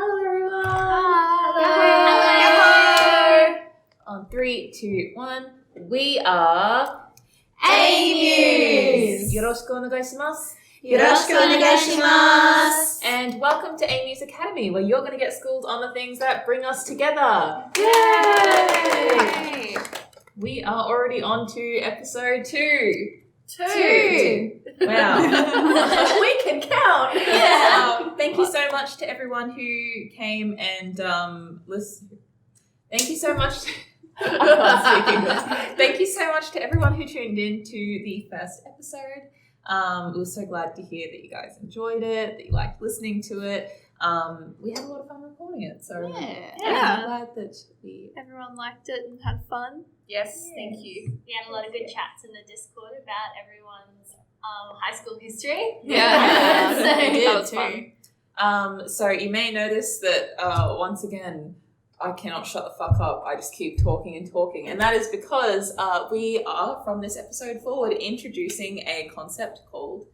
Hello everyone! Hello! On 3, 2, 1, we are A-MUSE! Yoroshiku onegaishimasu. Yoroshiku onegaishimasu! And welcome to A-MUSE Academy, where you're going to get schooled on the things that bring us together. Yay! We are already on to episode 2. Two. Wow. We can count. Yeah. Thank you so much to everyone who came and listened. Thank you so much. I can't speak English. Thank you so much to everyone who tuned in to the first episode. We were so glad to hear that you guys enjoyed it, that you liked listening to it. We had a lot of fun recording it, so I'm glad that everyone liked it and had fun. Yes, thank you. We had a lot of good chats in the Discord about everyone's high school history. Yeah. So That was fun. So you may notice that once again, I cannot shut the fuck up. I just keep talking and talking. And that is because we are, from this episode forward, introducing a concept called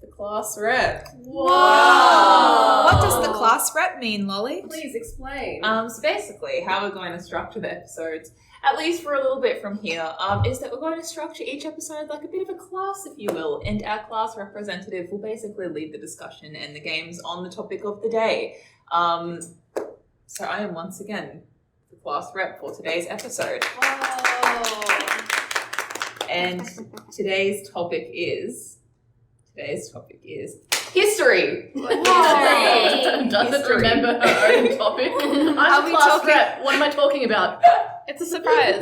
the class rep. Whoa! What does the class rep mean, Lolly? Please explain. So basically, how we're going to structure the episodes, at least for a little bit from here, is that we're going to structure each episode like a bit of a class, if you will, and our class representative will basically lead the discussion and the games on the topic of the day. So I am once again the class rep for today's episode. And today's topic is history. Doesn't remember her own topic. I'm the class rep. What am I talking about? It's a surprise.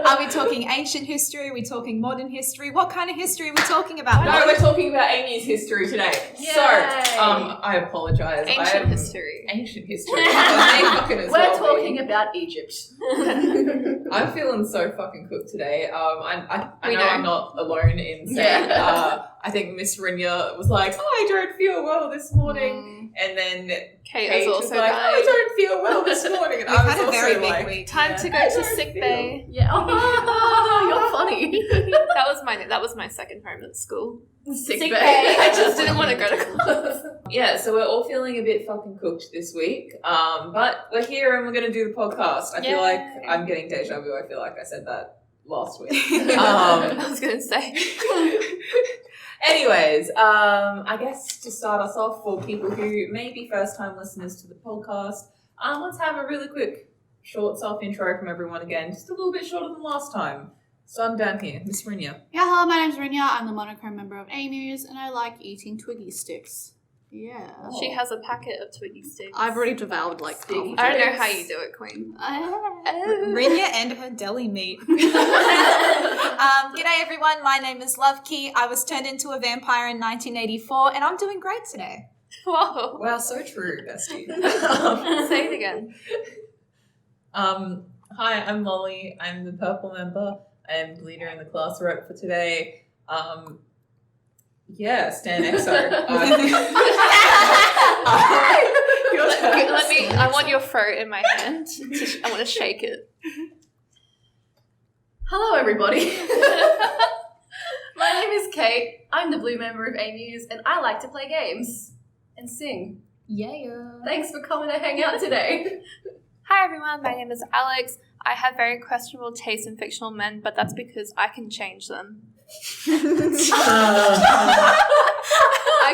Are we talking ancient history? Are we talking modern history? What kind of history are we talking about? No, we're talking about A-MUSE history today. Yay. So, I apologize. Ancient history. Ancient history. We're Talking about Egypt. I'm feeling so fucking cooked today. I We know know. I'm not alone in saying. I think Miss Rinya was like, "Oh, I don't feel well this morning," and then Kate was also like, died. "I don't feel well this morning," and We've I was had a also very like, big week. Time to go to sick bay. Yeah. Oh, you're funny. That was my second home at school. Sick bay. bay. I just didn't want to go to class. Yeah, so we're all feeling a bit fucking cooked this week. But we're here and we're going to do the podcast. I feel Yay. like I'm getting deja vu. I feel like I said that last week. I was going to say. Anyways, I guess to start us off, for people who may be first-time listeners to the podcast, let's have a really quick, short self-intro from everyone again, just a little bit shorter than last time. Starting down here, Miss Rinya. Yeah, hello, my name's Rinya. I'm the monochrome member of A-MUSE, and I like eating Twiggy sticks. Yeah. She has a packet of Twiggy sticks. I've already devoured like half of I don't know it. how you do it, Queen. Rinya and her deli meat. G'day everyone, my name is Luvkii. I was turned into a vampire in 1984 and I'm doing great today. Whoa. Wow, so true, bestie. Say it again. Hi, I'm Molly. I'm the purple member. I'm the leader in the class rep for today. Stan EXO. I want your throat in my hand. I want to shake it. Hello, everybody. My name is Kate. I'm the blue member of A-MUSE, and I like to play games and sing. Yeah. Thanks for coming to hang out today. Hi everyone, my name is Aleks. I have very questionable taste in fictional men, but that's because I can change them. I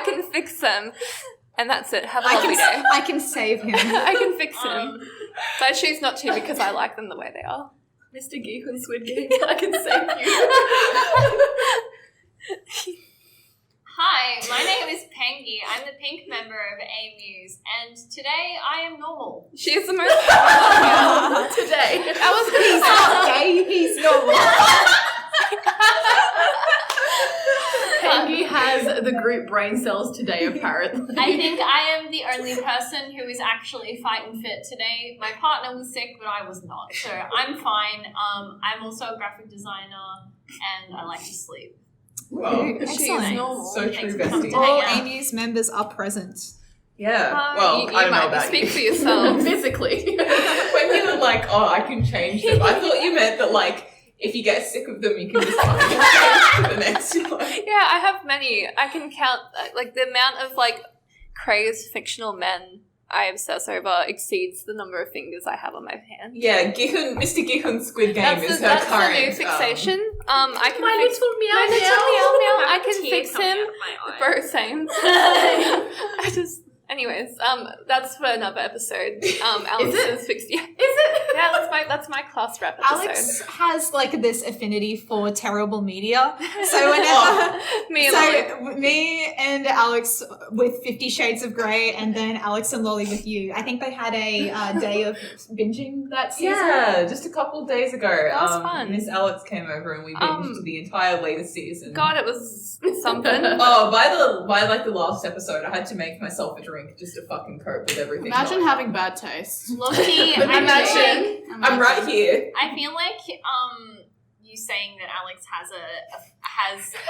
can fix them, and that's it. Have a lovely day. I can save him. I can fix him, but I choose not to because I like them the way they are. Mr. Geek and Squid Game, I can save you. Hi, my name is Pengi. I'm the pink member of A-MUSE, and today I am normal. She's the most. Today. That was He's not gay, he's normal. Pengi has the group brain cells today, apparently. I think I am the only person who is actually fighting fit today. My partner was sick, but I was not, so I'm fine. I'm also a graphic designer, and I like to sleep. Wow. She's Excellent. normal. So true, Thanks for coming bestie. to All hang out. A-MUSE members are present. Yeah. Well, you I don't know might about speak you. for yourself. Physically. When you were like, "Oh, I can change them," I thought you meant that, like, if you get sick of them, you can just fucking change to the next one. Yeah, I have many. I can count like the amount of like crazed fictional men I obsess over exceeds the number of fingers I have on my hand. Yeah, Mr. Gihun's Squid Game That's is the, her that's current. the new fixation. I can My fix little meow my little meow meow. I Have a can tear fix coming him. out of my eye. Bro, same. I just. Anyways, that's for another episode. Alex has fixed. Yeah, Is it? yeah, that's my class rep episode. Alex has like this affinity for terrible media. So whenever me and Alex with 50 Shades of Grey, and then Alex and Lolly with you. I think they had a day of binging that season. Yeah, just a couple of days ago. That was fun. Miss Alex came over and we binged the entire latest season. God, it was something. Oh, by like the last episode, I had to make myself a drink just to fucking cope with everything. Imagine going having on. bad taste. Luvkii, But I imagine- feel like I'm right here. I feel like you saying that Alex has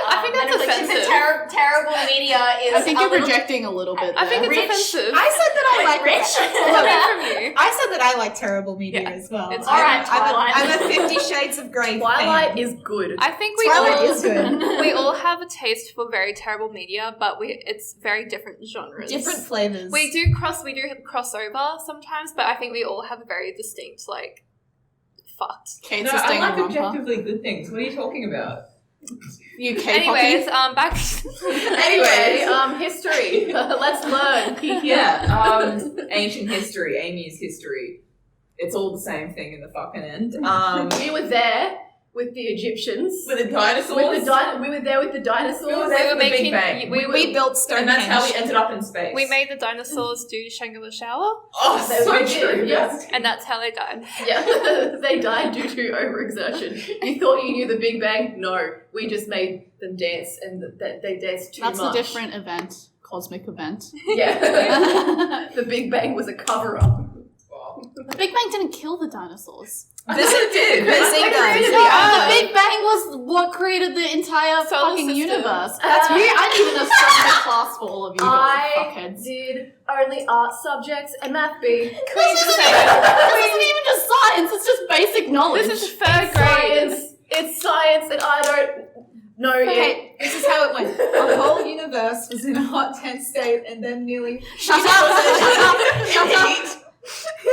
I think that's an affliction for offensive. terrible media is I think a you're little projecting a little bit. I think there. it's Rich. offensive. I said that I like Rich. Coming from you. I said that I like terrible media Yeah, as well. it's I'm, alright, Twilight. I'm a 50 Shades of Grey Twilight fan. is good. I think we Twilight all is good. we all have a taste for very terrible media, but it's very different genres. Different flavors. We do crossover sometimes, but I think we all have a very distinct fucked. Kate's No, just I staying like on romper. objectively good things. What are you talking about? You Anyways, K-poppy? back. Anyway, history. Let's learn. Yeah, ancient history, A-MUSE history. It's all the same thing in the fucking end. We were there with the Egyptians. With the dinosaurs. We were there with the dinosaurs. We were We there were with the Big making. Bang. we built Stonehenge. And that's how we ended up in space. We made the dinosaurs do Shangri-La shower, Oh, That so we did, true. yes. and that's how they died. Yeah, they died due to overexertion. You thought you knew the Big Bang? No, we just made them dance, and they danced too That's much. a different event. Cosmic event. Yeah, the Big Bang was a cover-up. Wow. The Big Bang didn't kill the dinosaurs. This it did. This They it created does. the The Earth. Big Bang was what created the entire Solar fucking system. universe. That's weird. I needed a separate class for all of you I fuckheads. did only art subjects and math B. This isn't even just science, it's just basic knowledge. This is third grade. It's science, and I don't know it. Okay, this is how it went. The whole universe was in a hot, tense state, and then nearly. Shut up! Shut up!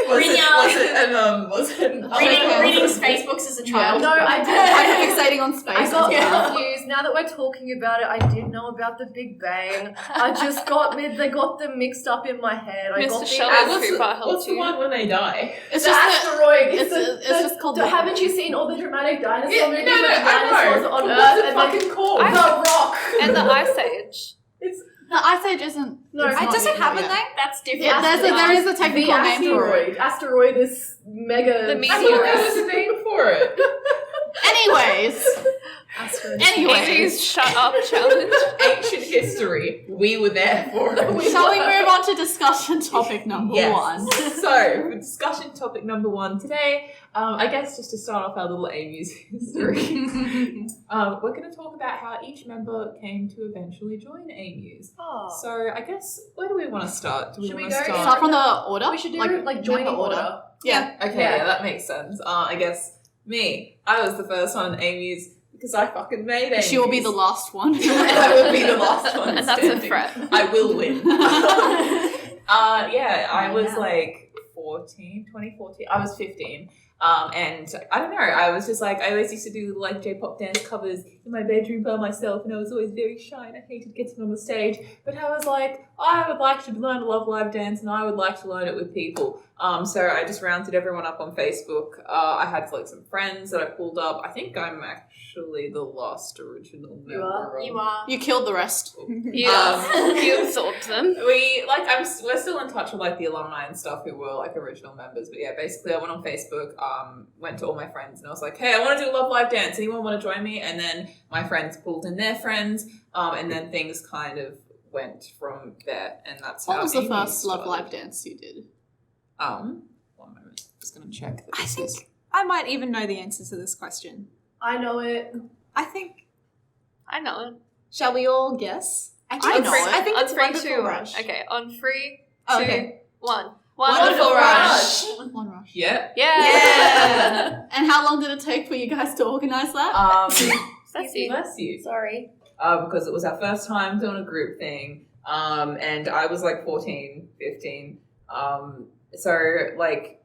Was it reading Facebooks as a child. No, I did. Hyperfixating on space. I got Yeah. confused. Now that we're talking about it, I did know about the Big Bang. I just they got them mixed up in my head. I got Mr. the Sheldon Cooper What's helped the you. one when they die? It's the just asteroid. it's just called the- Haven't you seen all the dramatic dinosaur Yeah, movies no, with the I dinosaurs know. on But Earth? what's it And then fucking called? The Rock. And the Ice Age. the Ice Age isn't. No, it's it It not doesn't yet, have not a yet. name. That's different. Yeah, there is a technical the name for it. asteroid. Asteroid is mega. The I meteor. thought there was a name for it. Anyways. Amy's shut up challenge. Ancient history. We were there for it. Shall we move on to discussion topic number one? So, for discussion topic number one today, I guess just to start off our little A-MUSE history, we're going to talk about how each member came to eventually join A-MUSE. So, I guess, where do we want to start? Do we Should we want to go- start? Start from the order? We should do like joining member order. Yeah. Okay, Yeah. yeah, that makes sense. I guess me, I was the first one in A-MUSE because I fucking made A-MUSE. She will be the last one. And I will be the last one And that's a standing. threat. I will win. I was Yeah. like 2014. I was 15. And I don't know, I was just like, I always used to do like J-pop dance covers in my bedroom by myself, and I was always very shy and I hated getting on the stage. But I was like, I would like to learn to love live dance and I would like to learn it with people. So I just rounded everyone up on Facebook. I had like some friends that I pulled up. I think I'm actually the last original member. are? of- You are. You killed the rest. You absorbed them. We're still in touch with like the alumni and stuff who were like original members. But yeah, basically I went on Facebook, went to all my friends and I was like, hey, I want to do Love Live Dance. Anyone want to join me? And then my friends pulled in their friends, and then things kind of went from there. And that's What how was the A-MUSE first Love started. Live dance you did? 1 moment. Just gonna check. that I this think is- I might even know the answer to this question. I know it. I think. I know it. Shall we all guess? I know it. I think On it's 3, Wonderful 2, 1. Rush. Okay, on 3, 2, Oh, okay. 1. Wonderful Rush. One rush. Yeah. Yeah. And how long did it take for you guys to organise that? That's you. Bless you. Sorry. Because it was our first time doing a group thing. And I was like 14, 15. So like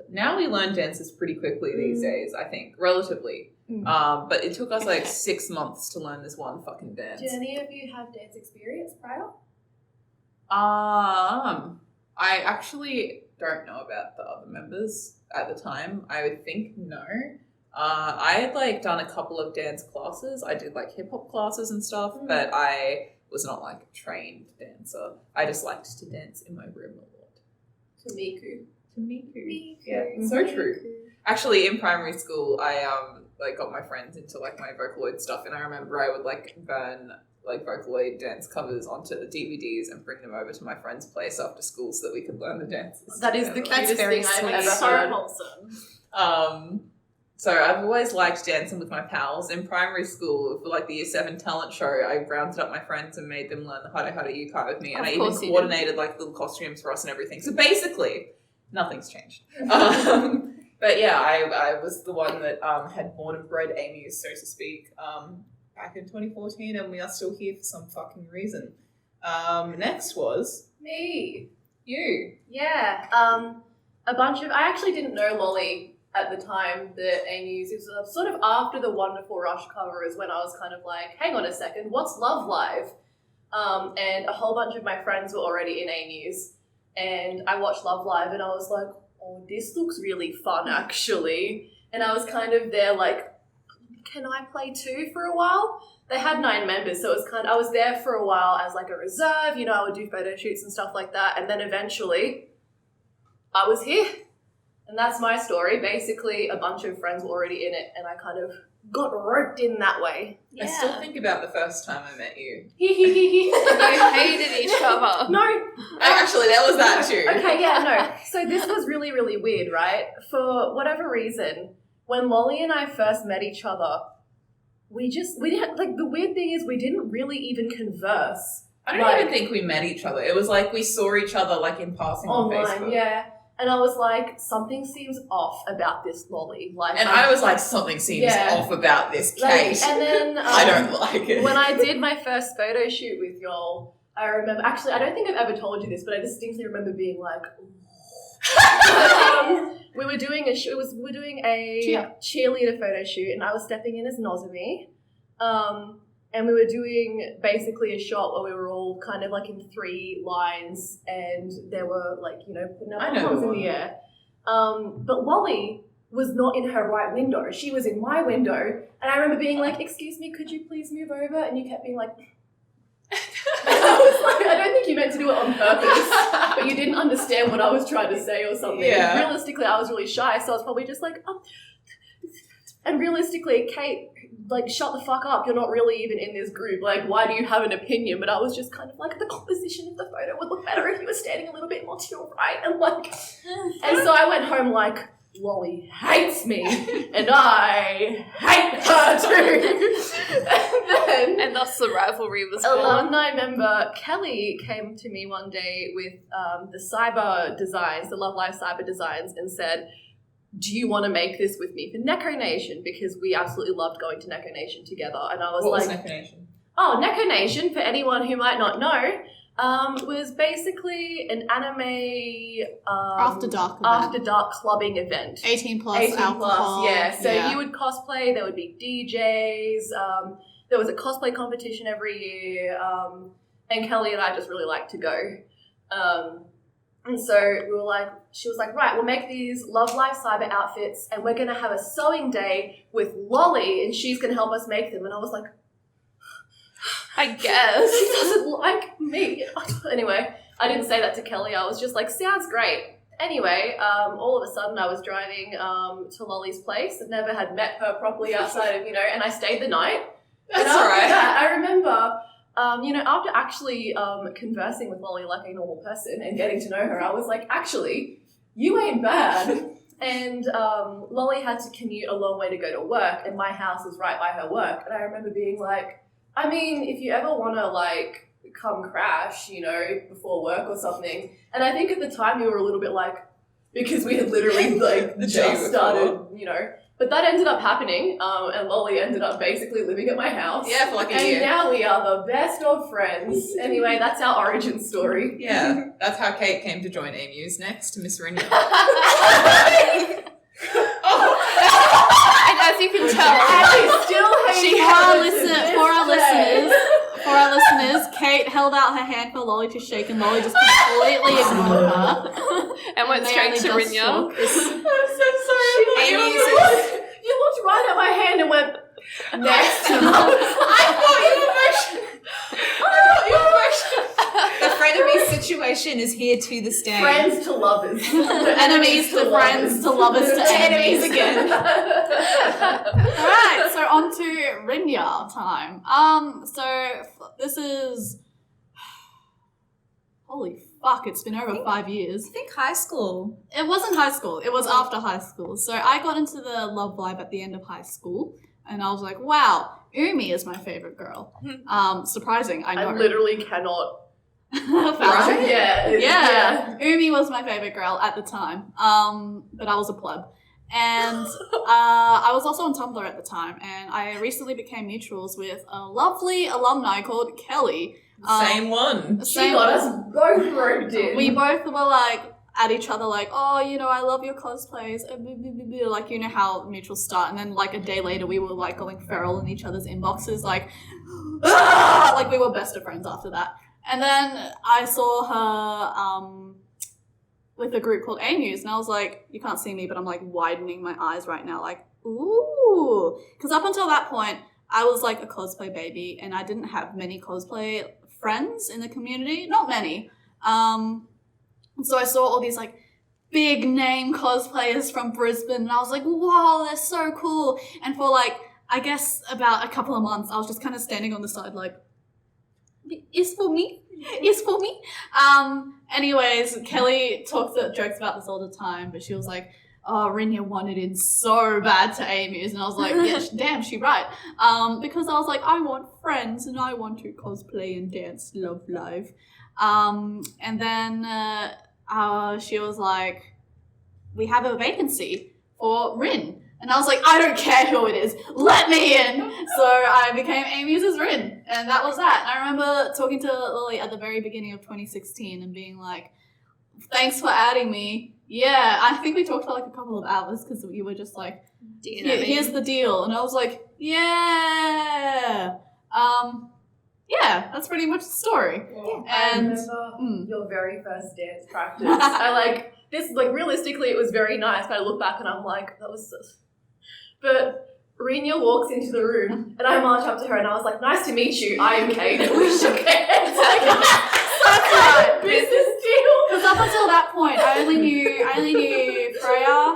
now we learn dances pretty quickly these days, I think, relatively. But it took us like 6 months to learn this one fucking dance. Did any of you have dance experience prior? I actually don't know about the other members at the time. I would think no. I had like done a couple of dance classes. I did like hip hop classes and stuff, but I was not like a trained dancer. I just liked to dance in my room a lot. Miku. Yeah, so true. Actually, in primary school, I like got my friends into like my Vocaloid stuff, and I remember I would like burn like Vocaloid dance covers onto the DVDs and bring them over to my friend's place after school so that we could learn the dances. That is the together. cutest very thing I've sweet. ever So heard. wholesome. So I've always liked dancing with my pals. In primary school, for like the Year 7 talent show, I rounded up my friends and made them learn the Hada Hada Yukai with me, and Of I even course you coordinated like little costumes for us and everything. So basically, nothing's changed. But yeah, I was the one that had born and bred A-MUSE, so to speak, back in 2014, and we are still here for some fucking reason. Next was Me. you. Yeah. I actually didn't know Lolly at the time that A-MUSE. It was sort of after the Wonderful Rush cover is when I was kind of like, hang on a second, what's Love Live? And a whole bunch of my friends were already in A-MUSE. And I watched Love Live and I was like, oh, this looks really fun actually. And I was kind of there like, can I play too for a while? They had 9 members, so it was I was there for a while as like a reserve, I would do photo shoots and stuff like that. And then eventually I was here. And that's my story. Basically, a bunch of friends were already in it and I kind of got roped in that way. I still think about the first time I met you. You You hated each other. No. Actually, there was that too. Okay, yeah, no. So this was really, really weird, right? For whatever reason, when Lolly and I first met each other, we didn't, like, the weird thing is we didn't really even converse. I don't even think we met each other. It was like we saw each other like in passing on Online, Facebook. yeah. And I was like, something seems off about this Lolly. Like, And I was like, something seems off about this Kate. and then I don't like it. when I did my first photo shoot with y'all, I remember, actually, I don't think I've ever told you this, but I distinctly remember being like, we were doing we were doing a cheerleader photo shoot, and I was stepping in as Nozomi, and we were doing basically a shot where we were all kind of like in 3 lines, and there were like, putting our arms in the air. But Lolly was not in her right window. She was in my window, and I remember being like, "Excuse me, could you please move over?" And you kept being like. I was like, I don't think you meant to do it on purpose, but you didn't understand what I was trying to say or something. Yeah. Realistically, I was really shy, so I was probably just like, oh. And realistically, Kate, like, shut the fuck up. You're not really even in this group. Like, why do you have an opinion? But I was just kind of like, the composition of the photo would look better if you were standing a little bit more to your right. And like, and so I went home like, Lolly hates me, and I hate her too. And thus the rivalry was born. Alumni member Kelly came to me one day with the cyber designs, the Love Live cyber designs, and said, do you want to make this with me for Neko Nation? Because we absolutely loved going to Neko Nation together. And I was What like, was Neko Nation? Oh, Neko Nation, for anyone who might not know, was basically an anime After dark clubbing event. 18 plus 18 alcohol. plus, yeah. So you would cosplay, there would be DJs, there was a cosplay competition every year, and Kelly and I just really liked to go. And so we were like, she was like, right, we'll make these Love Live cyber outfits, and we're going to have a sewing day with Lolly, and she's going to help us make them. And I was like, I guess. she doesn't like me. Anyway, I didn't say that to Kelly. I was just like, sounds great. Anyway, all of a sudden I was driving to Lolly's place. I've never had met her properly outside of, and I stayed the night. That's and after all right. that, I remember, after actually conversing with Lolly like a normal person and getting to know her, I was like, actually, you ain't bad. And Lolly had to commute a long way to go to work, and my house was right by her work. And I remember being like, I mean, if you ever want to, like, come crash, before work or something. And I think at the time you were a little bit like, because we had literally, like, The day just before. started, But that ended up happening, and Lolly ended up basically living at my house. Yeah, for like a And year. now we are the best of friends. Anyway, that's our origin story. Yeah, that's how Kate came to join A-MUSE next to Miss Rinya. And as you can tell, And we still hate For our listeners, Kate held out her hand for Lolly to shake, and Lolly just completely ignored her. and went They straight only to just Rinya. shook. I'm so sorry. You looked right at my hand and went next. I thought you were The frenemy situation is here to this day. Friends to lovers. Enemies to friends to lovers to enemies again. Alright, so on to Rinya time. This is... Holy fuck, it's been over 5 years. I think high school. It wasn't high school, it was after high school. So I got into the Love Live at the end of high school, and I was like, wow, Umi is my favourite girl. Surprising, I know. I literally cannot. Right? Yeah. Yeah, Umi was my favourite girl at the time, but I was a pleb. And I was also on Tumblr at the time, and I recently became mutuals with a lovely alumni called Kelly. Same one. She got us both roped in. We both were like at each other like, oh, you know, I love your cosplays, like, you know how mutuals start, and then like a day later we were like going feral in each other's inboxes, like like we were best of friends after that. And then I saw her with a group called A-MUSE, and I was like, you can't see me, but I'm like widening my eyes right now, like, ooh, because up until that point I was like a cosplay baby, and I didn't have many cosplay friends in the community, not many. So I saw all these like big name cosplayers from Brisbane, and I was like, whoa, they're so cool. And for like, I guess about a couple of months, I was just kind of standing on the side like, it's for me. Anyways, Kelly jokes about this all the time, but she was like, oh, Rinya wanted in so bad to A-MUSE, and I was like, yeah, damn, she right. Because I was like, I want friends, and I want to cosplay and dance Love Live. And then she was like, we have a vacancy for Rin. And I was like, I don't care who it is, let me in. So I became A-MUSE's Rin, and that was that. And I remember talking to Lily at the very beginning of 2016 and being like, thanks for adding me. Yeah, I think we talked for like a couple of hours because you were just like, here's the deal. And I was like, yeah. Yeah, that's pretty much the story. Well, And I remember your very first dance practice. I like this, like realistically it was very nice, but I look back and I'm like, that was so... But Rinya walks into the room and I march up to her and I was like, nice to meet you, I am Kate. And we shook hands like, that's right, business deal. Because up until that point, I only knew Freya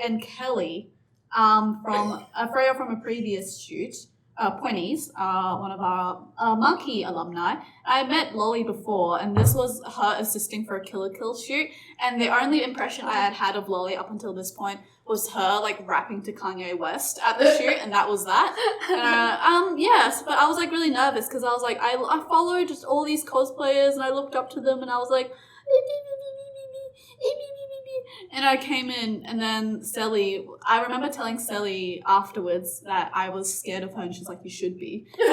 and Kelly from a previous shoot. Pointies, one of our Monkey alumni. I met Lolly before, and this was her assisting for a Killer Kill shoot, and the only impression I had of Lolly up until this point was her like rapping to Kanye West at the shoot, and that was that. Yes, but I was like really nervous because I was like, I followed just all these cosplayers, and I looked up to them, and I was like, and I came in, and then Sally, I remember telling Sally afterwards that I was scared of her, and she's like, you should be. She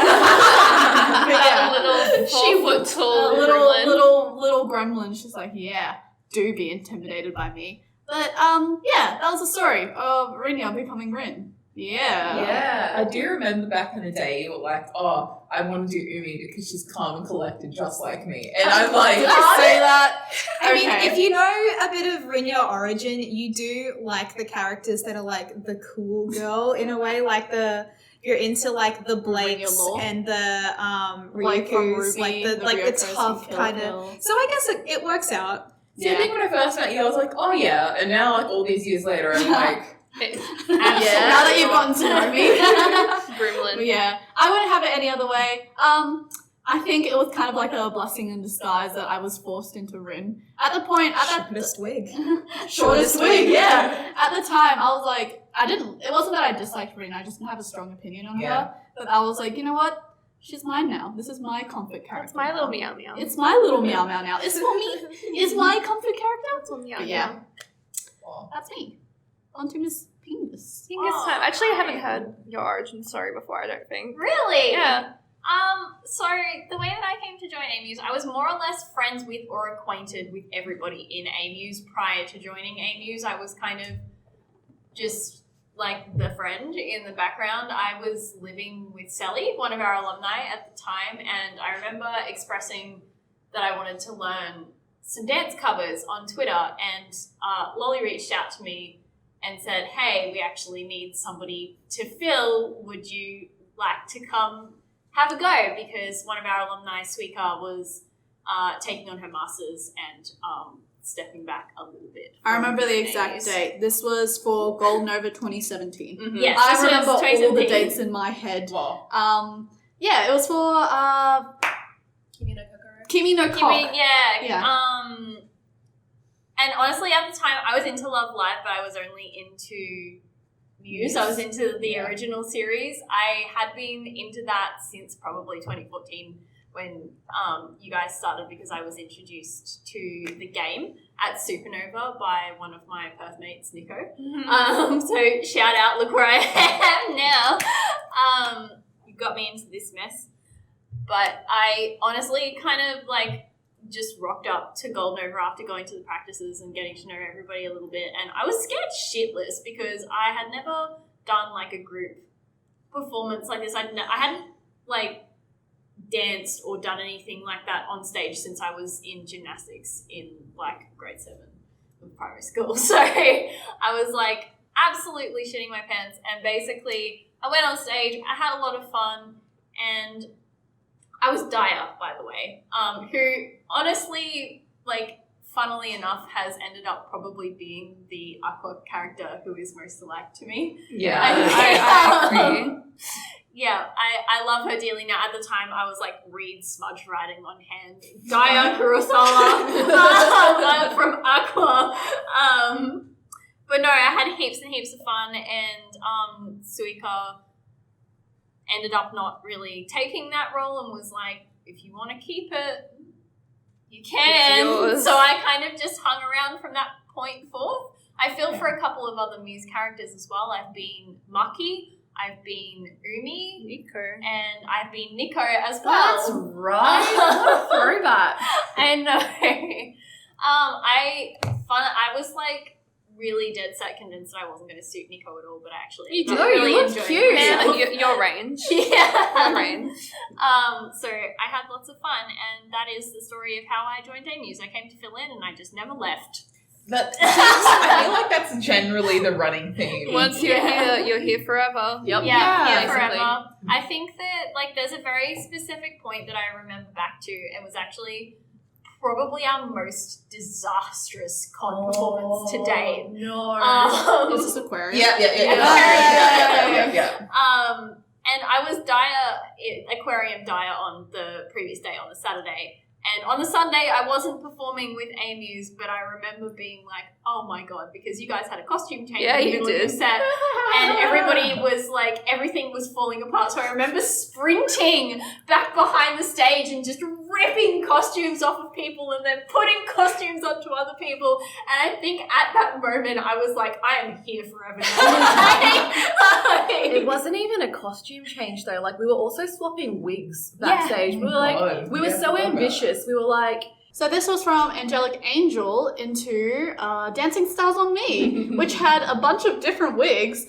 would tall little gremlin. She's like, yeah, do be intimidated by me. But yeah, that was the story of Rinya becoming Rin. Yeah. I do remember back in the day you were like, oh, I want to do Umi because she's calm and collected just like me. And I'm like, Did I say that? I mean, Okay. if you know a bit of Rinya origin, you do like the characters that are like the cool girl in a way, like you're into like the Blakes Rinya lore. and the Like from Ryukus, Ruby, like the Ryuko's tough from kind Kill of. Kill. So I guess it works out. See, I think when I first met you, I was like, oh yeah. And now, like, all these years later, I'm like, Yeah, now that you've gotten to know me. Gremlin. Yeah, I wouldn't have it any other way. I think it was kind of like a blessing in disguise that I was forced into Rin. At the point, Shortest wig. shortest wig, yeah. At the time, I was like, it wasn't that I disliked Rin, I just didn't have a strong opinion on Yeah. her. But I was like, you know what? She's mine now. This is my comfort character. That's my little now. meow meow. It's my little meow meow now. It's for me. It's my comfort character. Little meow But meow. yeah, oh. that's me. On to Miss Penis. Pingus time. Actually, I haven't heard your origin story before, I don't think. Really? Yeah. So the way that I came to join A-MUSE, I was more or less friends with or acquainted with everybody in A-MUSE prior to joining A-MUSE. I was kind of just like the friend in the background. I was living with Sally, one of our alumni at the time, and I remember expressing that I wanted to learn some dance covers on Twitter, and Lolly reached out to me and said, hey, we actually need somebody to fill. Would you like to come have a go? Because one of our alumni, Suika, was taking on her masters and stepping back a little bit. I remember the from exact A-MUSE. date. This was for Gold Nova 2017. Mm-hmm. Yes, I this was remember all the 2017. dates in my head. Wow. Yeah, it was for Kimi no Kokoro. Kimi no Cock. Yeah. And honestly, at the time, I was into Love Live, but I was only into Muse. I was into the original series. I had been into that since probably 2014 when you guys started, because I was introduced to the game at Supernova by one of my Perth mates, Nico. So shout out, look where I am now. You got me into this mess. But I honestly kind of like just rocked up to Gold Nova after going to the practices and getting to know everybody a little bit. And I was scared shitless because I had never done like a group performance like this. I hadn't like danced or done anything like that on stage since I was in gymnastics in like grade 7 of primary school. So I was like absolutely shitting my pants, and basically I went on stage, I had a lot of fun, and I was Daya, by the way, who honestly, like, funnily enough, has ended up probably being the Aqua character who is most alike to me. Yeah, I agree. Yeah, I love her dearly. Now, at the time, I was like Reed smudge writing on hand. Daya Kurosawa from Aqua. But no, I had heaps and heaps of fun, and Suika ended up not really taking that role and was like, if you want to keep it, you can. yours. So I kind of just hung around from that point forth. I feel for a couple of other Muse characters as well. I've been Maki, I've been Umi, Nico. and I've been Nico as well. That's right. What a throwback. I know. I was like really dead set convinced that I wasn't going to suit Nico at all, but I actually You ended do, up really you look enjoying cute. it. Yeah, your range. Yeah. Your range. So I had lots of fun, and that is the story of how I joined A-MUSE. I came to fill in, and I just never left. I feel like that's generally the running theme. Once you're here, you're here forever. Yep. Yeah, basically. forever. I think that like there's a very specific point that I remember back to. It was actually probably our most disastrous con performance to date. No. Was this Aquarius? Yeah. And I was Aquarium Daya on the previous day, on the Saturday. And on the Sunday, I wasn't performing with A-MUSE, but I remember being like, oh my God, because you guys had a costume change Yeah, in the you middle of your did. set. And everybody was like, everything was falling apart. So I remember sprinting back behind the stage and just ripping costumes off of people and then putting costumes onto other people. And I think at that moment, I was like, I am here forever now. It wasn't even a costume change though. Like we were also swapping wigs backstage. Yeah. We were like, we were so ambitious. We were like, So this was from Angelic Angel into Dancing Stars on Me, which had a bunch of different wigs,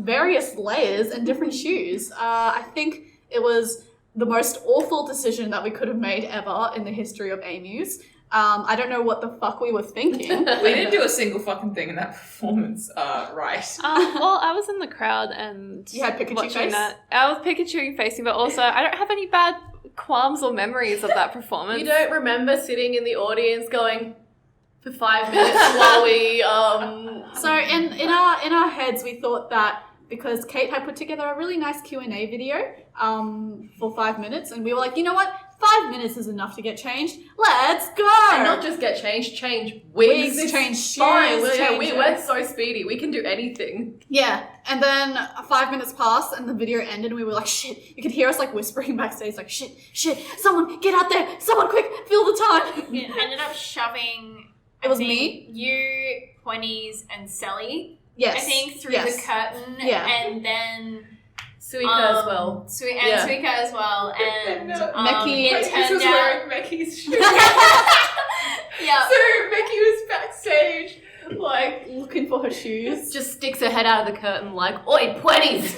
various layers, and different shoes. I think it was the most awful decision that we could have made ever in the history of A-MUSE. I don't know what the fuck we were thinking. We didn't do a single fucking thing in that performance, right? Well, I was in the crowd and You had Pikachu watching face? that. I was Pikachu facing, but also I don't have any bad qualms or memories of that performance. you don't remember sitting in the audience going for 5 minutes while we So in our heads, we thought that because Kate had put together a really nice Q&A video for 5 minutes, and we were like, you know what? 5 minutes is enough to get changed. Let's go! and not just get changed, change wigs. Wigs, change shoes, Fine. change We're so speedy. We can do anything. Yeah, and then 5 minutes passed and the video ended and we were like, shit. You could hear us like whispering backstage like, shit, someone get out there, someone quick, fill the time. It ended up shoving It was me? you, 20s, and Sally Yes. I think, through Yes. the curtain, Yeah. and then Suika as well. Suika as well, and Meki- it This turned was out. wearing Meki's shoes. Yeah. So Meki was backstage, like, Looking for her shoes. Just sticks her head out of the curtain like, oi, Pwennies!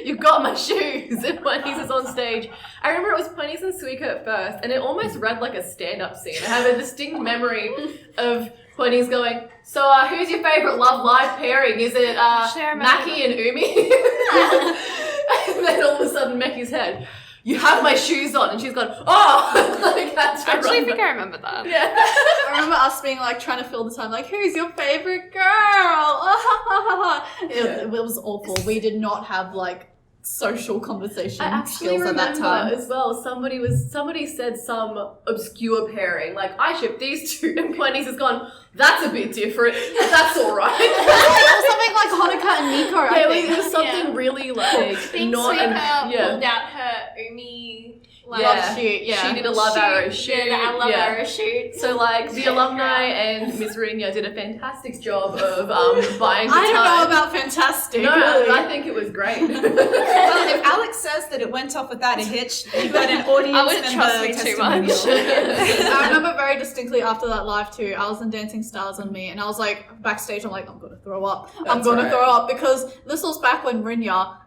You got my shoes! And Pwennies is on stage. I remember it was Pwennies and Suika at first, and it almost read like a stand-up scene. I have a distinct memory of Pwennies going, so who's your favourite Love Live pairing? Is it Maki and Umi? And then all of a sudden Meki's head, you have my shoes on, and she's gone, oh! Like, that's her I actually run think back. I remember that. Yeah. I remember us being like trying to fill the time, like, who's your favorite girl? It was awful. We did not have like social conversation I actually skills at that remember time. as well. Somebody said some obscure pairing, like I ship these two, and Pwennies has gone. That's a bit different. That's all right. It was something like Hanukkah and Nico. I Yeah, think. it was something really like I think not. Suika pulled out her Umi. Like, Yeah. Shoot, yeah. She did a love arrow shoot. Yeah, the love yeah. arrow shoot. So like the alumni and Miss Rinya did a fantastic job of buying the I don't know time. about fantastic. No, really. I think it was great. Well, if Alex says that it went off without a hitch, you got an audience I wouldn't member trust me too much. testimonial. I remember very distinctly after that live too, I was in Dancing Stars on Me, and I was like backstage, I'm like, I'm gonna throw up. I'm That's gonna right. throw up, because this was back when Rinya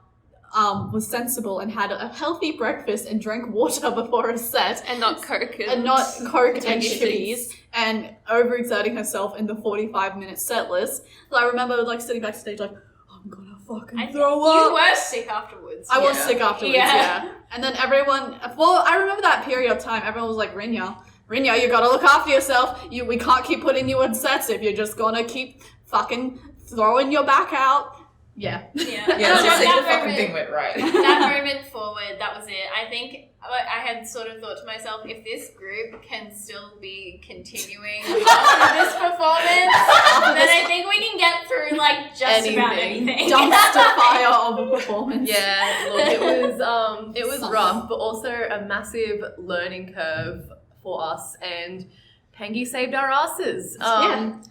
was sensible and had a healthy breakfast and drank water before a set. And not Coke. And not Coke and Potato chippies, and overexerting herself in the 45-minute set list. So I remember like sitting backstage like, I'm gonna fucking I think throw you up. were sick afterwards. I was Yeah. sick afterwards, Yeah. yeah. And then everyone, well, I remember that period of time, everyone was like, Rinya, you gotta look after yourself. We can't keep putting you in sets if you're just gonna keep fucking throwing your back out. Yeah. Yeah, Yeah, And it's just that like the fucking moment- thing went right. that moment forward, that was it. I think I had sort of thought to myself, if this group can still be continuing after this performance, then I think we can get through like just about Anything. anything. Dumpster fire of a performance. Yeah, look, it was rough, but also a massive learning curve for us, and Pengi saved our asses.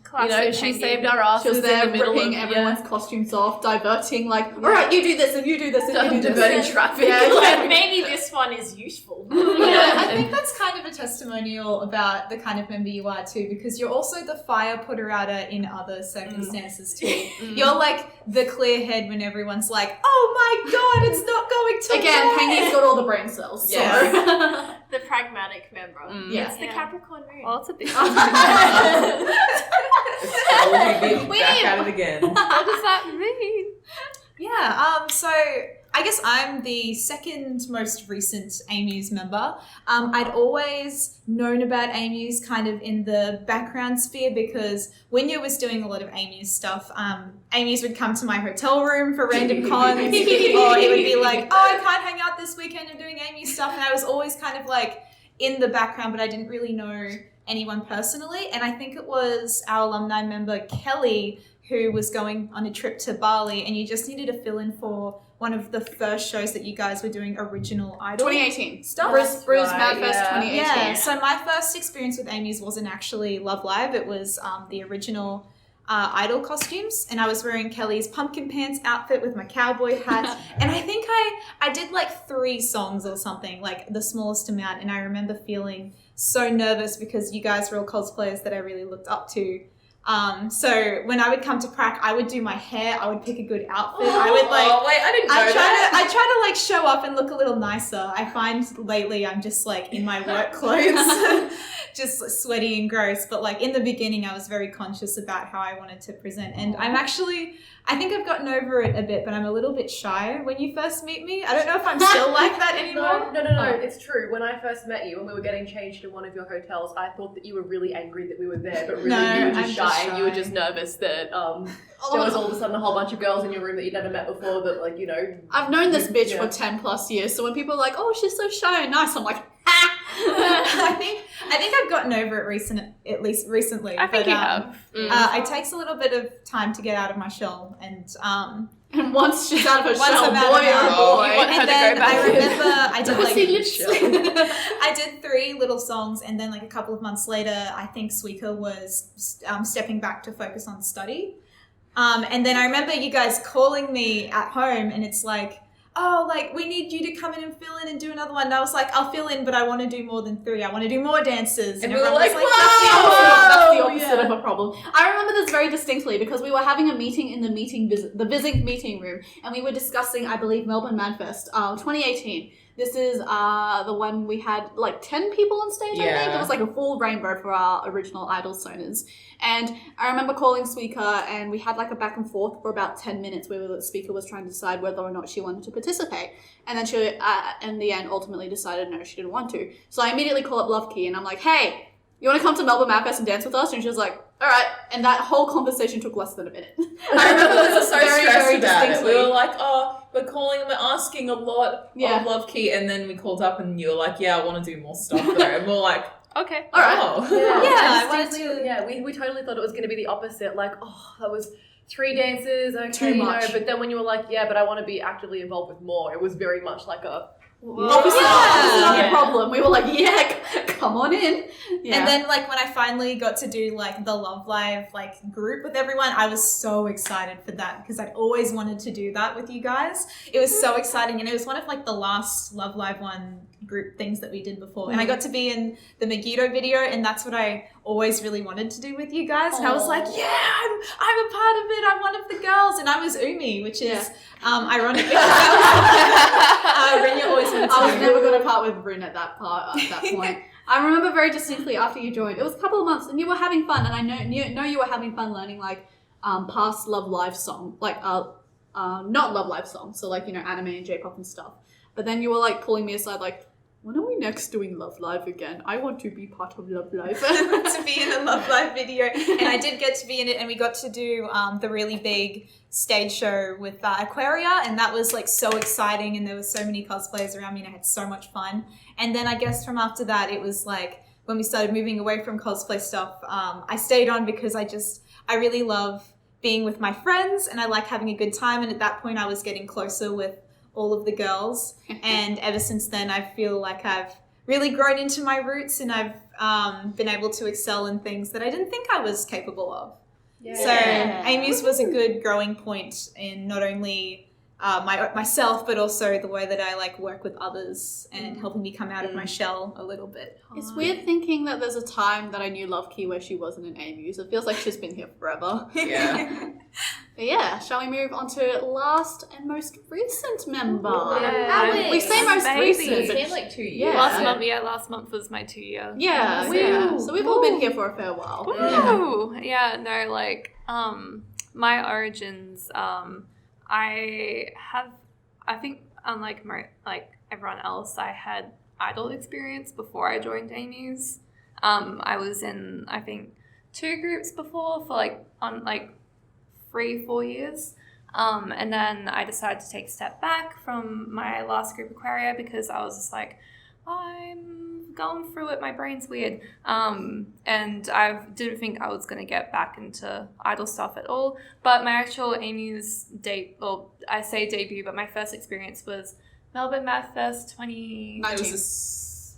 Classic she Pengi. saved our asses She was there in the middle ripping of everyone's costumes off, diverting, like, alright, you do this, and you do this, and you do diverting this. traffic. Yeah, Like, maybe this one is useful. Yeah, I think that's kind of a testimonial about the kind of member you are too, because you're also the fire putter outer in other circumstances too. You're like the clear head when everyone's like, oh my god, it's not going to Again, work. Pengi's got all the brain cells. So. Yeah. The pragmatic member. Yeah. It's the Capricorn moon. Well, it's a bit. We're back at it again. What does that mean? Yeah, so I guess I'm the second most recent A-MUSE member. I'd always known about A-MUSE kind of in the background sphere, because Winya was doing a lot of A-MUSE stuff. A-MUSE would come to my hotel room for random cons, or it would be like, oh, I can't hang out this weekend, I'm doing A-MUSE stuff, and I was always kind of like in the background, but I didn't really know anyone personally. And I think it was our alumni member Kelly who was going on a trip to Bali, and you just needed to fill in for one of the first shows that you guys were doing, Original Idol 2018. stuff. Bruce right, Madfest yeah. 2018. Yeah, so my first experience with A-MUSE wasn't actually Love Live, it was the original Idol costumes, and I was wearing Kelly's pumpkin pants outfit with my cowboy hat, and I think I did like 3 songs or something, like the smallest amount, and I remember feeling so nervous because you guys were all cosplayers that I really looked up to. So when I would come to prac, I would do my hair, I would pick a good outfit, I would like... Oh, wait, I didn't know that. I try to like show up and look a little nicer. I find lately I'm just like in my work clothes, just sweaty and gross. But like in the beginning, I was very conscious about how I wanted to present. And I think I've gotten over it a bit, but I'm a little bit shy when you first meet me. I don't know if I'm still like that anymore. No, it's true. When I first met you, when we were getting changed in one of your hotels, I thought that you were really angry that we were there, but really No, you were just I'm shy, just and you were shy. just nervous that there was all of a sudden a whole bunch of girls in your room that you'd never met before that, like, you know... I've known this bitch Yeah. for 10 plus years, so when people are like, oh, she's so shy and nice, I'm like, I think I've gotten over it at least recently. I think but, you have. It takes a little bit of time to get out of my shell, and and once she's out of her Once shell, I'm out boy of her- oh boy. You want her and to then go back. I remember I did Pussy like lips. I did 3 little songs, and then like a couple of months later, I think Suika was stepping back to focus on study. And then I remember you guys calling me at home and it's like, oh, like, we need you to come in and fill in and do another one. And I was like, I'll fill in, but I want to do more than 3. I want to do more dances. And we were everyone like, was That's the "Whoa!" opposite of a problem. I remember this very distinctly because we were having a meeting in the visiting meeting room, and we were discussing, I believe, Melbourne Madfest, 2018. This is the one we had like 10 people on stage, I think. It was like a full rainbow for our original Idol soners. And I remember calling Speaker and we had like a back and forth for about 10 minutes where the Speaker was trying to decide whether or not she wanted to participate. And then she, in the end, ultimately decided no, she didn't want to. So I immediately call up Luvkii and I'm like, hey, you want to come to Melbourne Madfest and dance with us? And she was like, all right. And that whole conversation took less than a minute. I remember we were so Very, stressed very about it. distinctly. We were like, oh, we're calling and we're asking a lot of Luvkii. And then we called up and you were like, yeah, I want to do more stuff there. And we were like, Okay. all right. Yeah, Yeah, I and wanted distinctly- to- yeah, we totally thought it was going to be the opposite. Like, oh, that was 3 dances, okay, Too much. But then when you were like, yeah, but I want to be actively involved with more, it was very much like a Opposite Yeah. of a problem. We were like, yeah, come on in. Yeah. And then, like, when I finally got to do, like, the Love Live, like, group with everyone, I was so excited for that because I'd always wanted to do that with you guys. It was so exciting, and it was one of, like, the last Love Live one group things that we did before. And I got to be in the Megiddo video, and that's what I always really wanted to do with you guys. And I was like, yeah, I'm a part of it. I'm one of the girls. And I was Umi, which is ironic because Rinya always wanted to I was do. never going to part with Bryn at that point. I remember very distinctly after you joined. It was a couple of months, and you were having fun. And I know you were having fun learning like past Love Live song, like not Love Live songs, so like anime and J-pop and stuff. But then you were like pulling me aside, like, when are we next doing Love Live again? I want to be part of Love Live. To be in the Love Live video, and I did get to be in it, and we got to do the really big stage show with Aquaria, and that was like so exciting, and there were so many cosplayers around me, and I had so much fun. And then I guess from after that, it was like when we started moving away from cosplay stuff, I stayed on because I really love being with my friends, and I like having a good time, and at that point I was getting closer with all of the girls, and ever since then I feel like I've really grown into my roots, and I've been able to excel in things that I didn't think I was capable of. So A-MUSE was a good growing point in not only myself, but also the way that I like work with others and helping me come out of my shell a little bit. It's weird thinking that there's a time that I knew Luvkii where she wasn't in A-MUSE. It feels like she's been here forever. Yeah. But yeah, shall we move on to last and most recent member? Aleks. We say most Baby. recent, It's but been like 2 years. Yeah. Last month was my 2-year. yeah. So we've all been here for a fair while. Woo! Yeah, no, like, my origins, I think unlike everyone else, I had idol experience before I joined A-MUSE. I was in, I think, 2 groups before for 3-4 years. And then I decided to take a step back from my last group, Aquaria, because I was just like, I'm going through it, my brain's weird. And I didn't think I was going to get back into idol stuff at all. But my actual A-MUSE I say debut, but my first experience was Melbourne Madfest 2019.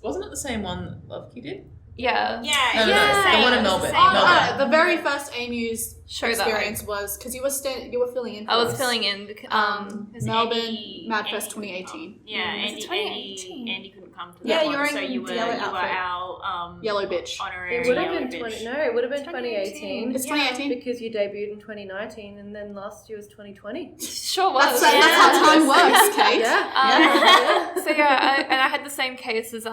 Wasn't it the same one that Luvkii did? Yeah. No, the one in Melbourne. Oh, the very first A-MUSE Show experience was because you were filling in. For I was us. filling in. Melbourne Madfest 2018. Yeah, Was it Andy couldn't come to that Yeah, one, you were so in you were yellow our Yellow bitch. honorary It would have yellow been bitch. it would have been 2018. It's 2018. Because you debuted in 2019 and then last year was 2020. Sure was. That's how time works, Kate. So yeah, I had the same case as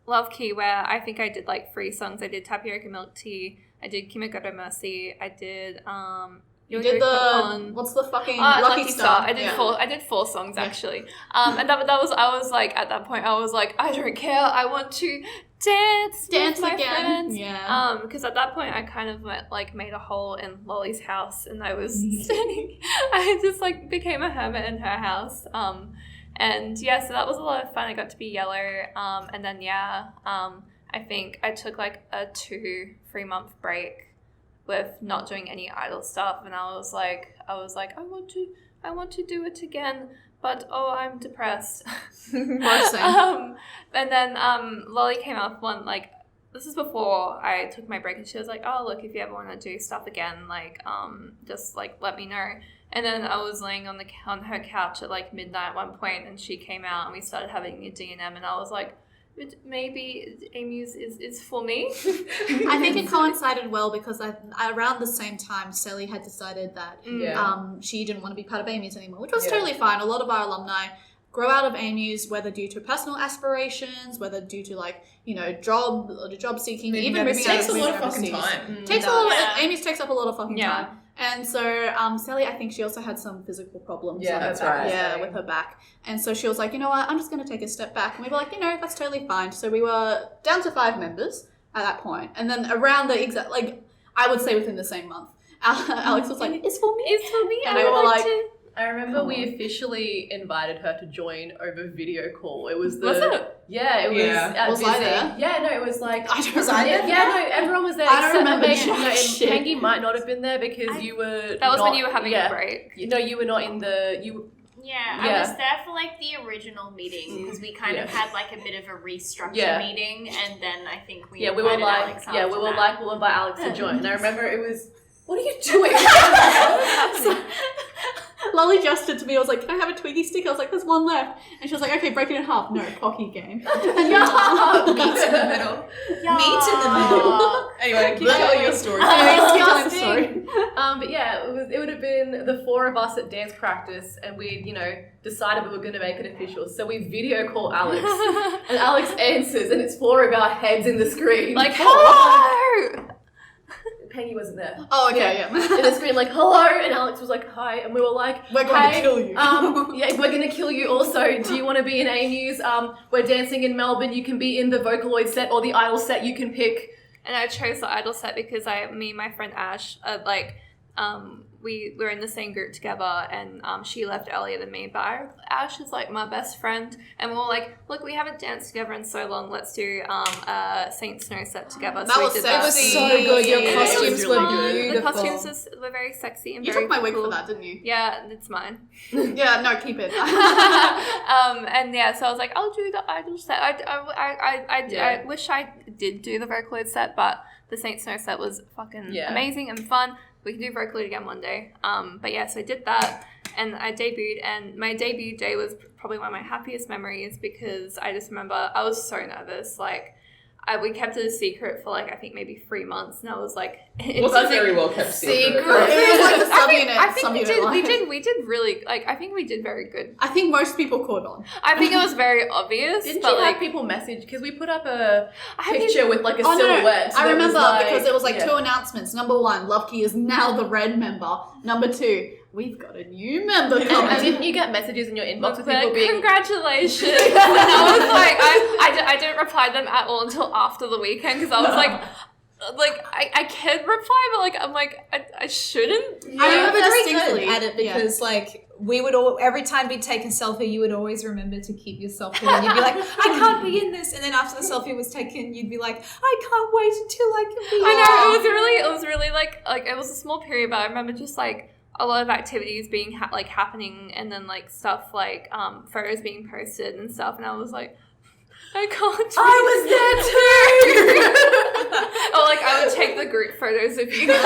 Luvkii, where I think I did 3 songs. I did Tapioca Milk Tea, I did Kimiko Mercy, I did You did the what's the fucking Lucky Star? I did 4 songs actually. And that was, I was like, at that point I was like, I don't care, I want to dance with my again. friends. Yeah. Because at that point I kind of made a hole in Lolly's house, and I was standing, I just became a hermit in her house. And yeah, so that was a lot of fun. I got to be yellow. And then I think I took a 2-3 month break with not doing any idol stuff, and I was like, I want to do it again, but I'm depressed. Same. And then Lolly came up one this is before I took my break, and she was like, oh, look, if you ever want to do stuff again, like, just, like, let me know. And then I was laying on her couch at, like, midnight at one point, and she came out, and we started having a D&M, and I was like, maybe A-MUSE is for me. I think it coincided well because around the same time, Sally had decided that she didn't want to be part of A-MUSE anymore, which was totally fine. A lot of our alumni grow out of A-MUSE, whether due to personal aspirations, whether due to, like, you know, job seeking, even moving out. It takes a lot of fucking time. A-MUSE takes up a lot of fucking time. And so Sally, I think she also had some physical problems. Yeah, that's right. Yeah, with her back. And so she was like, you know what, I'm just going to take a step back. And we were like, you know, that's totally fine. So we were down to 5 members at that point. And then around the exact, like, I would say within the same month, Alex was like, it's for me. It's for me. And we were like, I remember we officially invited her to join over video call. It was Was it? Yeah, it was. At Was Busy. I there? Yeah, no, it was like. Was I there? Yeah, no, everyone was there. I don't remember. Except Pengi might not have been there because you were. That was not, when you were having a break. No, you were not in the. I was there for like the original meeting because we kind of had like a bit of a restructure meeting, and then I think we were like Alex we'll invite Alex to join. And I remember it was. What are you doing? Lolly gestured to me. I was like, can I have a Twiggy stick? I was like, there's one left. And she was like, okay, break it in half. No, pocky game. Meat in the middle. Meat in the middle. Anyway, keep telling your story. But yeah, it would have been the 4 of us at dance practice, and we, you know, decided we were going to make it official. So we video call Alex, and Alex answers, and it's 4 of our heads in the screen. Like, hello! Pengi wasn't there. Oh, okay, yeah. In the screen, like, hello, and Alex was like, hi, and we were like, we're going to kill you. Yeah, we're going to kill you also. Do you want to be in A-MUSE? We're dancing in Melbourne. You can be in the Vocaloid set or the Idol set. You can pick. And I chose the Idol set because me and my friend Ash, we were in the same group together, and she left earlier than me, but Ash is like my best friend, and we were like, look, we haven't danced together in so long, let's do a Saint Snow set together. That was so good. Your costumes were beautiful. The costumes were very sexy and you very took my wig cool. for that, didn't you? Yeah, it's mine. Yeah, no, keep it. And yeah, so I was like, I'll do the Idol set. I wish I did do the Vocaloid set, but the Saint Snow set was fucking amazing and fun. We can do Vocaloid again one day. But yeah, so I did that, and I debuted, and my debut day was probably one of my happiest memories because I just remember I was so nervous. Like, we kept it a secret for like, I think maybe 3 months, and I was like, it wasn't very well kept secret. It was like the subunit. I think we did really, like, I think we did very good. I think most people caught on. I think it was very obvious. Didn't but you have people message? Because we put up a picture with like a silhouette. No. I remember because it was like 2 announcements. Number 1, Luvkii is now the red member. Number 2, we've got a new member coming. And didn't you get messages in your inbox with people being congratulations? And I was like, I didn't reply to them at all until after the weekend because I was like I can reply, but like I'm like I shouldn't. I remember distinctly at it because like we would all, every time we'd take a selfie, you would always remember to keep yourself in. You'd be like, I can't be in this, and then after the selfie was taken, you'd be like, I can't wait until I can be. I know it was really like it was a small period, but I remember just like a lot of activities being happening, and then like stuff like photos being posted and stuff, and I was like, I can't. I was there too. Or like I would take the group photos of you guys.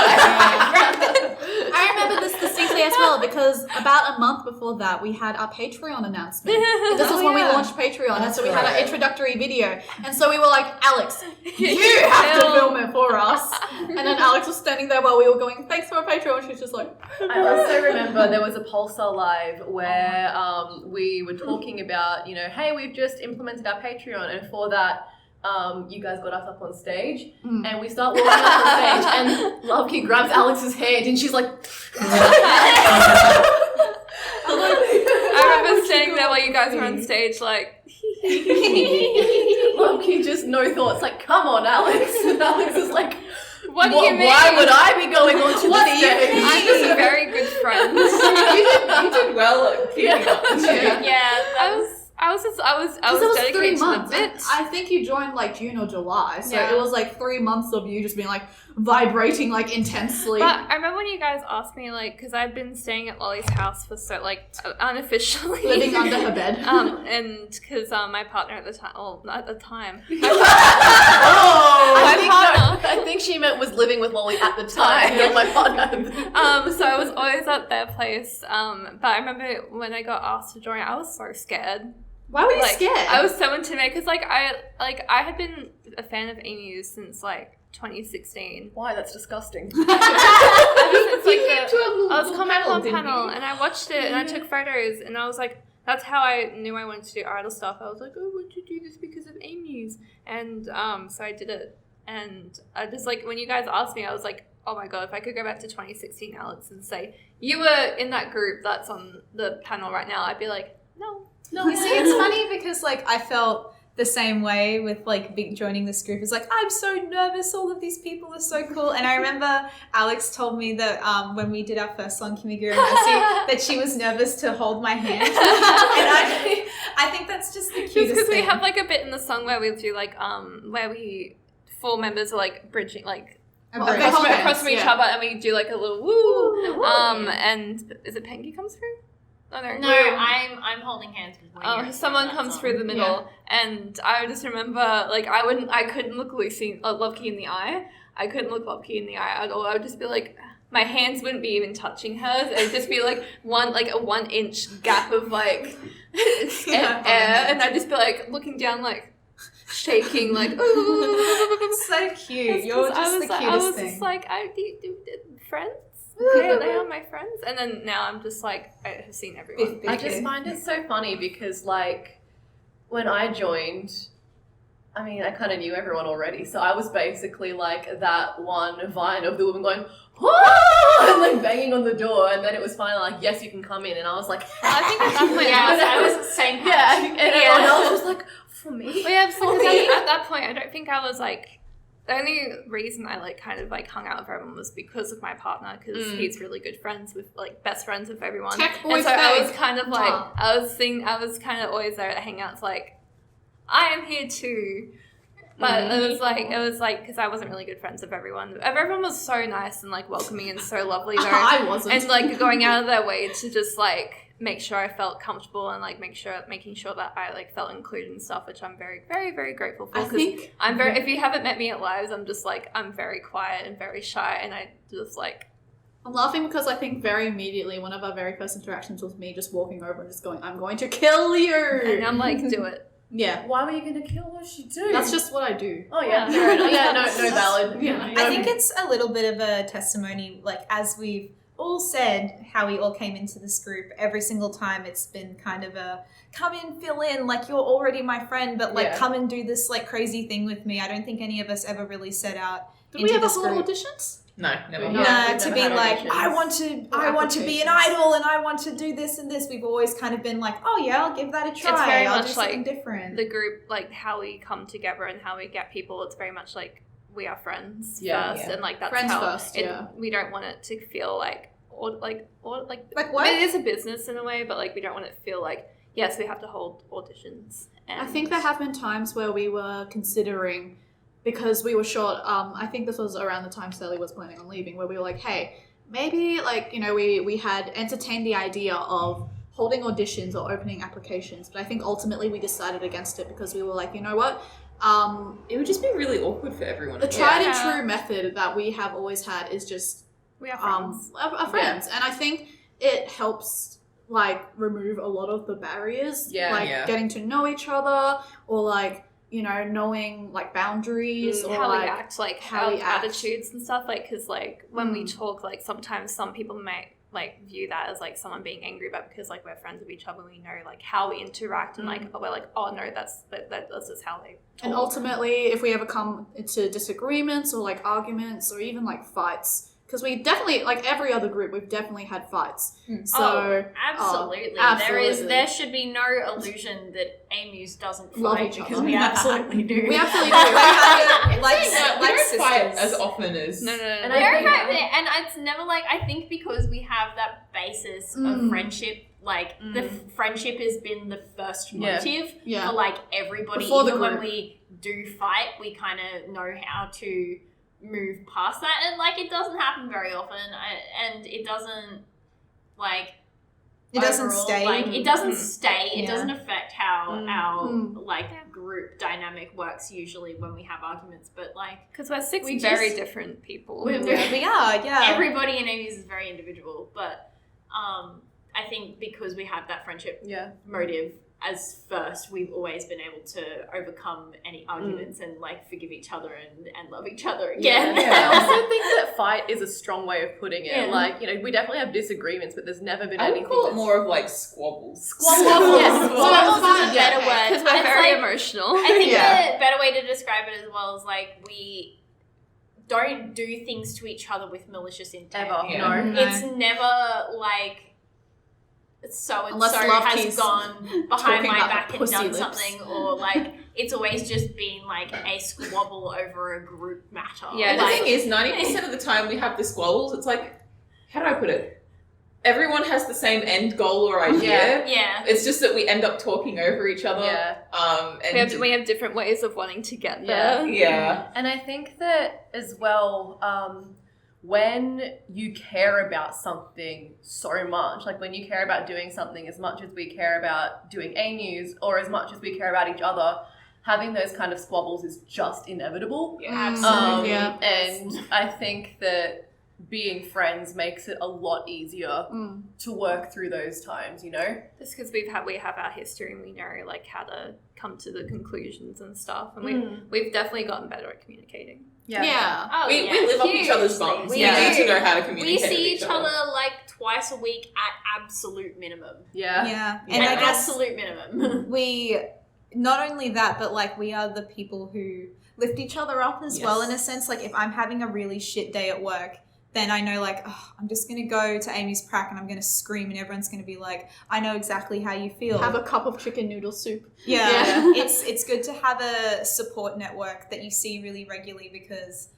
I remember this distinctly as well because about a month before that we had our Patreon announcement. This was when we launched Patreon, and so we had our introductory video, and so we were like, Alex, you have to film it for us. And then Alex was standing there while we were going, thanks for our Patreon. She was just like. I also remember there was a Pulsar Live where we were talking about, you know, hey, we've just implemented our Patreon, and for that. You guys got us up on stage, and we start walking up on stage, and Luvkii grabs Alex's hand, and she's like, I remember standing there while you guys were on stage, like, Luvkii just no thoughts, like, come on, Alex. And Alex is like, what do you mean? Why would I be going on to the stage? I'm just very good friends. You did well at keeping up. Yeah, I was Because it was 3 dedicated to the months. bit. I think you joined like June or July, so Yeah. it was like 3 months of you just being like vibrating like intensely. But I remember when you guys asked me, like, because I'd been staying at Lolly's house for so, like, unofficially. Living under her bed. And because my partner at the time, well, not at the time. Oh, My partner. I think she meant was living with Lolly at the time, not my partner. So I was always at their place. But I remember when I got asked to join, I was so scared. Why were you Like, scared? I was so intimidated because, like, I had been a fan of A-MUSE since like 2016. Why? That's disgusting. Ever since, like, I was Comic-Con panel and I watched it and I took photos and I was like, that's how I knew I wanted to do idol stuff. I was like, oh, would you do this because of A-MUSE? And so I did it. And I just, like, when you guys asked me, I was like, oh my god, if I could go back to 2016, Alex, and say, you were in that group that's on the panel right now, I'd be like, no. You see, it's funny because like I felt the same way with like joining this group. It's like, I'm so nervous, all of these people are so cool. And I remember Alex told me that when we did our first song, Kimigura Mercy, that she was nervous to hold my hand. And I think that's just the cutest Because we thing. have like a bit in the song where we do like where we 4 members are like bridging like across from each other and we do like a little woo. And is it Pengi comes through? Oh, no, No, I'm holding hands with Rinya. Oh, someone comes through the middle, and I just remember, like, I couldn't look Luvkii in the eye. I couldn't look Luvkii in the eye at all. I would just be like, my hands wouldn't be even touching hers. It would just be like a 1 inch gap of like air, and I'd just be like looking down, like shaking, like ooh. So cute. You're just the cutest I was thing. just like, friends. Okay, they are my friends. And then now I'm just like, I have seen everyone. I just find it so funny because, like, when I joined, I mean, I kind of knew everyone already. So I was basically like that one vine of the woman going, whoa! And like banging on the door. And then it was finally like, yes, you can come in. And I was like, I think at that point, I was the same. yeah. And everyone else was like, for me? Well, yeah, because at that point, I don't think I was like, the only reason I like kind of like hung out with everyone was because of my partner, because he's really good friends with like best friends with everyone. Tech boy and so I was fag. kind of like I was kind of always there at hangouts like I am here too. But it was like because I wasn't really good friends with everyone. Everyone was so nice and like welcoming and so lovely though. I wasn't. And like going out of their way to just like make sure I felt comfortable and like making sure that I like felt included and stuff, which I'm very, very, very grateful for. I think I'm very. If you haven't met me at lives, I'm just like I'm very quiet and very shy, and I just like. I'm laughing because I think very immediately one of our very first interactions was me just walking over and just going, I'm going to kill you. And I'm like, do it. Yeah. Why were you going to kill her? She do. That's just what I do. Oh, yeah. Fair enough. Yeah, no valid. Yeah. I think it's a little bit of a testimony, like as we've all said, how we all came into this group. Every single time it's been kind of a come in, fill in, like you're already my friend, but like come and do this like crazy thing with me. I don't think any of us ever really set out. Did we ever hold auditions? No, never. No. To be like, I want to be an idol and I want to do this and this. We've always kind of been like, oh yeah, I'll give that a try. It's very I'll much do something like different. the group, like how we come together and how we get people. It's very much like we are friends first, and like that's Friends how first, we don't want it to feel like Like what? It is a business in a way, but like we don't want it to feel like yes, we have to hold auditions. And I think there have been times where we were considering, because we were short, I think this was around the time Sally was planning on leaving, where we were like, hey, maybe like, you know, we had entertained the idea of holding auditions or opening applications, but I think ultimately we decided against it because we were like, you know what? It would just be really awkward for everyone. The tried and true method that we have always had is just we are friends. Our friends. And I think it helps like remove a lot of the barriers, getting to know each other, or like, you know, knowing like boundaries or how like we act, like how our we act. attitudes and stuff. Like, because like when we talk, like sometimes some people might like view that as like someone being angry, but because like we're friends with each other, we know like how we interact, and like we're like, oh no, that's just how they talk. And ultimately, if we ever come into disagreements or like arguments or even like fights, because we definitely, like every other group, we've definitely had fights. So absolutely. absolutely. There should be no illusion that A-MUSE doesn't Love fight, each because other. we absolutely do. We absolutely do. like we don't fight sisters. as often as. No. And and it's never like, I think because we have that basis of friendship like the friendship has been the first motive Yeah. for like everybody. Before the Even when group. we do fight, we kind of know how to move past that, and like it doesn't happen very often, and it doesn't like It doesn't overall, stay. like it doesn't stay. It Yeah. doesn't affect how our like group dynamic works usually when we have arguments, but like Because we're six We very just- different people. we're very, We are, yeah. everybody in A-MUSE is very individual, but I think because we have that friendship motive as first, we've always been able to overcome any arguments and like forgive each other and love each other again. I also think that fight is a strong way of putting it. Yeah. Like, you know, we definitely have disagreements, but there's never been I would anything call it that's- more of like squabbles. Squabbles. Yes, Squabbles. squabbles is fine. a better Okay. word. Because we're It's very like- emotional. I think Yeah. the better way to describe it as well is like we don't do things to each other with malicious intent. Ever. Yeah. No. It's never like so and Unless so Luvkii's has gone behind talking my about back and pussy done lips. something, or like it's always just been like a squabble over a group matter. Yeah, And the like, thing is, 90% of the time we have the squabbles, it's like, how do I put it? Everyone has the same end goal or idea. yeah. It's just that we end up talking over each other. Yeah. And We have different ways of wanting to get Yeah. there. yeah. And I think that as well, when you care about something so much, like when you care about doing something as much as we care about doing A-MUSE or as much as we care about each other, having those kind of squabbles is just inevitable. Yeah, absolutely. Yeah. And I think that being friends makes it a lot easier to work through those times, you know? Just because we have our history and we know like how to come to the conclusions and stuff, and we've definitely gotten better at communicating. Yeah. Oh, We yeah, live up each other's hugely. bumps. We We Yeah. need do. to know how to We communicate with see each other like twice a week at absolute minimum. Yeah. Yeah. And At I guess absolute minimum. we, not only that, but like we are the people who lift each other up as well, in a sense. Like if I'm having a really shit day at work, then I know like, oh, I'm just going to go to A-MUSE Prac and I'm going to scream and everyone's going to be like, I know exactly how you feel. Have a cup of chicken noodle soup. Yeah. It's good to have a support network that you see really regularly, because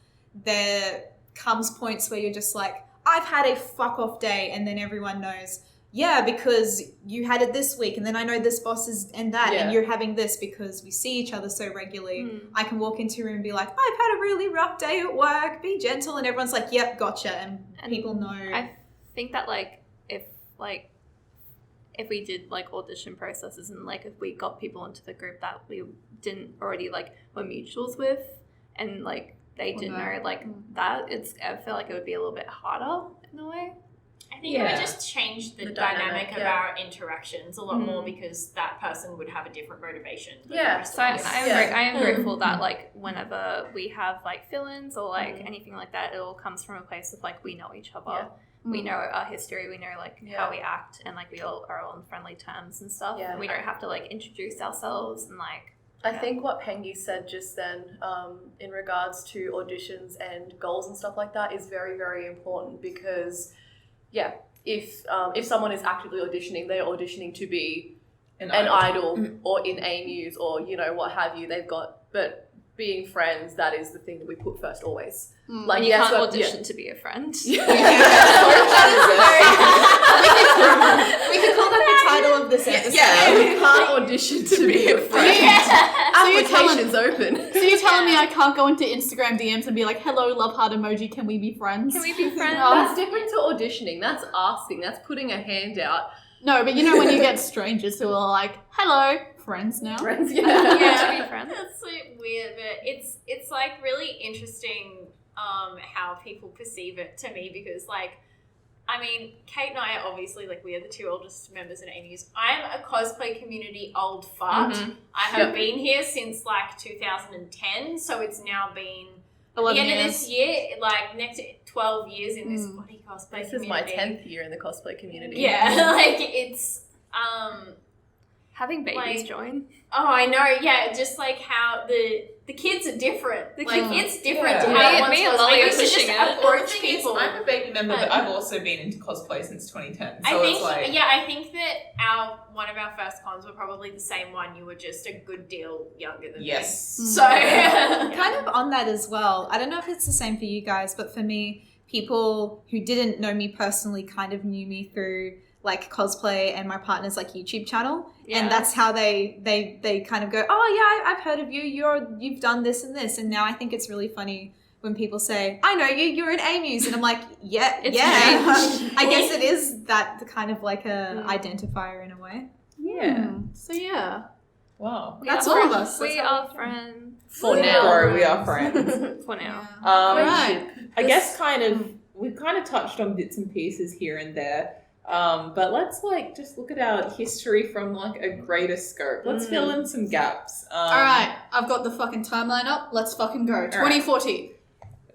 there comes points where you're just like, I've had a fuck off day, and then everyone knows, yeah, because you had it this week, and then I know this boss is and that, and you're having this because we see each other so regularly. I can walk into a room and be like, I've had a really rough day at work, be gentle, and everyone's like, yep, gotcha, and people know. I think that if we did like audition processes and like if we got people into the group that we didn't already like were mutuals with, and like they didn't know like that, I feel like it would be a little bit harder in a way. I think it would just change the dynamic of our interactions a lot more, because that person would have a different motivation. than the rest So of us. I am grateful that like whenever we have like fill-ins or like anything like that, it all comes from a place of like we know each other. We know our history, we know like how we act, and like we all are on friendly terms and stuff. Yeah. We don't have to like introduce ourselves and like I think what Pengi said just then in regards to auditions and goals and stuff like that is very, very important, because if someone is actively auditioning, they're auditioning to be an idol or in A-MUSE or, you know, what have you. But being friends, that is the thing that we put first always. Like, you can't audition to be a friend. We could call that the title of this episode. Yeah, we can't audition to be a friend. Applications open. So you're telling me I can't go into Instagram DMs and be like, hello, love heart emoji, can we be friends? Can we be friends? That's different to auditioning. That's asking. That's putting a hand out. No, but you know when you get strangers who are like, hello, friends now? Friends, Yeah, to be friends. That's so weird, but it's like really interesting how people perceive it to me, because like, I mean, Kate and I are obviously like, we are the two oldest members in A-MUSE. I'm a cosplay community old fart. I have been here since like 2010, so it's now been 11 the end years. of this year, like next 12 years in this bloody cosplay This is my community. 10th year in the cosplay community. Yeah, like it's Having babies like- join. oh, I know, yeah, just like how the kids are different. Like it's different to Yeah. how Me- it once me and was. Lolly I are used to just pushing it. The approach thing is, people. I'm a baby member, but But- I've also been into cosplay since 2010. So I think, it's like, I think that one of our first cons were probably the same one. You were just a good deal younger than yes. me. So Kind of on that as well. I don't know if it's the same for you guys, but for me, people who didn't know me personally kind of knew me through like cosplay and my partner's like YouTube channel, Yeah. and that's how they kind of go, oh yeah, I've heard of you. You've done this and this, and now I think it's really funny when people say, I know you. You're in A-MUSE, and I'm like, yeah. I guess it is that kind of like a identifier in a way. Yeah. So yeah. Wow. That's all of us. We are friends. For now, bro, we are friends. For now. Right. I guess we've kind of touched on bits and pieces here and there. But let's like just look at our history from like a greater scope. Let's fill in some gaps. All right, I've got the fucking timeline up. Let's fucking go. 2014.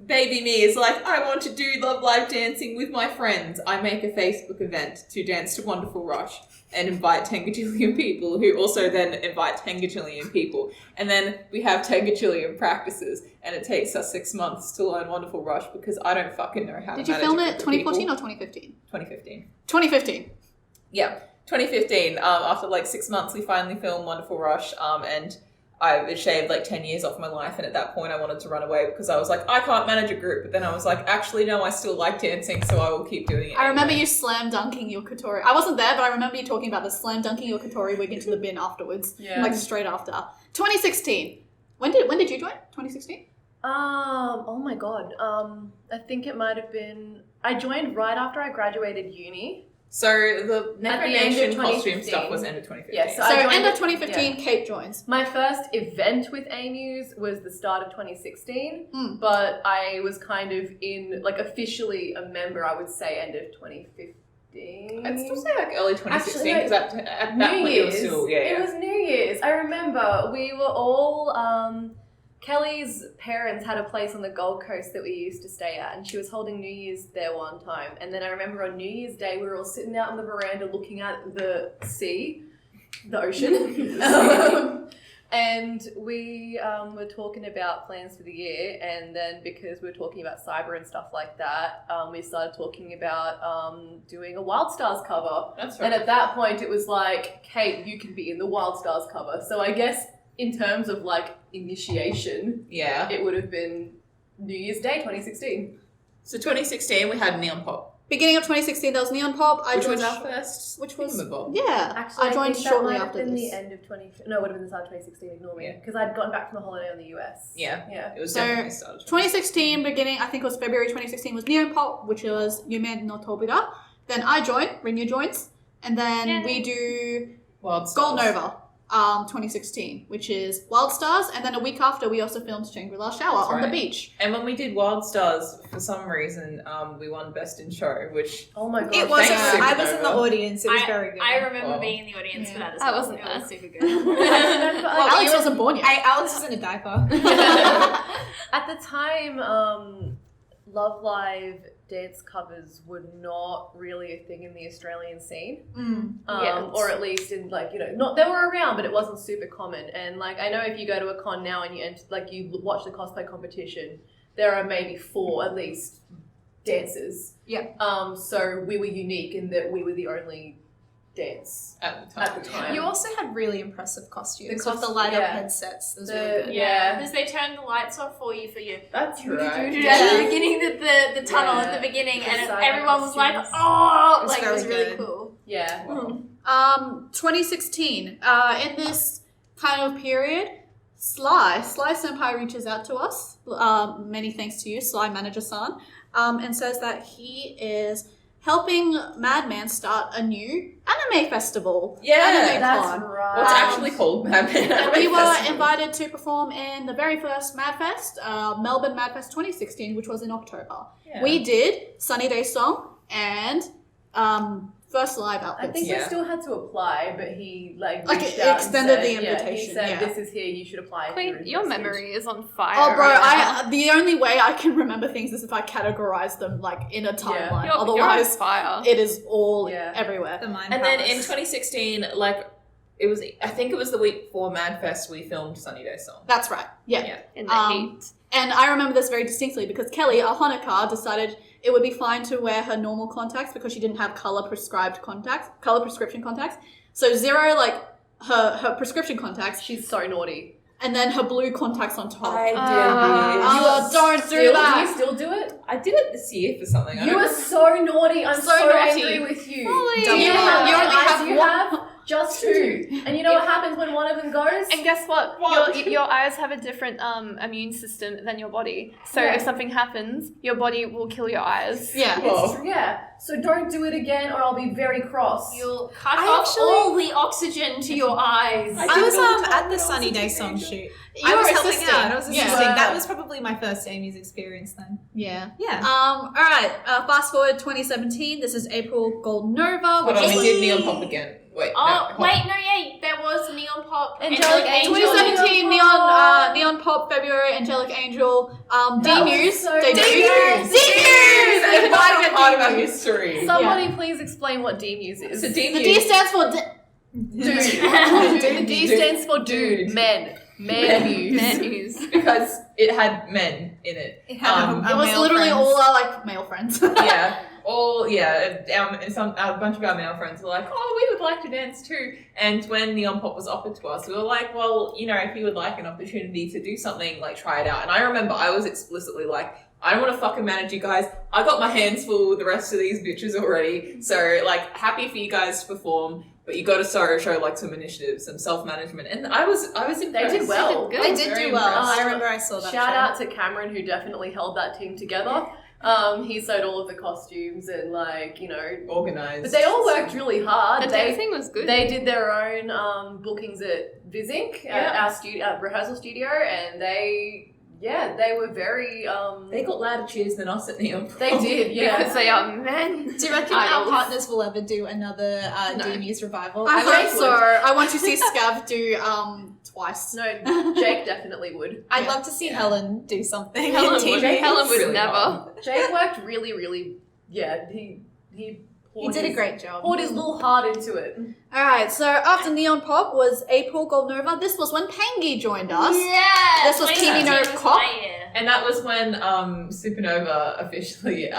Baby me is like, I want to do Love Live dancing with my friends. I make a Facebook event to dance to Wonderful Rush and invite 10 gajillion people who also then invite 10 gajillion people. And then we have 10 gajillion practices and it takes us 6 months to learn Wonderful Rush because I don't fucking know how to Did you manage film a it group of 2014 people. or 2015? 2015. 2015. Yeah, 2015. After like 6 months, we finally filmed Wonderful Rush, and I shaved like 10 years off my life. And at that point, I wanted to run away because I was like, I can't manage a group. But then I was like, actually, no, I still like dancing, so I will keep doing it. I remember you slam dunking your Katori. I wasn't there, but I remember you talking about the slam dunking your Katori wig into the bin afterwards. Yeah. Like straight after. 2016. When did you join? 2016? Oh my god. I think it might have been. I joined right after I graduated uni. So the At the end Necronation of costume 2015. stuff was end of 2015. Yes. So I joined end of it- 2015, Kate joins. My first event with A-MUSE was the start of 2016, Mm. but I was kind of in, like, officially a member, I would say, end of 2015. I'd still say like early 2016 Actually, because at that point it was still, It was New Year's. I remember we were all, Kelly's parents had a place on the Gold Coast that we used to stay at, and she was holding New Year's there one time. And then I remember on New Year's Day, we were all sitting out on the veranda looking at the sea, the ocean. And we were talking about plans for the year, and then because we were talking about cyber and stuff like that, we started talking about doing a Wild Stars cover. That's And right. at that point, it was like, Kate, you can be in the Wild Stars cover. So I guess in terms of like initiation, Yeah. it would have been New Year's Day 2016. So 2016 we had Neon Pop, Beginning of 2016, there was Neon Pop. I which joined. was our first Which was thingamabob. yeah. Actually, I joined think that shortly might have after been this. the end of 20. No, it would have been the start of 2016. Ignore me, Yeah. because I'd gotten back from a holiday in the US. Yeah. Yeah. It was So, definitely started. 2016 beginning, I think it was February 2016 was Neon Pop, which was Yume no Tobira. Then I joined, Rinya joins, and then Yay. we do Wild Stars. Gold Nova, 2016, which is Wild Stars, and then a week after we also filmed Shangri-La Shower That's on the right. beach. And when we did Wild Stars, for some reason, we won Best in Show, which Oh my god. It was. Thanks, I was in the Supernova. audience. It was very good. I remember Wow. being in the audience for Yeah. that as I well. wasn't It was there. super good. I remember, Alex wasn't born yet. Alex was in a diaper. At the time, Love Live dance covers were not really a thing in the Australian scene. Yes. Or at least in like, not, they were around, but it wasn't super common. And like, I know if you go to a con now and you enter, like you watch the cosplay competition, there are maybe 4 at least dancers. Yeah. So we were unique in that we were the only dance at the time. at the time. You also had really impressive costumes The with the light up yeah. headsets. It was The- really good. Yeah. Because they turned the lights off for you for your That's right. at the beginning of the tunnel Yeah. at the beginning, The and side everyone was like, costumes. oh, It's like it was very really good. cool. Yeah. Wow. 2016. In this kind of period, Sly Senpai reaches out to us. Many thanks to you, Sly Manager-san, and says that he is helping Madman start a new anime festival. Yeah, anime That's con. right. What's actually called Madman? And we were invited to perform in the very first MadFest, Melbourne MadFest 2016, which was in October. Yeah. We did Sunny Day Song and first live I outfits. think Yeah. we still had to apply, but he like Like, reached it out extended and the said, he invitation, said, yeah. "This is here. You should apply." if you're Queen, your interested." memory is on fire. Oh, bro! right now. The only way I can remember things is if I categorize them like in a timeline. You're on Otherwise, fire. it is all Yeah. everywhere. The Mind And then in Palace. 2016, like I think it was the week before MadFest, we filmed Sunny Day Song. That's right. Yeah. Yeah. In the heat. And I remember this very distinctly because Kelly, our Honoka, decided it would be fine to wear her normal contacts because she didn't have color prescription contacts. So 0, like her prescription contacts, She's so naughty. and then her blue contacts on top. I did. Oh, don't do Do you that. still do it? I did it this year for something. You were so naughty. I'm so naughty. angry with you. Molly. Do you Yeah. have You only eyes? have You one. have just two. And you know what happens when one of them goes? And guess what? What? Your eyes have a different immune system than your body. So Yeah. if something happens, your body will kill your eyes. Yeah. Whoa. Yeah. So don't do it again, or I'll be very cross. You'll cut I off actually- all the oxygen to your eyes. I was do all the time at when the I was Sunny a Day teenager. song shoot. You I were was helping assisting. out. I was Yeah. assisting. That was probably my first A-MUSE experience then. Yeah. Yeah. All right. Fast forward 2017. This is April Gold Nova. Hold which on, is we did Neon Pop again. Wait. Oh, no, wait, no, yeah, there was Neon Pop. Angelic Angel. 2017 Neon Pop February Angelic Angel D-Muse so debut. D-Muse! D-Muse! It's not part of our history. Somebody please explain what D-Muse is. So The D-Muse. D stands for Dude. The D stands for dude. Dude. Men. Men-muse. Menus. because it had men in it. It had Um, our It was male literally friends. all our like male friends. Yeah. A bunch of our male friends were like, oh, we would like to dance too. And when Neon Pop was offered to us, we were like, well, you know, if you would like an opportunity to do something, like try it out. And I remember I was explicitly like, I don't want to fucking manage you guys. I got my hands full with the rest of these bitches already. So, like, happy for you guys to perform, but you got to show like some initiative, some self-management. And I was impressed. They did well. They did Very do well. impressed. I remember I saw that Shout show. out to Cameron, who definitely held that team together. He sewed all of the costumes and, like, you know, Organized. but they all worked really hard. The dancing was good. They did their own bookings at Vizink, at our rehearsal studio, and they were very. They got louder cheers than us at Neon Pop. They did, yeah. Because they are men. Do you reckon Idols. our partners will ever do another No. D-Muse revival? I Jake hope so. would. I want to see Scav do twice. No, Jake definitely would. I'd love to see Helen do something. Helen in would, TV. Helen would Really never. fun. Jake worked really, really. Yeah, he He did a great job. poured his little heart into it. All right. So after Neon Pop was April Gold Nova. This was when Pengi joined us. Yeah! This was Kimi no 2017 was Cop. my year. And that was when Supernova officially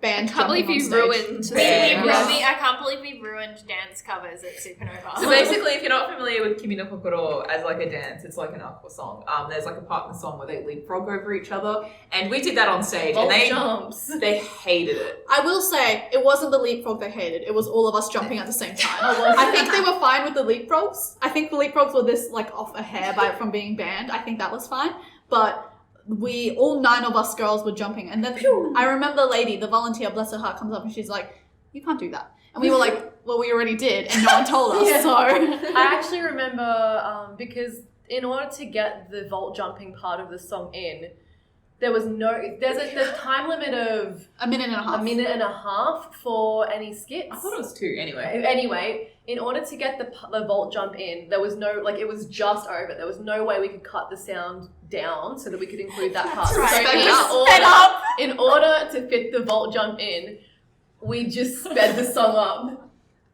Band I can't believe jumping you on stage. ruined Band. I can't believe we ruined dance covers at Supernova. So basically, if you're not familiar with Kimi no Kokoro as like a dance, it's like an aqua song. There's like a partner song where they leapfrog over each other, and we did that on stage, Vault and jumps. they hated it. I will say it wasn't the leapfrog they hated. It was all of us jumping at the same time. I think they were fine with the leapfrogs. I think the leapfrogs were this like off a hair from being banned. I think that was fine, but. All 9 of us girls were jumping, and then I remember the lady, the volunteer, bless her heart, comes up and she's like, "You can't do that." And we were like, "Well, we already did, and no one told us." Yeah. So I actually remember because in order to get the vault jumping part of the song in, there's a time limit of a minute and a half. a minute and a half for any skits. I thought it was 2 anyway. Anyway, in order to get the vault jump in, there was no, like, it was just over. There was no way we could cut the sound down so that we could include that part. right. So in order to fit the vault jump in, we just sped the song up.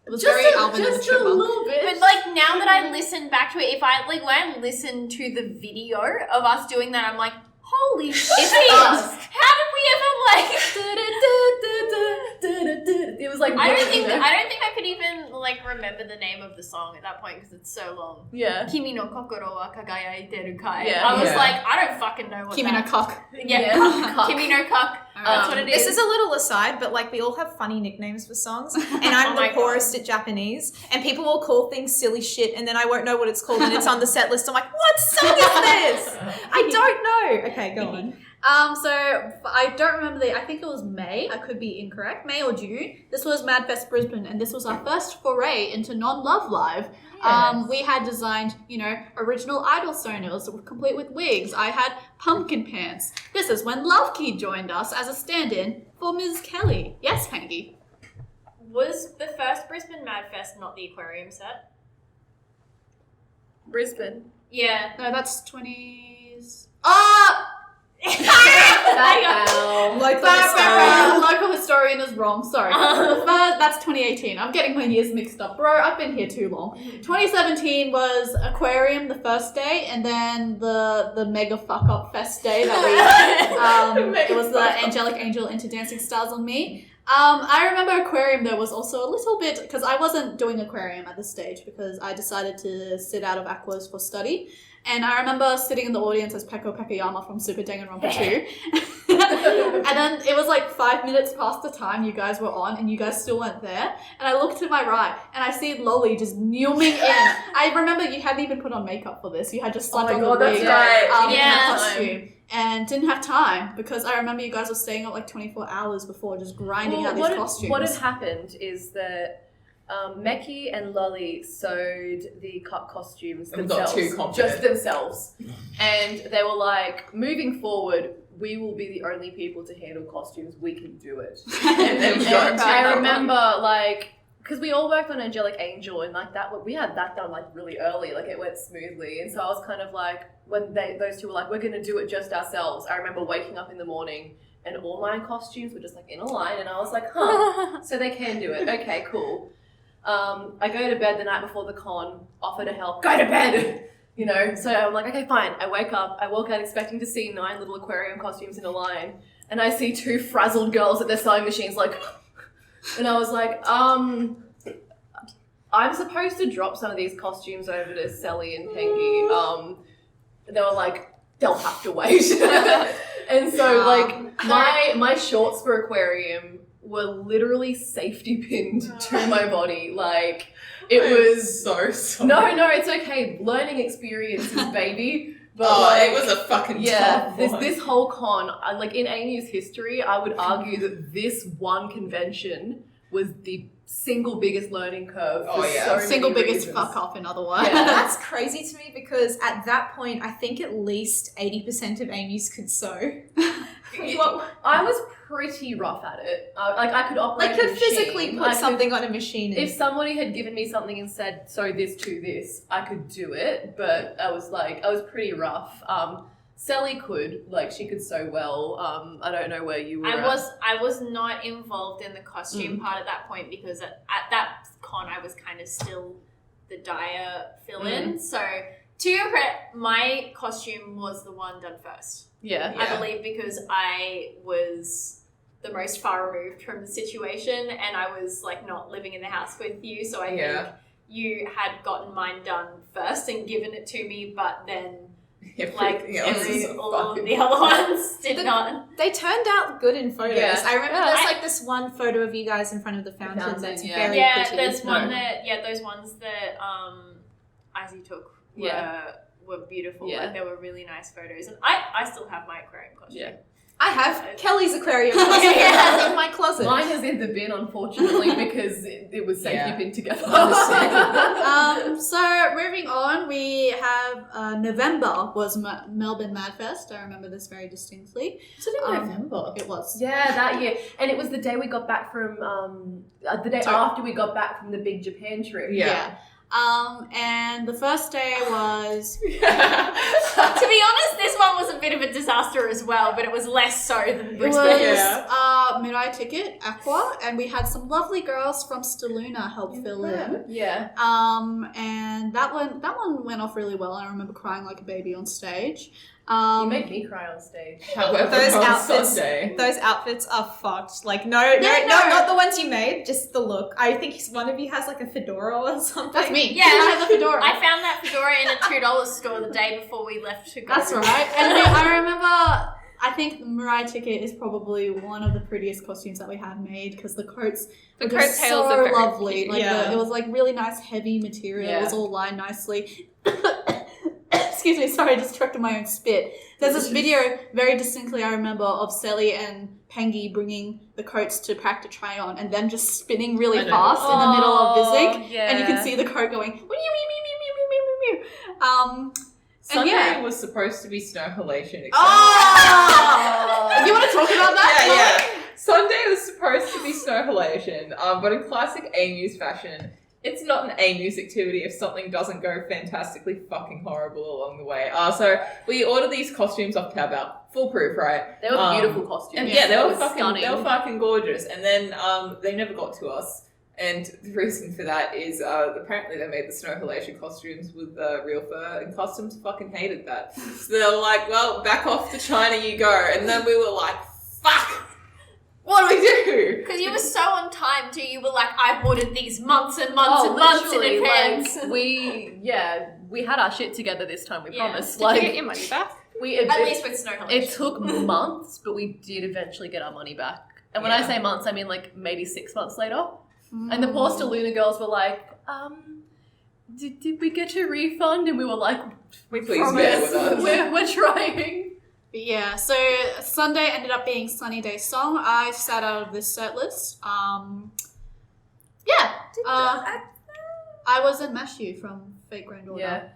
It was Just very a, Alvin and the just a Chipmunk. little bit. But like now that I listen back to it, if I like when I listen to the video of us doing that, I'm like, holy shit! us. How did we ever like? It was like I don't think I could even like remember the name of the song at that point because it's so long. Yeah. Kimi no kokoro wa kagayaiteru kai. Yeah. I was Yeah. like, I don't fucking know what Kimi no that. cock. Yeah, Cuck. Kimi no kak. That's what it This is. is a little aside, but like we all have funny nicknames for songs, and I'm Oh my the poorest at Japanese, and people will call things silly shit, and then I won't know what it's called, and it's on the set list. I'm like, what song is this? I don't know. Okay, go on. So I don't remember I think it was May. I could be incorrect. May or June. This was Madfest Brisbane, and this was our first foray into non-Love Live. We had designed, original idol sonos complete with wigs. I had pumpkin pants. This is when Luvkii joined us as a stand-in for Ms. Kelly. Yes, Pengi. Was the first Brisbane Madfest not the aquarium set? Brisbane. Yeah. No, that's 20s. Local historian is wrong. Sorry. That's 2018. I'm getting my years mixed up, bro. I've been here too long. 2017 was Aquarium the first day, and then the mega fuck up fest day that we it was the Angelic Angel into Dancing Stars on Me. I remember Aquarium there was also a little bit because I wasn't doing Aquarium at this stage because I decided to sit out of Aquas for study. And I remember sitting in the audience as Peko Pekayama from Super Danganronpa 2. And then it was like 5 minutes past the time you guys were on and you guys still weren't there. And I looked to my right and I see Lolly just zooming in. I remember you hadn't even put on makeup for this. You had just slept on the wig in a costume. And didn't have time because I remember you guys were staying up like 24 hours before just grinding out these costumes. What had happened is that Meki and Lolly sewed the costumes themselves. Got too confident. Just themselves. And they were like, moving forward, we will be the only people to handle costumes. We can do it. and I remember like, because we all worked on Angelic Angel and like that, we had that done like really early, like it went smoothly. And so I was kind of like, when those two were like, we're going to do it just ourselves. I remember waking up in the morning and all my costumes were just like in a line and I was like, huh, so they can do it. Okay, cool. I go to bed the night before the con, offer to help, go to bed, you know? So I'm like, okay, fine. I wake up, I walk out expecting to see 9 little aquarium costumes in a line and I see 2 frazzled girls at their sewing machines like, and I was like, I'm supposed to drop some of these costumes over to Sally and Pengi. They were like, they'll have to wait. And so like my shorts for aquarium were literally safety pinned to my body. Like it was so sorry. No, it's okay. Learning experiences, baby. But it was a fucking tough one. This whole con, like in A-MUSE history, I would argue that this one convention was the single biggest learning curve. Single biggest fuck up, in other words. Yeah. That's crazy to me because at that point, I think at least 80% of A-MUSE could sew. I was pretty rough at it. I could operate like, could physically put something on a machine. If somebody had given me something and said, sew this to this, I could do it, but I was pretty rough. Sally could, like, she could sew well. I don't know where you were. I was not involved in the costume part at that point because at that con I was kind of still the dyer fill-in. So to your credit, my costume was the one done first. Yeah. I believe because I was the most far removed from the situation and I was like not living in the house with you. So I think you had gotten mine done first and given it to me, but then like all of the other ones did not. They turned out good in photos. Yeah. I remember there's like this one photo of you guys in front of the fountain that's very pretty. There's one those ones that Izzy took were beautiful. Yeah. Like they were really nice photos. And I still have my aquarium costume. Yeah. I have Kelly's aquarium costume in my closet. Mine is in the bin, unfortunately, because it was safety pinned together. So moving on, we have November was Melbourne Madfest. I remember this very distinctly. Was it in November? It was. Yeah, that year. And it was the day we got back from, the day after we got back from the big Japan trip. Yeah. And the first day was... To be honest, this one was a bit of a disaster as well, but it was less so than It Brisbane. was Mirai Ticket, Aqua, and we had some lovely girls from Staluna help fill in. Yeah. And that one went off really well. I remember crying like a baby on stage. You made me cry on stage. However, those outfits are fucked. Like, no, not the ones you made, just the look. I think one of you has like a fedora or something. That's me. Yeah, I had the fedora. I found that fedora in a $2 store the day before we left to go. That's right. And I remember, I think Mirai Ticket is probably one of the prettiest costumes that we had made because the coats were just coattails so are very lovely. cute. Like Yeah. it was like really nice heavy material. Yeah. It was all lined nicely. Excuse me, sorry, I just choked on my own spit. There's this video, very distinctly I remember, of Sally and Pengi bringing the coats to practice try on and them just spinning really fast in the middle of Vizik. Yeah. And you can see the coat going, Sunday was supposed to be snow halation. Oh! You want to talk about that? Yeah. Sunday was supposed to be snow halation, but in classic A-MUSE fashion, it's not an A-MUSE activity if something doesn't go fantastically fucking horrible along the way. So we ordered these costumes off Taobao, foolproof, right? They were beautiful costumes. And yeah, they were stunning. fucking gorgeous. And then they never got to us. And the reason for that is apparently they made the snow halation costumes with real fur, and customs fucking hated that. So they were like, well, back off to China you go. And then we were like, fuck! What do we do? Because you were so on time too. You were like, I've ordered these months and months and months in advance. Like, we had our shit together this time, we promise. Did you get your money back? At least with snow It halation. took months, but we did eventually get our money back. And when I say months, I mean like maybe 6 months later. And the poor Staluna girls were like, did we get a refund? And we were like, Please bear with us. we're trying. Yeah, so Sunday ended up being Sunny Day Song. I sat out of this set list. I was in Mashu from Fate Grand Order. Yeah.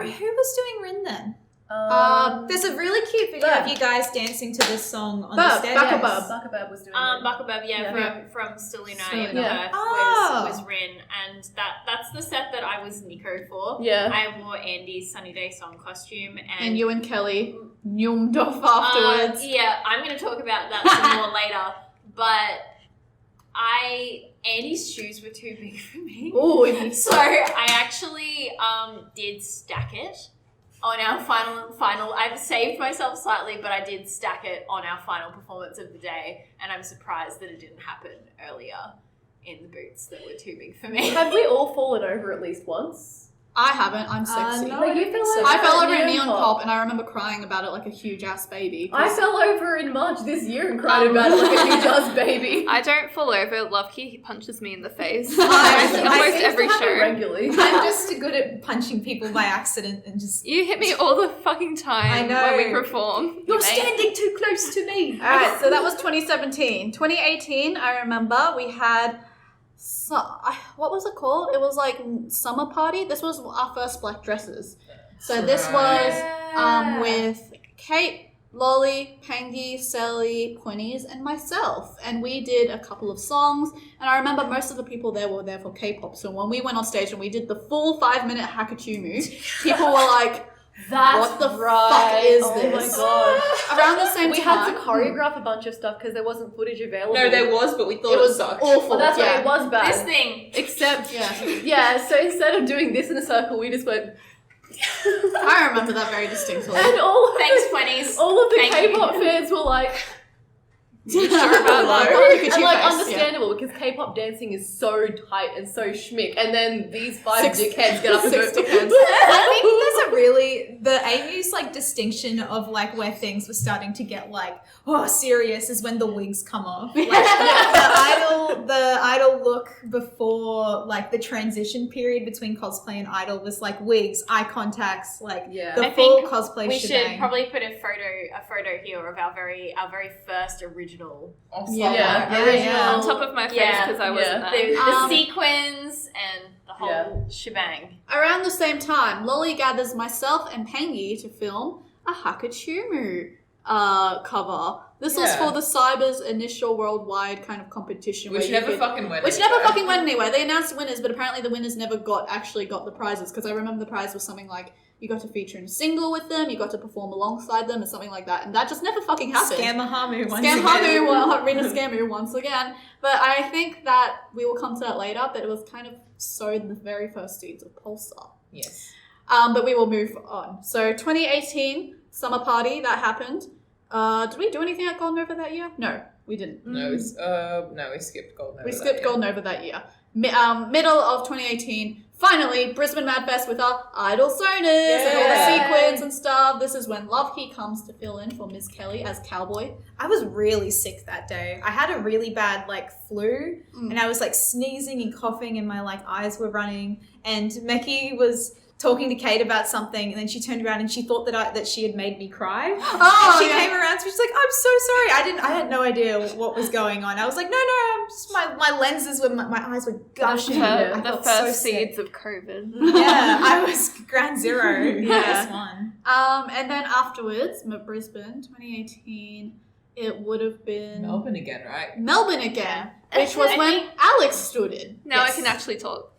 Who was doing Rin then? There's a really cute video Bub. of you guys dancing to this song on the stairs. Buckabub was doing it. Buckabub, from Staluna in Yeah. Perth was Rin, and that's the set that I was Nico for. Yeah. I wore Andy's Sunny Day Song costume, And you and Kelly nyummed off afterwards. Yeah, I'm going to talk about that some more later, but Andy's shoes were too big for me. Ooh. So I actually did stack it on our final. I've saved myself slightly, but I did stack it on our final performance of the day, and I'm surprised that it didn't happen earlier in the boots that were too big for me. Have we all fallen over at least once? I haven't. I'm sexy. no. Like, you feel like I fell over in Neon Pop and I remember crying about it like a huge ass baby. I fell over in March this year and cried about it like a huge ass baby. I don't fall over. Luvkii punches me in the face. I Almost Seems every to happen show. regularly. I'm just good at punching people by accident and just... You hit me all the fucking time I know. when we perform. You're standing too close to me. Alright, so that was 2017. 2018, I remember we had... what was it called? It was like summer party. This was our first black dresses. So this was with Kate, Lolly, Pengi, Sally, Quinnies, and myself. And we did a couple of songs. And I remember most of the people there were there for K-pop. So when we went on stage and we did the full 5-minute Hakachumu, people were like, what the fuck is this? Oh my god. Around the same We time. had to choreograph a bunch of stuff because there wasn't footage available. No, there was, but we thought It it was sucked. awful. Well, that's why yeah. it was bad. This thing. Except, Yeah. so instead of doing this in a circle, we just went, I remember that very distinctly. and all Thanks, 20s. all of the Thank you. K-pop fans were like, Sure about about that? that? And like understandable because K-pop dancing is so tight and so schmick, and then these 5 dickheads get up and Six go, dickheads. I think there's a really the A-MUSE like distinction of like where things were starting to get like serious is when the wigs come off. Like the idol look before like the transition period between cosplay and idol was like wigs, eye contacts, like Yeah. the I full think cosplay We shebang. should probably put a photo here of our very first original. Yeah. On top of my face Yeah. because I wasn't The, there. the sequins and the whole shebang. Around the same time, Lolly gathers myself and Pengi to film a Hakachumu cover. This was for the Cyber's initial worldwide kind of competition. Which where you never could- fucking went Which anywhere. never fucking went anywhere. They announced winners, but apparently the winners never actually got the prizes. Because I remember the prize was something like you got to feature in a single with them, you got to perform alongside them, and something like that. And that just never fucking happened. Scamahamu once Scam again. Hamu, Rina Scamu once again. But I think that we will come to that later, but it was kind of sowed in the very first seeds of Pulsar. Yes. But we will move on. So 2018, summer party, that happened. Did we do anything at Golden Nova that year? No, we didn't. No, we skipped Golden Nova. We skipped Golden Nova that year. Middle of 2018, finally, Brisbane Mad Fest with our Idol Sonars and all the Yeah. sequins and stuff. This is when Luvkii comes to fill in for Miss Kelly as Cowboy. I was really sick that day. I had a really bad like flu and I was like sneezing and coughing and my like eyes were running and Meki was talking to Kate about something and then she turned around and she thought that she had made me cry. Oh, She came around to me, she's like, I'm so sorry. I had no idea what was going on. I was like, no, I'm just my lenses were my eyes were gushing. I The felt first so sick. seeds of COVID. Yeah, I was ground zero. Yeah. First one. And then afterwards, Brisbane, 2018, it would have been Melbourne again, right? Melbourne again, which was I when think- Alex stood in. Now Yes. I can actually talk.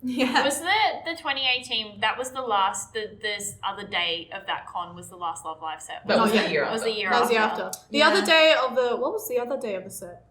Yeah. Was the 2018? That was the last. This other day of that con was the last Love Live set. That was yeah. the year It was after. the year That was the after. after. The Yeah. other day of the what was the other day of the set?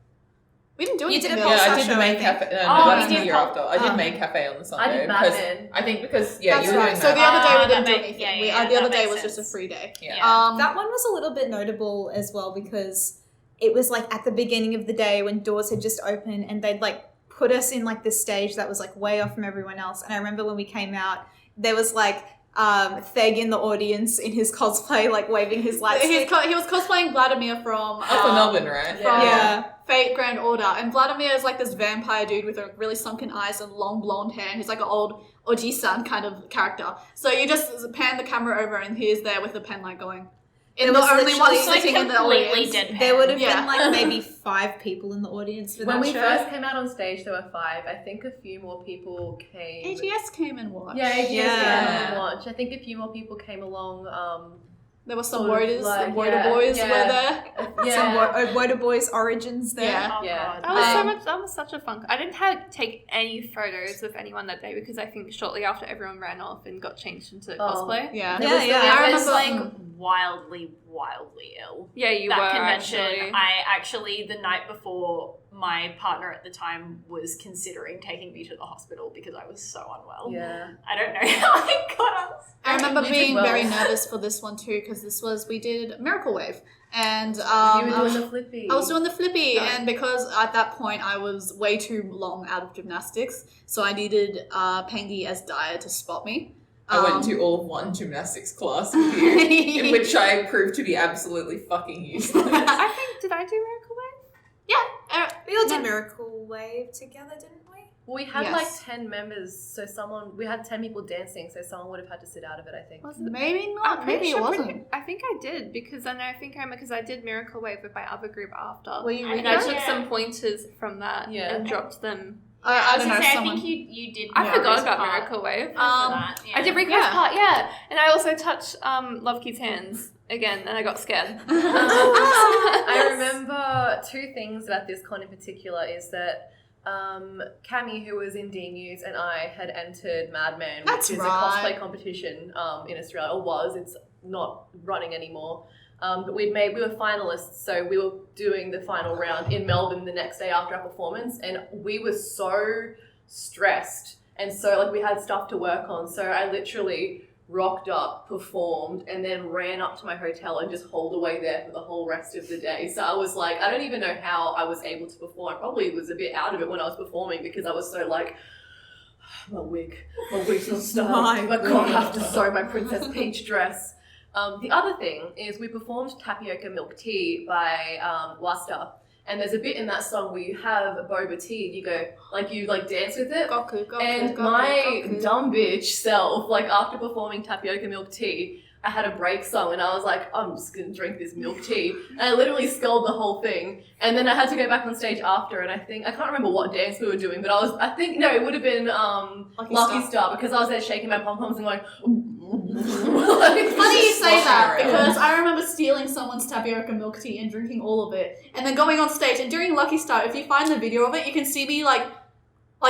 We didn't do You anything. did a else. Yeah, I Pulsar did show, the I main think. cafe. No, Oh, that's you the did year Pul- after. I did Oh. main cafe on the Sunday. I did because Batman. I think because That's you were right. doing So that. the other day we that didn't do make- anything. yeah, The other that day makes was just a sense. free day. Yeah. That one was a little bit notable as well because it was like at the beginning of the day when doors had just opened and they'd like put us in like this stage that was like way off from everyone else. And I remember when we came out, there was like Theg in the audience in his cosplay, like waving his light stick. He was cosplaying Vladimir from from Melbourne, right? Yeah. Fate Grand Order, and Vladimir is like this vampire dude with a really sunken eyes and long blonde hair. He's like an old Oji-san kind of character. So you just pan the camera over, and he is there with the pen light going. There the was only one literally sitting in the completely audience. deadpan. There would have Yeah. been like maybe 5 people in the audience for When that we show. first came out on stage, there were 5. I think a few more people came. AGS came and watched. Yeah, AGS Yeah. came and watched. I think a few more people came along. There were some Sort of Woders, like, Woder yeah, boys yeah. were there. Some Woder Boys origins there. Yeah. Oh, Yeah. God. That was such a fun. I didn't take any photos of anyone that day because I think shortly after everyone ran off and got changed into cosplay. Yeah. I was remember- like wildly ill. Yeah, you That were convention, actually. I actually, the night before, my partner at the time was considering taking me to the hospital because I was so unwell. Yeah. I don't know how I got us. I remember You did being well. very nervous for this one too, because we did Miracle Wave, and You I were doing the flippy. was doing the flippy, Yeah. and because at that point I was way too long out of gymnastics, so I needed Pengi as Dyer to spot me. I went to all of one gymnastics class with you, in which I proved to be absolutely fucking useless. I think did I do Miracle Wave? We all did Miracle Wave together, didn't we? Well, we had Yes. like 10 members, so we had 10 people dancing, so someone would have had to sit out of it, I think. Was it? Maybe not. I'm Maybe pretty it sure. wasn't. I think I did because I remember because I did Miracle Wave with my other group after. Were you I And really? I took Yeah. some pointers from that Yeah. and dropped them. I don't know. I Someone. think you did. I forgot Rico's about part Miracle Wave. for that, yeah. I did Rico's Yeah. part, yeah. And I also touched Luvkii's hands again, and I got scared. I remember 2 things about this con in particular is that Cami, who was in D-Muse, and I had entered Mad Men, That's which is right. a cosplay competition in Australia, or was. It's not running anymore. But we were finalists, so we were doing the final round in Melbourne the next day after our performance, and we were so stressed, and so like we had stuff to work on. So I literally rocked up, performed, and then ran up to my hotel and just holed away there for the whole rest of the day. So I was like, I don't even know how I was able to perform. I probably was a bit out of it when I was performing because I was so like, my wig's not starting. I can't have to sew my Princess Peach dress. The other thing is we performed Tapioca Milk Tea by Wasta, and there's a bit in that song where you have boba tea and you dance with it. Goku, And my dumb bitch self, like after performing Tapioca Milk Tea, I had a break song and I was like, I'm just gonna drink this milk tea. And I literally sculled the whole thing. And then I had to go back on stage after, and I can't remember what dance we were doing, but it would have been Lucky Star, because I was there shaking my pom-poms and going, It's funny you say that Sorry. because I remember stealing someone's tapioca milk tea and drinking all of it, and then going on stage. And during Lucky Star, if you find the video of it, you can see me like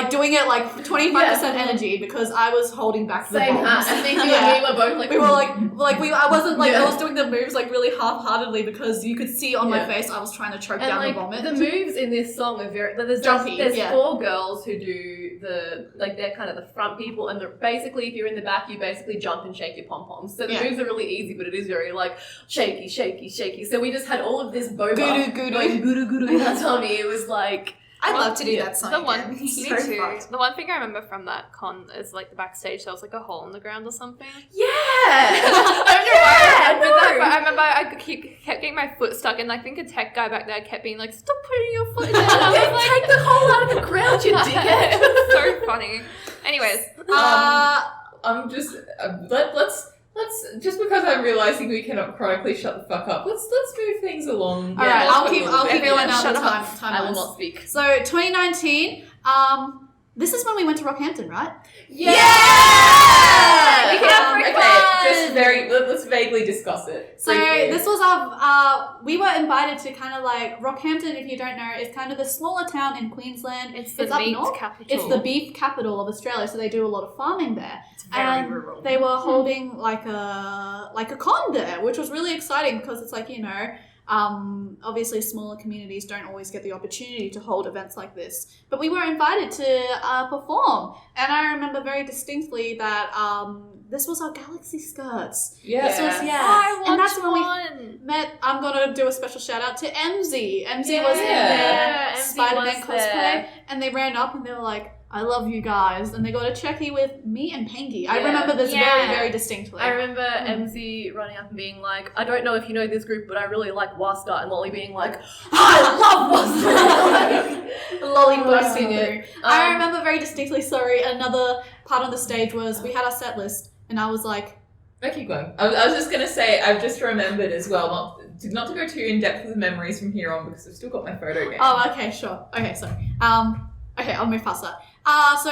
doing it like 25% energy because I was holding back the same bombs. hat. I think you Yeah. and me were both like, We were I wasn't like, Yeah. I was doing the moves like really half-heartedly because you could see on my Yeah. face I was trying to choke and down like the vomit. the moves in this song are very there's Jumpy, there's yeah. 4 girls who do they're kind of the front people, and basically if you're in the back you basically jump and shake your pom-poms, so the Yeah. moves are really easy, but it is very like shaky, so we just had all of this boba Goo-doo-goo-doo. going goo-doo in our tummy. It was like I'd love to do that song The one, again. me So too. fucked. The one thing I remember from that con is like the backstage. There was like a hole in the ground or something. yeah I remember that, no. but I remember I kept getting my foot stuck, and I think a tech guy back there kept being like, "Stop putting your foot in there." And I was like, Take the hole out of the ground, you dickhead. It was so funny. Anyways, I'm just let's just because I'm realizing we cannot chronically shut the fuck up. Let's move things along. All right, I'll let's keep put a little bit- going out shut the up. time. I will not speak. So 2019, this is when we went to Rockhampton, right? Yeah! We can have Okay, fun. just let's vaguely discuss it. So briefly. this was our, we were invited to kind of like, Rockhampton, if you don't know, is kind of the smaller town in Queensland. it's the It's up meat north. capital. It's the beef capital of Australia, so they do a lot of farming there. It's very And rural. they were holding like a con there, which was really exciting because it's like, you know, obviously smaller communities don't always get the opportunity to hold events like this. But we were invited to perform. And I remember very distinctly that this was our Galaxy skirts. yeah. This was, I want and that's when we one. met. I'm going to do a special shout out to MZ. MZ Yeah. was in there. Yeah, MZ Spider-Man was cosplay, there. and they ran up and they were like, "I love you guys," and they got a checky with me and Pengi. I Yeah. remember this Yeah. very, very distinctly. I remember MZ running up and being like, I don't know if you know this group, but I really like Wasta, and Lolly being like, I love Wasta! Lolly boasting it. I remember very distinctly, sorry, another part on the stage was we had our set list, and I was like, I keep going. I was just going to say, I've just remembered as well, not to go too in-depth with memories from here on, because I've still got my photo game. oh, okay, sure. Okay, sorry. Okay, I'll move past that. So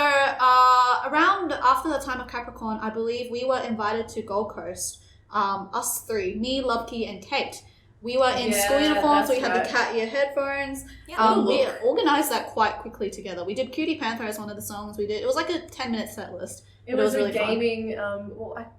around after the time of Capricorn, I believe we were invited to Gold Coast. Us three, me, Luvkii, and Kate. We were in school uniforms. that's We had the right. cat ear headphones. Yeah, We look. organized that quite quickly together. We did Cutie Panther as one of the songs we did. It was like a 10-minute set list. It But was really a fun. gaming, it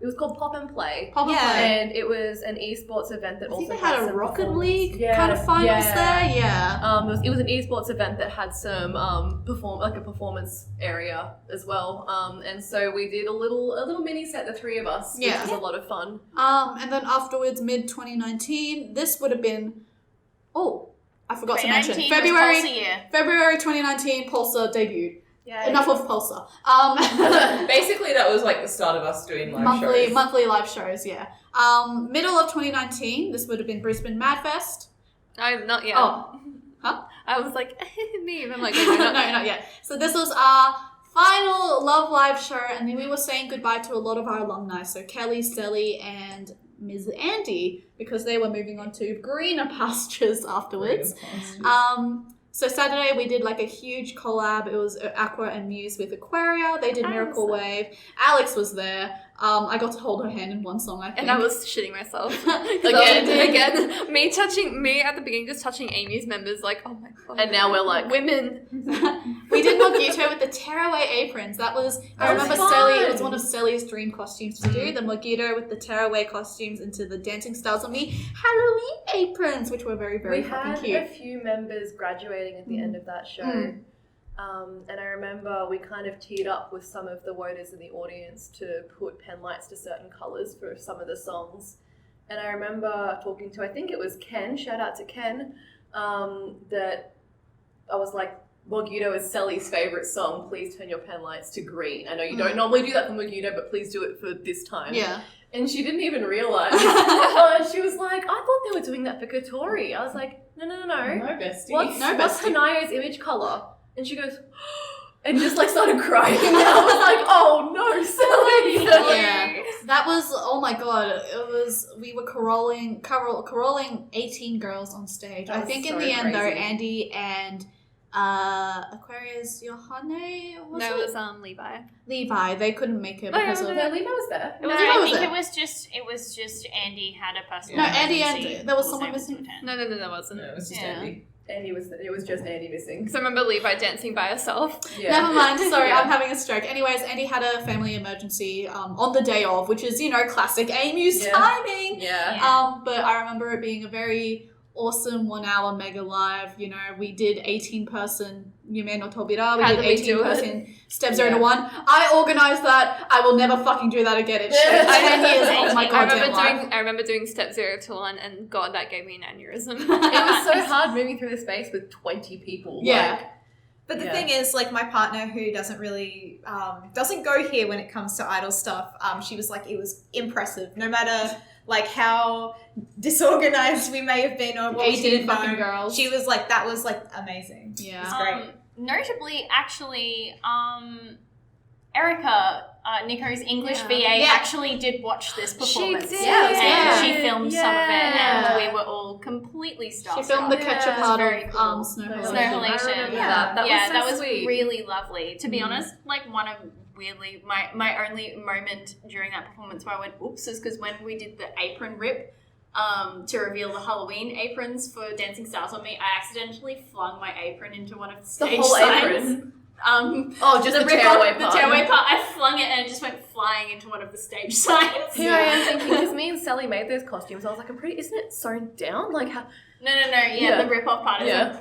was called Pop and Play. Pop and Yeah. Play. And it was an esports event that I think also they had a some Rocket performance. League Yeah, kind of finals yeah. there. Yeah. It was an esports event that had some a performance area as well. And so we did a little mini set, the three of us, which Yeah. was a lot of fun. And then afterwards, mid 2019, this would have been. Oh, I forgot to mention 2019 was February. Pulsar year. February 2019, Pulsar debuted. Yeah. Enough of Pulsar. Basically, that was like the start of us doing live shows. monthly live shows. Yeah. Middle of 2019, this would have been Brisbane Madfest. Not yet. Oh, huh? I was like, me. I'm like, no, not yet. So this was our final Love Live show, and then we were saying goodbye to a lot of our alumni. So Kelly, Sally, and Ms. Andy, because they were moving on to greener pastures afterwards. So Saturday we did like a huge collab. It was Aqua and Muse with Aquaria. They did Miracle Wave. Alex was there. I got to hold her hand in one song, I think. And I was shitting myself. Again. Again. Me at the beginning just touching Amy's members, like, oh my god. And now we're like, women. We did Mogito with the tearaway aprons. That was, I remember Sally, it was one of Sally's dream costumes to do. The Mogito with the tearaway costumes into the dancing styles on me. Halloween aprons, which were very, very we fucking had cute. a few members graduating at the end of that show. And I remember we kind of teed up with some of the voters in the audience to put pen lights to certain colours for some of the songs. And I remember talking to, I think it was Ken, shout out to Ken, that I was like, Mogito is Sally's favourite song, please turn your pen lights to green. I know you don't normally do that for Mogito, but please do it for this time. Yeah. And she didn't even realise. She was like, I thought they were doing that for Katori. I was like, no. No, bestie. What's Hanaya's image colour? And she goes, and just like started crying. And I was like, oh no, Sally. Yeah. That was, oh my god, it was, we were caroling 18 girls on stage. That I was think in so the end though, crazy. Andy and Aquarius Johanne, was No, it? it was Levi. Levi, they couldn't make it Oh, because yeah, of... Yeah, Levi was there. No, Levi I was think there. it was just Andy had a personal No, Andy emergency, and there was wasn't someone able to missing. attend. No, there wasn't. No, it was just Yeah. Andy. Andy was there. It was just Andy missing. Because I remember Levi dancing by herself. Yeah. Never mind, sorry, Yeah. I'm having a stroke. Anyways, Andy had a family emergency on the day of, which is, classic A-MUSE Yeah. timing. Yeah. But I remember it being a very awesome 1 hour mega live. We did 18-person Yume no Tobira, we How did did we do 18-person Step 0 to 1. I organised that. I will never fucking do that again. It's Yeah. 10 years of my goddamn life. I remember doing step 0 to 1, and God, that gave me an aneurysm. It was so hard moving through the space with 20 people. Yeah. Like, But the Yeah. thing is, like, my partner who doesn't really, doesn't go here when it comes to idol stuff, she was like, it was impressive. No matter, like, how disorganized we may have been or what we 18 didn't fucking know, girls. she was like, that was, like, amazing. Yeah. It was great. Notably, actually, Erica, Nico's English VA, Yeah. actually did watch this performance. did. Yeah, And yeah. she filmed some of it, Yeah. and we were all completely starstruck. She filmed the ketchup Yeah, part very of cool. Snow Snow Halation. Halation. I remember Yeah. that. yeah, so that was sweet. really lovely. To be Mm. honest, like one of weirdly my only moment during that performance where I went oops is because when we did the apron rip to reveal the Halloween aprons for Dancing Stars on Me, I accidentally flung my apron into one of the The stage whole signs. apron. Oh, just the rip tearaway off, part. The tearaway part. I flung it and it just went flying into one of the stage signs. Here I am thinking, because me and Sally made those costumes, I was like, isn't it sewn down? Like, how? No. Yeah, Yeah. the rip off part is Yeah.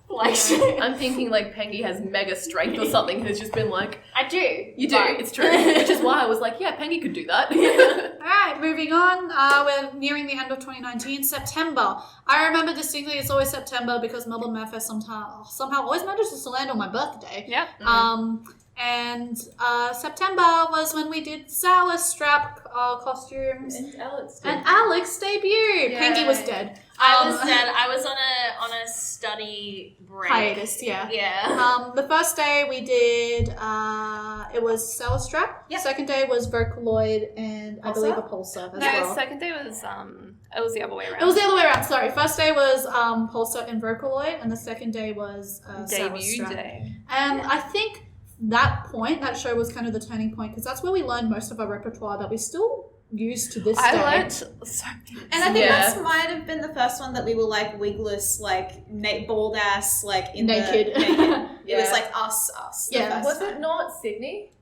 Like, I'm thinking like Pengi has mega strength or something who's just been like, I do. you do, it's true. Which is why I was like, yeah, Pengi could do that. Alright, moving on. We're nearing the end of 2019. September. I remember distinctly it's always September because Melbourne Madfest somehow always manages to land on my birthday. Yeah. And September was when we did Sour Strap costumes. And Alex And Aleks debuted. Yay. Pengi was dead. I was dead. I was on a study break. Hiatus, yeah. Yeah. The first day we did, it was Sour Strap. Yep. Second day was Vocaloid and I believe a Pulsar as No, well. second day was it was the other way around. It was the other way around, sorry. First day was Pulsar and Vocaloid and the second day was Sour debut Strap. day. And I think that show was kind of the turning point because that's where we learned most of our repertoire that we still use to this day. I learnt so many. And I think Yeah. that might have been the first one that we were like wigless, like bald ass, like in Naked. The, naked. It was Yeah. like us. The Yeah. first Was time. it not Sydney?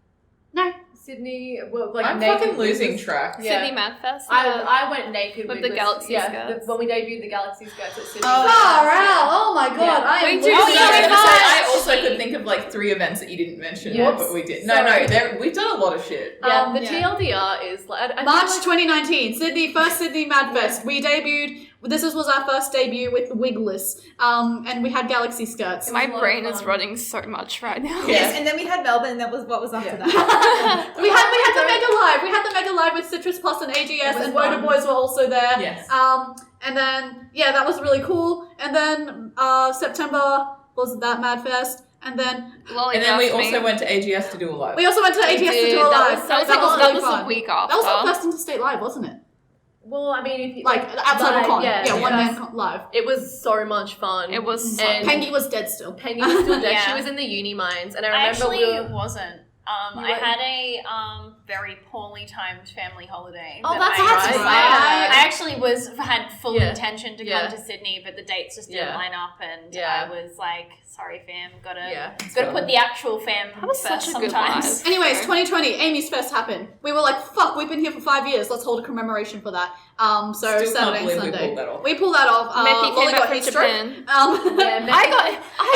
No. Sydney, well, like I'm naked fucking losing was- track. Yeah. Sydney Madfest. I went naked With the this- Galaxy skirts. when we debuted the Galaxy skirts at Sydney. Far out! Oh my god! Yeah. I am We do Oh, losing yeah, I was it. gonna say, I much. also could think of like 3 events that you didn't mention, Yes. but we did. Sorry. No, we've done a lot of shit. Yeah, the yeah. TLDR is like I March feel like 2019, first Sydney Madfest. We debuted. This was our first debut with Wigless, and we had Galaxy skirts. My a lot of brain is fun. running so much right now. Yes, and then we had Melbourne, and that was what was after Yeah. that. We had the Mega Live. We had the Mega Live with Citrus Plus and AGS, was and Motor fun. Boys were also there. Yes. And then that was really cool. And then September was that Madfest, and then Lolly And then we gassed me. also went to AGS to do a live. we also went to AGS to did. do a That live. was That was, really that was fun. the week after. That was our first interstate live, wasn't it? well, I mean, if you Like outside live, of con, yeah, one man live. It was so much fun. It was And Pengi was dead still. Pengi was still dead. She Yeah. was in the uni mines, and I I remember actually we were. wasn't. You I were- had a very poorly timed family holiday. Oh, that that's I, right. I actually had full Yeah. intention to Yeah. come to Sydney, but the dates just didn't Yeah. line up, and Yeah. I was like, "Sorry, fam, gotta Yeah. put the actual fam That was first such a good sometimes." live. Anyways, 2020, A-MUSE Fest happened. We were like, fuck, we've been here for 5 years. Let's hold a commemoration for that. So Still can't Saturday and believe we Sunday. pulled that off. We pulled that off. Meki Lolly came back got from heat stroke. Japan.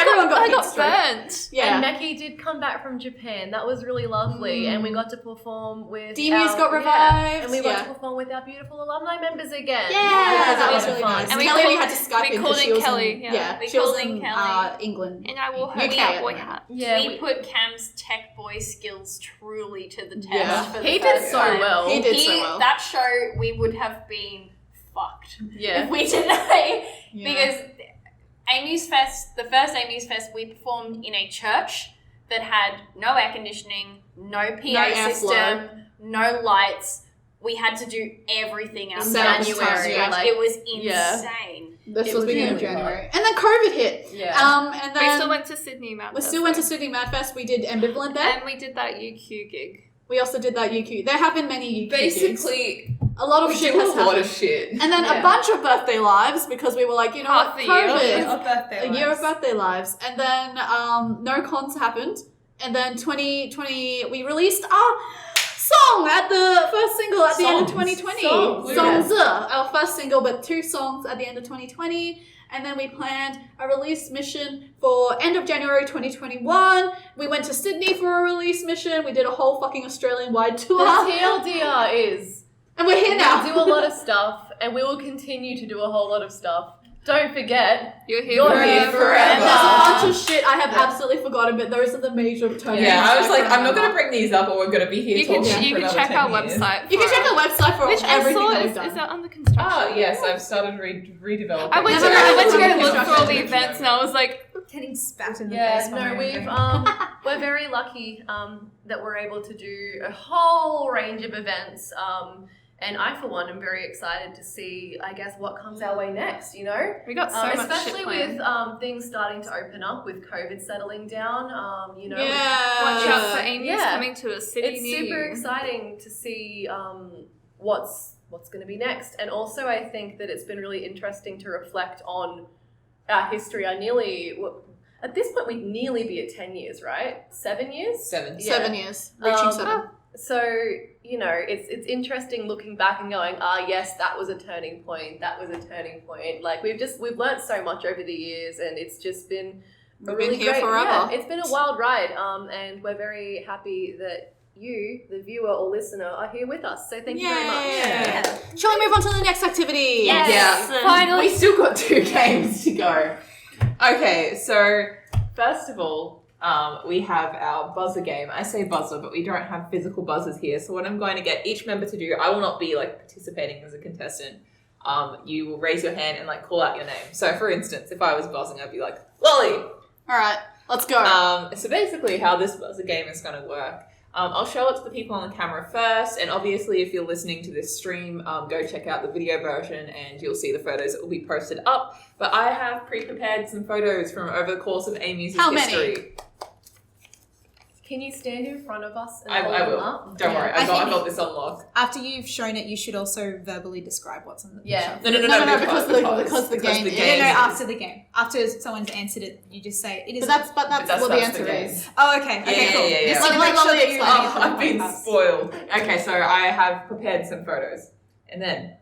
Everyone got I heat got stroke. burnt. Yeah. And Meki did come back from Japan. That was really lovely, and we got to perform with. D-Muse got yeah, revived. and we got Yeah. to perform with our beautiful alumni members again. Yeah, that was a lot really of fun. nice. And we Kelly, we called- had to Skype we in called because she in was Kelly, in, yeah. We she was called in in Kelly. England. And I wore her UK cowboy at the hat. Yeah, we put Cam's tech boy skills truly to the test. Yeah. For the he did first so time. well. He did so well. That show, we would have been fucked Yeah. if we didn't. Because A-MUSE Fest, the first A-MUSE Fest, we performed in a church that had no air conditioning, no PA airflow. system, no lights. We had to do everything In outside. January, yeah. like, It was yeah. insane. This It was was beginning of really January. And then COVID hit. Yeah. And We then still went to Sydney Madfest. we still went to Sydney Madfest. We did Ambivalent there. And we did that UQ gig. We also did that UQ. There have been many UQ gigs. Basically, A lot of we shit do has a lot happened. of shit. And then Yeah. a bunch of birthday lives because we were like, you know Half what, a year. COVID. A year of birthday lives. And then no cons happened. And then 2020, we released our song at the first single at the end of Songs. 2020. Songs. Songs. Our first single, but 2 songs at the end of 2020. And then we planned a release mission for end of January 2021. We went to Sydney for a release mission. We did a whole fucking Australian-wide The tour. TLDR is And we're here now. we do a lot of stuff, and we will continue to do a whole lot of stuff. Don't forget, You're here You're forever. here forever. There's a bunch of shit I have absolutely forgotten, but those are the major turning Yeah, points I was like, can I'm not remember. going to bring these up or we're going to be here You talking can, for you can another check 10 our years. website. You can check our website for Which I everything saw that we've is done. that under construction? Oh, yes, I've started redeveloping. I went to Never go mind. look for all the events and I was like, Getting spat in the yeah, face. no, we're very lucky that we're able to do a whole range of events. And I, for one, am very excited to see, I guess, what comes our way next, you know? we got so much Especially shit with planned. things starting to open up, with COVID settling down, you know. Yeah. Watch out for Amy's yeah. coming to a city It's near super you. exciting to see what's going to be next. And also, I think that it's been really interesting to reflect on our history. At this point, we'd nearly be at 10 years, right? 7 years? 7. Yeah. 7 years. Reaching 7. So, you know, it's interesting looking back and going, yes, that was a turning point. That was a turning point. Like we've learned so much over the years, and it's just been We've really been here great. forever. Yeah, it's been a wild ride. And we're very happy that you, the viewer or listener, are here with us. So thank you very much. Yeah. Shall we move on to the next activity? Yes. Yeah. Finally. We still got 2 games to go. Okay, so first of all, we have our buzzer game. I say buzzer, but we don't have physical buzzers here. So what I'm going to get each member to do, I will not be like participating as a contestant. You will raise your hand and like call out your name. So for instance, if I was buzzing, I'd be like, Lolly. All right, let's go. So basically how this buzzer game is going to work. I'll show it to the people on the camera first, and obviously if you're listening to this stream, go check out the video version and you'll see the photos that will be posted up. But I have pre-prepared some photos from over the course of A-MUSE's How many? history. Can you stand in front of us and I hold them will. up? Don't worry, I I think- got this on lock. After you've shown it, you should also verbally describe what's on the Yeah. picture. No, because the game is- No, after the game. After someone's answered it, you just say it is. But that's That's what the the answer game. is. Oh, okay. Okay, Yeah, cool. yeah, yeah, Just yeah. want to Like make sure Lolly that you explained. Oh, I've been podcast. spoiled. Okay, so I have prepared some photos. And then,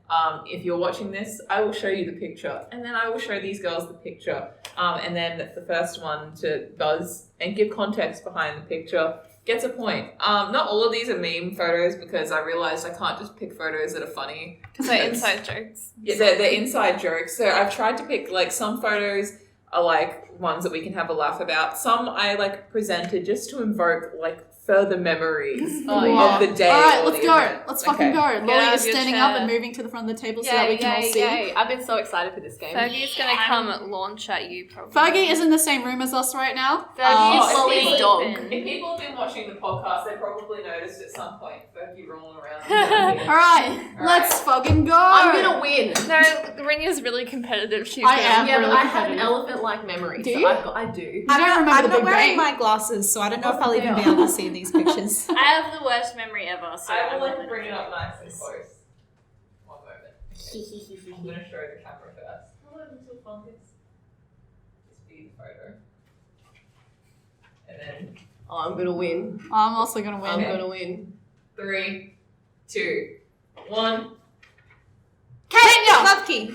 if you're watching this, I will show you the picture. And then I will show these girls the picture. And then the first one to buzz and give context behind the picture gets a point. Not all of these are meme photos because I realized I can't just pick photos that are funny. Because they're inside jokes. Yeah, they're inside jokes. So I've tried to pick, like, some photos are, like, ones that we can have a laugh about. Some I, like, presented just to invoke, like, further memories Oh, of the day. All right, or let's the go. event. Let's Okay. fucking go. out Lolly of is your standing chair. up and moving to the front of the table so that we can all see. Yay. I've been so excited for this game. Fergie's gonna come launch at you probably. Fergie is in the same room as us right now. Fergie's Oh, Lolly's if dog. If people have been watching the podcast, they probably noticed at some point Fergie rolling around. All right, let's fucking go. I'm gonna win. No, Rinya's really competitive. She's I gonna- am. Yeah, but really I have an competitive. elephant-like memory. Do so you? I do. I'm don't not, remember I'm the not Big wearing Bang. my glasses, so I don't know if I'll What even the be able to see these pictures. I have the worst memory ever. So I will I'm like bring it up nice and close. One moment. I'm gonna show the camera first. Hello, little fungus. Just be the photo. And then Oh, I'm gonna win. I'm also gonna win. I'm Okay. gonna win. 3, 2, 1. Luvkii.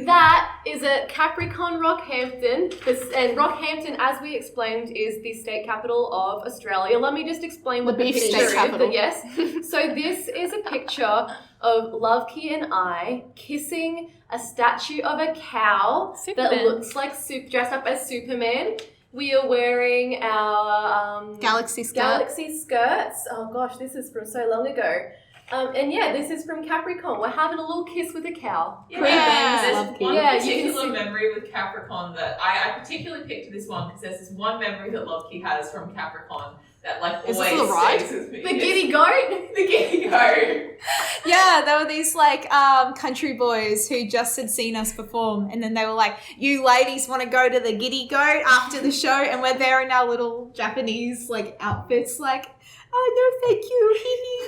That is at Capricorn, Rockhampton. And Rockhampton, as we explained, is the state capital of Australia. Let me just explain what The the beef picture state is. capital. Yes. So this is a picture of Luvkii and I kissing a statue of a cow that Superman. looks like dressed up as Superman. We are wearing our Galaxy skirt. Galaxy skirts. Oh gosh, this is from so long ago. And yeah, this is from Capricorn. We're having a little kiss with a cow. Yeah, Yes. there's one Yeah, you can particular see- memory with Capricorn that I particularly picked this one because there's this one memory that Luvkii has from Capricorn that like Is this always the ride? stays with me. The giddy goat. The giddy goat. Yeah, there were these like country boys who just had seen us perform, and then they were like, "You ladies want to go to the giddy goat after the show?" And we're there in our little Japanese like outfits, like, "Oh no, thank you."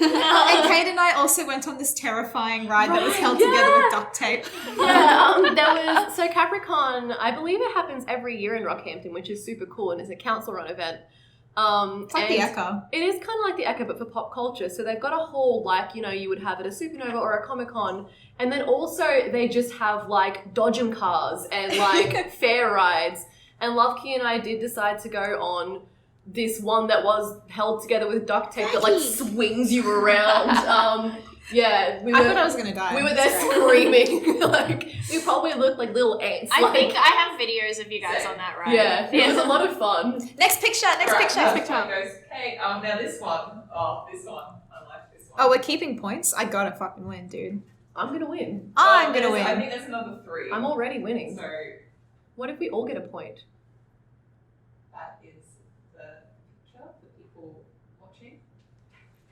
And Kate and I also went on this terrifying ride that was Right, held together yeah. with duct tape. Yeah, there was so Capricorn. I believe it happens every year in Rockhampton, which is super cool, and it's a council-run event. It's like the and Echo. It is kind of like the Echo, but for pop culture. So they've got a whole, like, you know, you would have at a Supernova or a Comic-Con. And then also they just have, like, Dodgem cars and, like, fair rides. And Luvkii and I did decide to go on this one that was held together with duct tape that, like, swings you around. Yeah. We I thought I was gonna die. were It's there great. screaming. Like, we probably looked like little ants. I like, think I have videos of you guys on that ride. yeah, it was a lot of fun. Next picture. Next Alright, picture. next one goes, hey, now this one. Oh, this one. I like this one. Oh, we're keeping points. I gotta fucking win, dude. I'm gonna win. I'm gonna there's- I win. think there's another 3. I'm already winning. So What if we all get a point? that is the picture for people watching.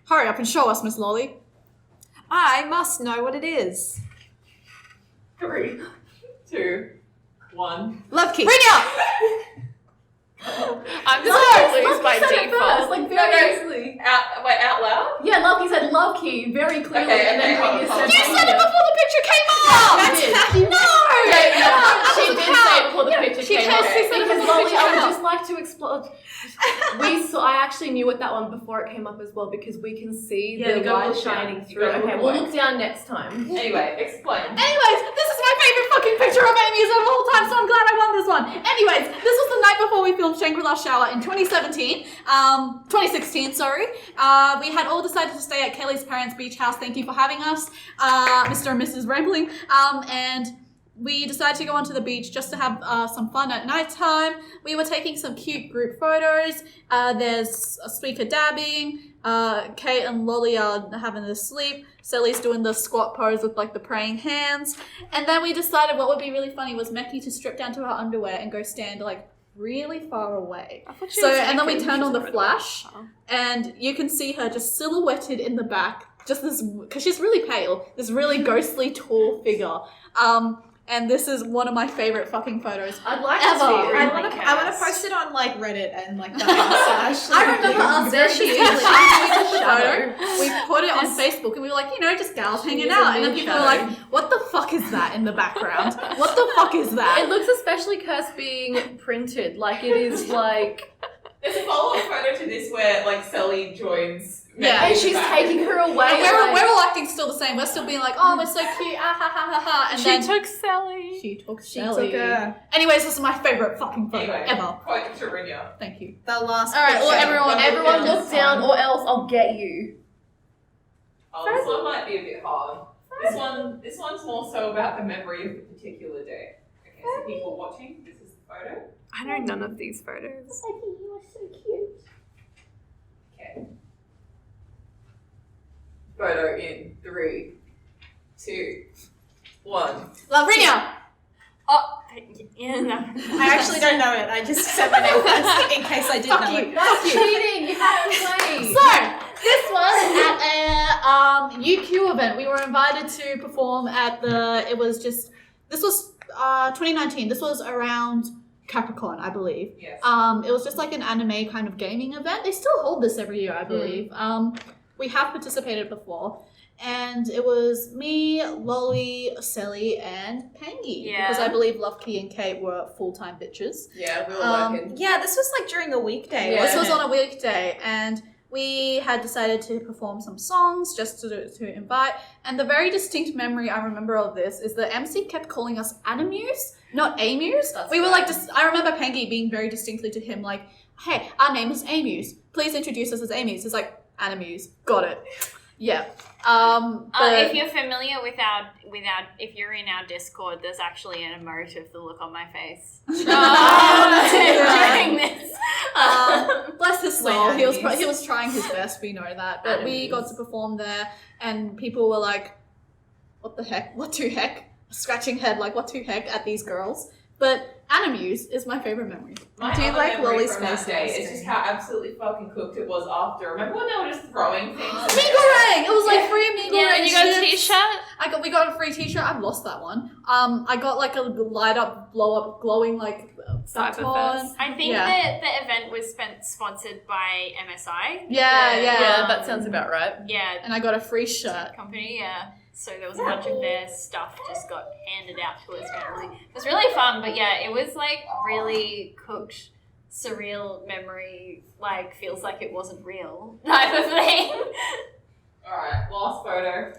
Hurry up and show us, Miss Lolly. I must know what it is. 3, 2, 1. Luvkii. I'm just gonna lose by said it default. first, like very easily. Out loud? Yeah, Luvkii said Luvkii very clearly, Okay, and then okay, hold Rinya on, said hold on. You said it before the picture came up! That's She did. how you know. She did say it before the picture she came can't up. say something Because before the Lolly, picture I would just like to explore. I actually knew what that one before it came up as well because we can see Yeah, the you gotta light look down. shining You through. gotta Okay, look we'll away. look down next time. Anyway, explain. Anyways, this is my favorite fucking picture of A-MUSE of all time, so I'm glad I won this one. Anyways, this was the night before we filmed Shangri-La Shower in 2016, sorry. We had all decided to stay at Kelly's parents' beach house. Thank you for having us, Mr. and Mrs. Rambling. And we decided to go onto the beach just to have some fun at nighttime. We were taking some cute group photos. There's a speaker dabbing. Kate and Lolly are having a sleep. Sally's doing the squat pose with like the praying hands. And then we decided what would be really funny was Meki to strip down to her underwear and go stand like really far away. And then we turned on the flash and you can see her just silhouetted in the back. Just this, because she's really pale, this really ghostly tall figure. And this is one of my favorite fucking photos I'd like ever. to see it. I want to post it on like Reddit and like that. I remember us There very she is. clearly. We took the Shadow. photo, we put it on Facebook, and we were like, just gals hanging is a out. And then moon people were shadow. like, what the fuck is that in the background? What the fuck is It that? looks especially cursed being printed. Like it is like, There's a follow-up photo to this where like Sally joins. Yeah. and she's taking her away. And like, we're all acting still the same. We're still being like, oh, we're so cute, ah ha ha ha ha. And She then took Sally. she took She Sally. took a Anyways, this is my favorite fucking photo Anyway, ever. quote to Rinya. Thank you. the last. All right, well, picture. everyone Yeah, look down, or else I'll get you. Oh, this one might be a bit hard. This one's more so about the memory of the particular day. Okay, so people watching, this is the photo. I know none of these photos. You are so cute. Okay. Photo in 3, 2, 1. Love Rinya. Oh, yeah, no. I actually don't know it. I just said my name first in case I did know it. That's cheating. You have to wait. So, this was at a UQ event. We were invited to perform at this was 2019. This was around Capricorn, I believe. Yes. It was just like an anime kind of gaming event. They still hold this every year, I believe. We have participated before. And it was me, Lolly, Sally, and Pengi. Yeah. Because I believe Luvkii and Kate were full-time bitches. Yeah, we were working. Yeah, this was like during a weekday. Yeah. This wasn't was it? on a weekday, and we had decided to perform some songs just to invite. And the very distinct memory I remember of this is the MC kept calling us A-MUSE, not A-MUSE. That's We were right. like, I remember Pengi being very distinctly to him like, hey, our name is A-MUSE. Please introduce us as A-MUSE. It's like, A-MUSE. Got it. Yeah. But If you're familiar with if you're in our Discord, there's actually an emotive, the look on my face during this. bless his soul. Like He was A-MUSE. he was trying his best. We know that, but we got to perform there, and people were like, "What the heck? What to heck?" Scratching head like, "What to heck?" at these girls. But A-MUSE is my favorite memory. My Do you other like memory Lolly's from that face day on the is just screen? how absolutely fucking cooked it was after. Remember when they were just throwing things? Meagorang! It was like free Meagorang. Yeah, and you got a chips. t-shirt? We got a free t-shirt. I've lost that one. I got like a light up, blow up, glowing like Cyberverse. baton. I think Yeah. that the event was sponsored by MSI. Yeah. Yeah, that sounds about right. Yeah, And I got a free shirt. company, yeah. So there was a bunch of their stuff just got handed out to us randomly. It was really fun, but yeah, it was like really cooked, surreal memory, like feels like it wasn't real type of thing. Alright, last photo.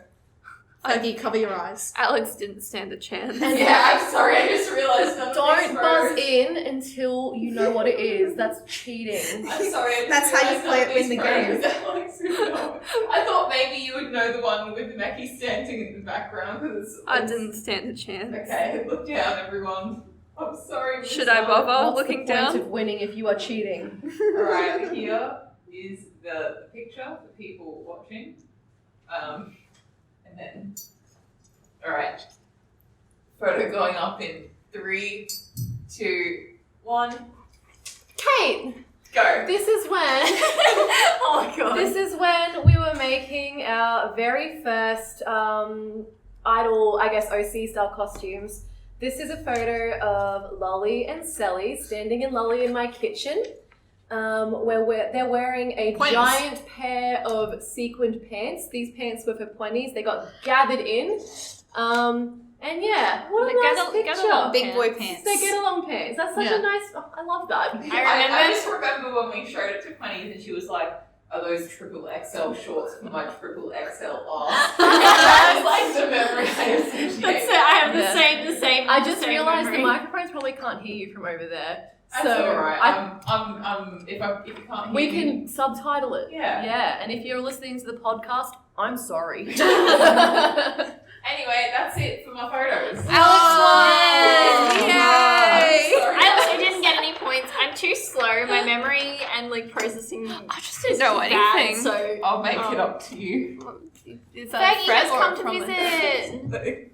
Fergie, cover your eyes. Alex didn't stand a chance. Yeah, I'm sorry, I just realized I'm Don't buzz in until you know what it is. That's cheating. I'm sorry. I just That's how you realised play it, win the these photos Alex would know. I thought maybe you would know the one with Meki standing in the background. I didn't stand a chance. Okay, look down, everyone. I'm sorry. Should I bother What's looking the point down? of winning if you are cheating? Alright, here is the picture for people watching. And then, alright. Photo going up in 3, 2, 1, Kate, go. this is when Oh my god. this is when we were making our very first idol, I guess OC style costumes. This is a photo of Lolly and Sally standing in Lolly in my kitchen. Where they're wearing a Pointies. giant pair of sequined pants. These pants were for pointies. They got gathered in. And yeah, what a They nice get picture. along. Big boy pants. They get along pants. That's such Yeah. a nice. Oh, I love that. I just remember when we showed it to Penny and she was like, "Are those triple XL shorts for my triple XL ass?" That's like the memory I associate. That's it. I have Yeah. the same. I just same realised memory. the microphones probably can't hear you from over there. That's So alright. If you can't hear we me, can subtitle it. Yeah. Yeah, and if you're listening to the podcast, I'm sorry. Anyway, that's it for my photos. Alex won! Yay! I also didn't get any points. I'm too slow. My memory and like processing. I just didn't know bad, anything. So I'll make it up to you. Is that Pengi a threat has or come a to promise? visit.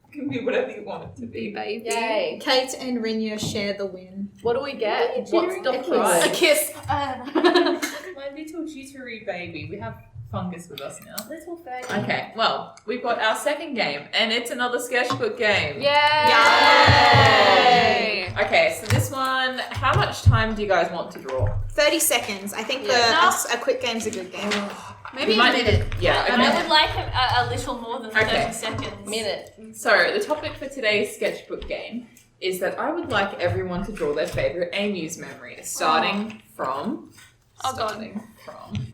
It can be whatever you want it to be. Baby. Yay. Kate and Rinya share the win. What do we get? What's the A prize? kiss. My little jittery baby. We have Fungus with us now. Little fag. Okay, well, we've got our second game, and it's another sketchbook game. Yay! Okay, so this one, how much time do you guys want to draw? 30 seconds. I think a quick game's a good game. Maybe We a might minute. need to- Yeah, I okay. would like a little more than 30 Okay. seconds. Minute. So, the topic for today's sketchbook game is that I would like everyone to draw their favourite A-MUSE memory, starting from...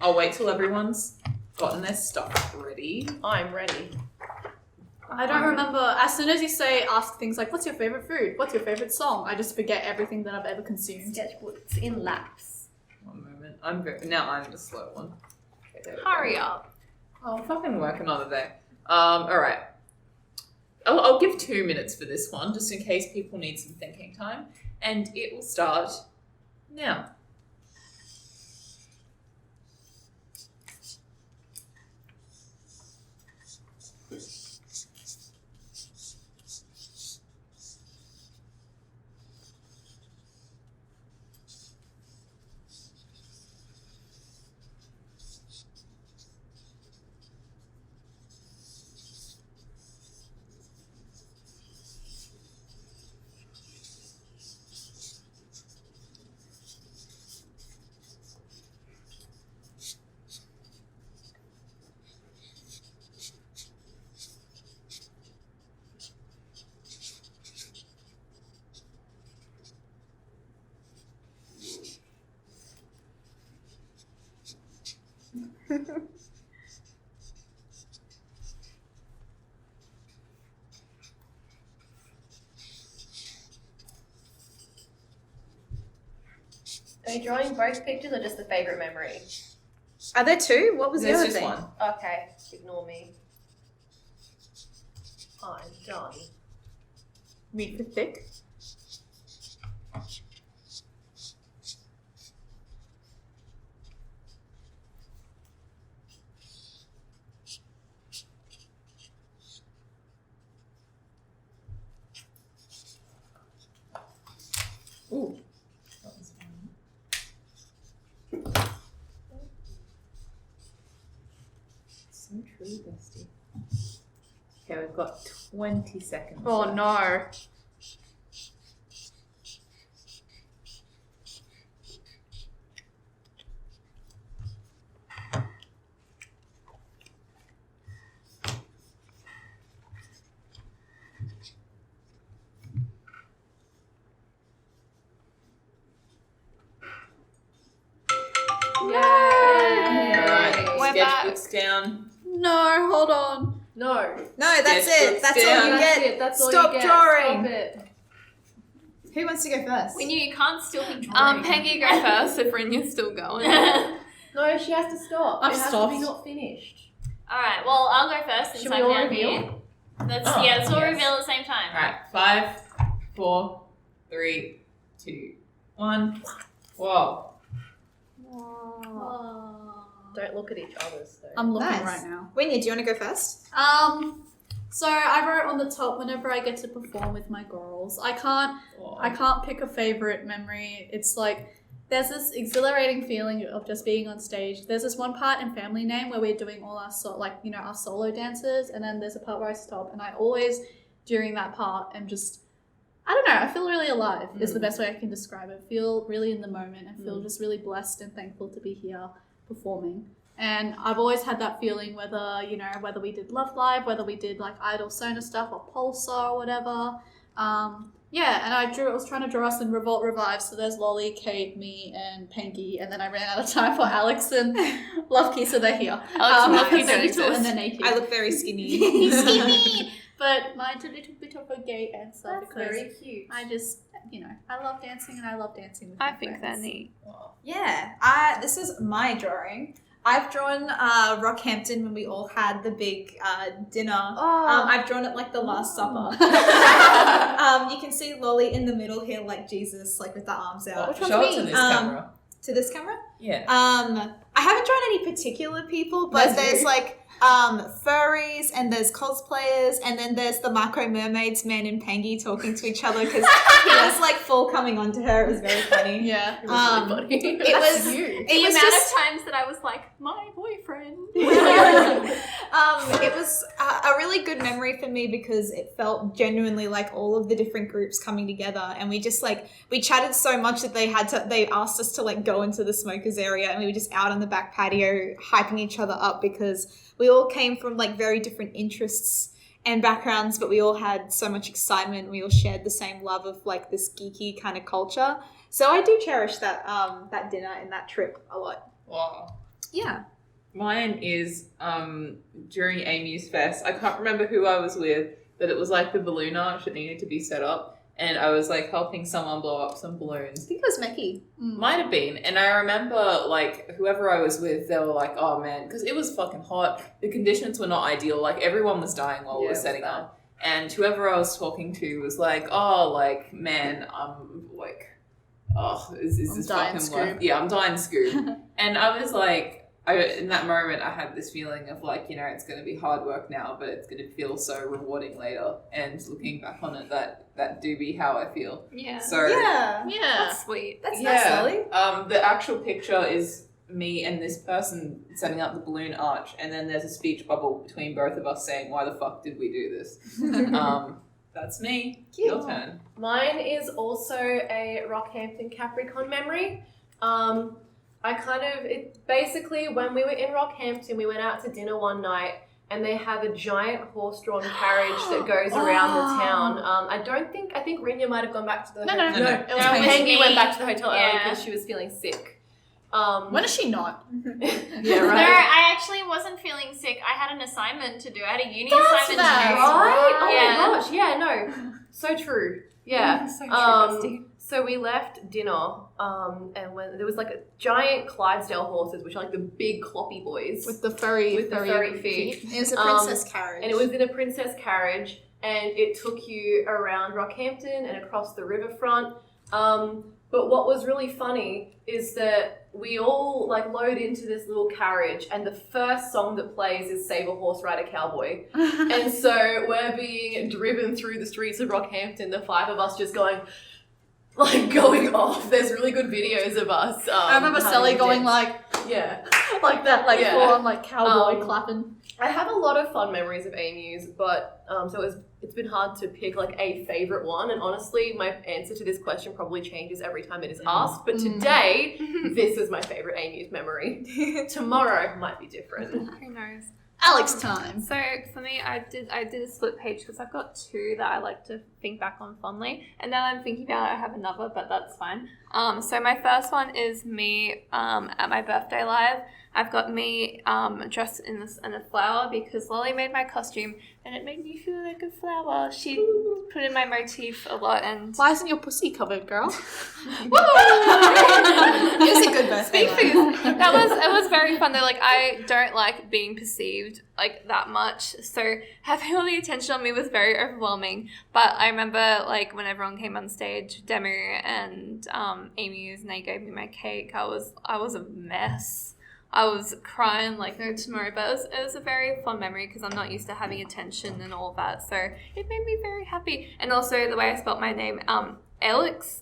I'll wait till everyone's gotten their stuff ready. I'm ready. I don't remember. As soon as you say, ask things like, what's your favorite food? What's your favorite song? I just forget everything that I've ever consumed. Sketchbooks in laps. One moment. Now I'm the slow one. Okay, there we go. Hurry up. I'll fucking work another day. Alright. I'll give 2 minutes for this one, just in case people need some thinking time. And it will start now. Are you drawing both pictures or just the favourite memory? Are there two? What was the There's other just thing? one. Okay, ignore me. I'm done. Read for thick. Ooh. That was fun. So true, bestie. Okay, we've got 20 seconds. Oh left. no. Alright, We're sketchbook's down. No, hold on. No. No, that's Sketchbook's it. That's all down. you That's get. it. That's all Stop you get. drawing. Stop it. Who wants to go first? We knew you can't still be drawing. Pengi, go first if Rinya's still going. No, she has to stop. I've it has stopped. to be not finished. Alright, well, I'll go first since Should we I'm all down reveal? here. Let's Oh, let's all yes. reveal at the same time. Alright, 5, 4, 3, 2, 1. Whoa. Don't look at each other's though. I'm looking Nice. right now. Winnie, do you want to go first? So I wrote on the top whenever I get to perform with my girls. I can't pick a favorite memory. It's like there's this exhilarating feeling of just being on stage. There's this one part in Family Name where we're doing all our our solo dances, and then there's a part where I stop, and I always during that part am just I don't know, I feel really alive is the best way I can describe it. Feel really in the moment and feel just really blessed and thankful to be here performing. And I've always had that feeling whether we did Love Live, whether we did like Idol Sona stuff or Pulsar or whatever. And I was trying to draw us in Revolt Revive. So there's Lolly, Kate, me, and Pengi. And then I ran out of time for Aleks and Luvkii, so they're here. Alex and Luvkii don't they're exist. little and they're naked. I look very skinny. Skinny! But mine's a little bit of a gay answer That's because very cute. I just, I love dancing and I love dancing with I my think friends. they're neat. Yeah, this is my drawing. I've drawn Rockhampton when we all had the big dinner. I've drawn it like the Last Supper. You can see Lolly in the middle here, like Jesus, like with the arms out. Show it to this camera. To this camera? Yeah. I haven't drawn any particular people, but there's like furries and there's cosplayers and then there's the Micro Mermaids man and Pengi talking to each other because he was like full coming onto her. It was very funny. Yeah. It was really funny. It was you. The amount of times that I was like, my boyfriend. It was a really good memory for me because it felt genuinely like all of the different groups coming together, and we just like we chatted so much that they asked us to like go into the smokers area, and we were just out on the back patio hyping each other up because we all came from like very different interests and backgrounds, but we all had so much excitement. We all shared the same love of like this geeky kind of culture. So I do cherish that that dinner and that trip a lot. Wow. Yeah. Mine is during A-MUSE Fest. I can't remember who I was with, but it was like the balloon arch that needed to be set up. And I was like helping someone blow up some balloons. I think it was Meki. Might have been. And I remember like whoever I was with, they were like, oh man, because it was fucking hot. The conditions were not ideal. Like everyone was dying while we were setting up. And whoever I was talking to was like, oh, like, man, I'm like, oh, is this fucking life? Yeah, I'm dying Scoob. And I was like, in that moment, I had this feeling of like, it's going to be hard work now, but it's going to feel so rewarding later. And looking back on it, that do be how I feel. Yeah. So Yeah. That's sweet. That's nice, Lolly. The actual picture is me and this person setting up the balloon arch, and then there's a speech bubble between both of us saying, "Why the fuck did we do this?" That's me. Cute. Your turn. Mine is also a Rockhampton Capricorn memory. Basically when we were in Rockhampton, we went out to dinner one night and they have a giant horse-drawn carriage that goes around the town. I think Rinya might have gone back to the hotel. No. It was Pengi. Pengi went back to the hotel early Yeah. because she was feeling sick. When is she not? Yeah, No, right. I actually wasn't feeling sick. I had an assignment to do. I had a uni That's assignment that, to do. right? Oh Yeah. my gosh, yeah, no. So true. Yeah. So true, bestie. So we left dinner, and when there was like a giant Clydesdale horses, which are like the big cloppy boys With the furry feet. It was a princess carriage. And it was in a princess carriage, and it took you around Rockhampton and across the riverfront. But what was really funny is that we all like load into this little carriage, and the first song that plays is Save a Horse, Ride a Cowboy. And so we're being driven through the streets of Rockhampton, the five of us just going off. There's really good videos of us. I remember having Sally a going dance. like Yeah. like that, like Yeah. full on like cowboy Um, clapping. I have a lot of fun memories of A-MUSE, but it's been hard to pick like a favorite one. And honestly, my answer to this question probably changes every time it is asked. But today, this is my favorite A-MUSE memory. Tomorrow might be different. Who knows? Alex time. So for me, I did a split page because I've got two that I like to think back on fondly, and now I'm thinking about it, I have another, but that's fine. So my first one is me at my birthday live. I've got me dressed in a flower because Lolly made my costume and it made me feel like a flower. She put in my motif a lot, and Why isn't your pussy covered, girl? It was a good birthday. it was very fun though. Like I don't like being perceived like that much, so having all the attention on me was very overwhelming. But I remember like when everyone came on stage, Demu and A-MUSE, and they gave me my cake. I was a mess. I was crying like no tomorrow, but it was a very fun memory because I'm not used to having attention and all that, so it made me very happy. And also the way I spelt my name, Aleks,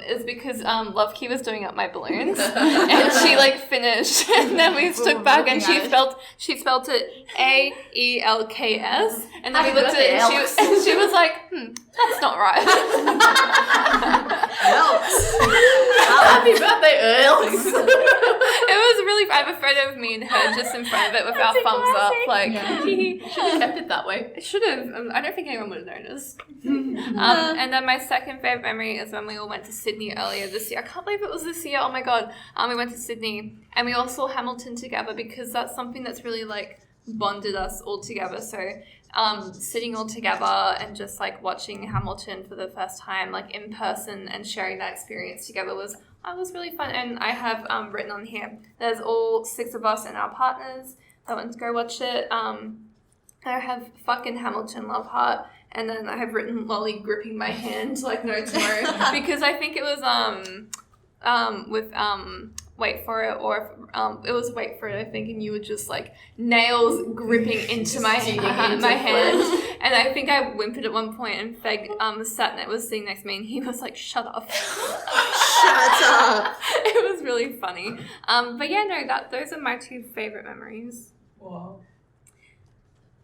is because Luvkii was doing up my balloons and she like finished and then we stood back and she spelled it A-E-L-K-S, and then we looked at it and she was like, that's not right. Happy birthday, Aleks! It was really I have a photo of me and her just in front of it with our thumbs up. Like, Should have kept it that way. I should have. I don't think anyone would have noticed. And then my second favourite memory is when we all went to Sydney earlier this year. I can't believe it was this year. Oh my god. We went to Sydney and we all saw Hamilton together because that's something that's really like bonded us all together. So sitting all together and just like watching Hamilton for the first time like in person and sharing that experience together was really fun. And I have written on here, there's all 6 of us and our partners that went to go watch it. I have fucking Hamilton love heart, and then I have written Lolly gripping my hand like no tomorrow because I think it was with Wait For It, or it was Wait For It, I think, and you were just like nails gripping into my hand, and I think I whimpered at one point, and Feg sat was sitting next to me, and he was like, "Shut up, Shut up." It was really funny. But yeah, no, those are my 2 favorite memories. Wow.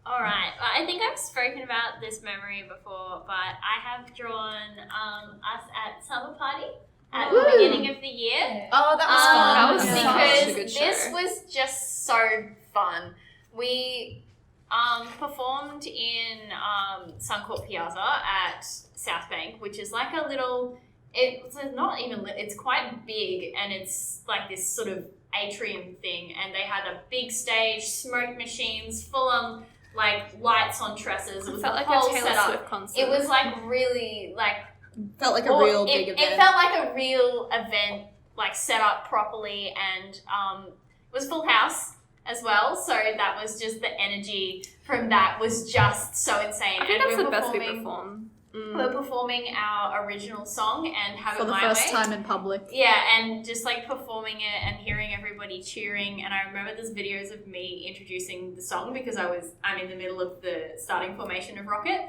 All right. Well, I think I've spoken about this memory before, but I have drawn us at summer party at the beginning of the year. Oh, that was fun. That was because such a good show. this was just so fun. We performed in Suncorp Piazza at South Bank, which is like a little. It's not even. It's quite big, and it's like this sort of atrium thing. And they had a big stage, smoke machines, full on like lights on trusses. It was felt the like whole a Taylor setup. Swift concert. It was like really like. Felt like a real big event. It felt like a real event, like set up properly, and it was full house as well. So that was just the energy from that was just so insane. I think and that's the best we performing- perform. We're performing our original song and Have For It the My first Way. time in public. Yeah, and just like performing it and hearing everybody cheering. And I remember there's videos of me introducing the song because I'm in the middle of the starting formation of Rocket.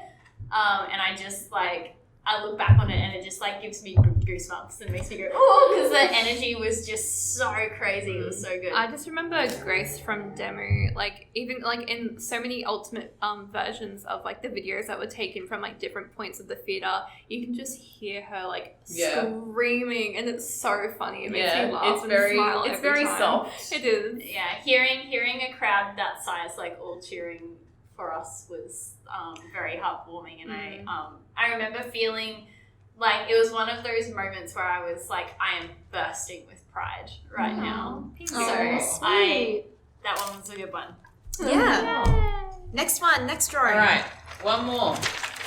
And I just like, I look back on it and it just like gives me goosebumps and makes me go, oh, because the energy was just so crazy. It was so good. I just remember Grace from Demo, like even like in so many ultimate versions of like the videos that were taken from like different points of the theater, you can just hear her like screaming, and it's so funny. It makes me laugh and smile. It's every very time. soft. It is. Yeah, hearing a crowd that size like all cheering for us was very heartwarming, and I remember feeling like it was one of those moments where I was like, I am bursting with pride right now. So that one was a good one. Yeah. Next drawing. All right, one more.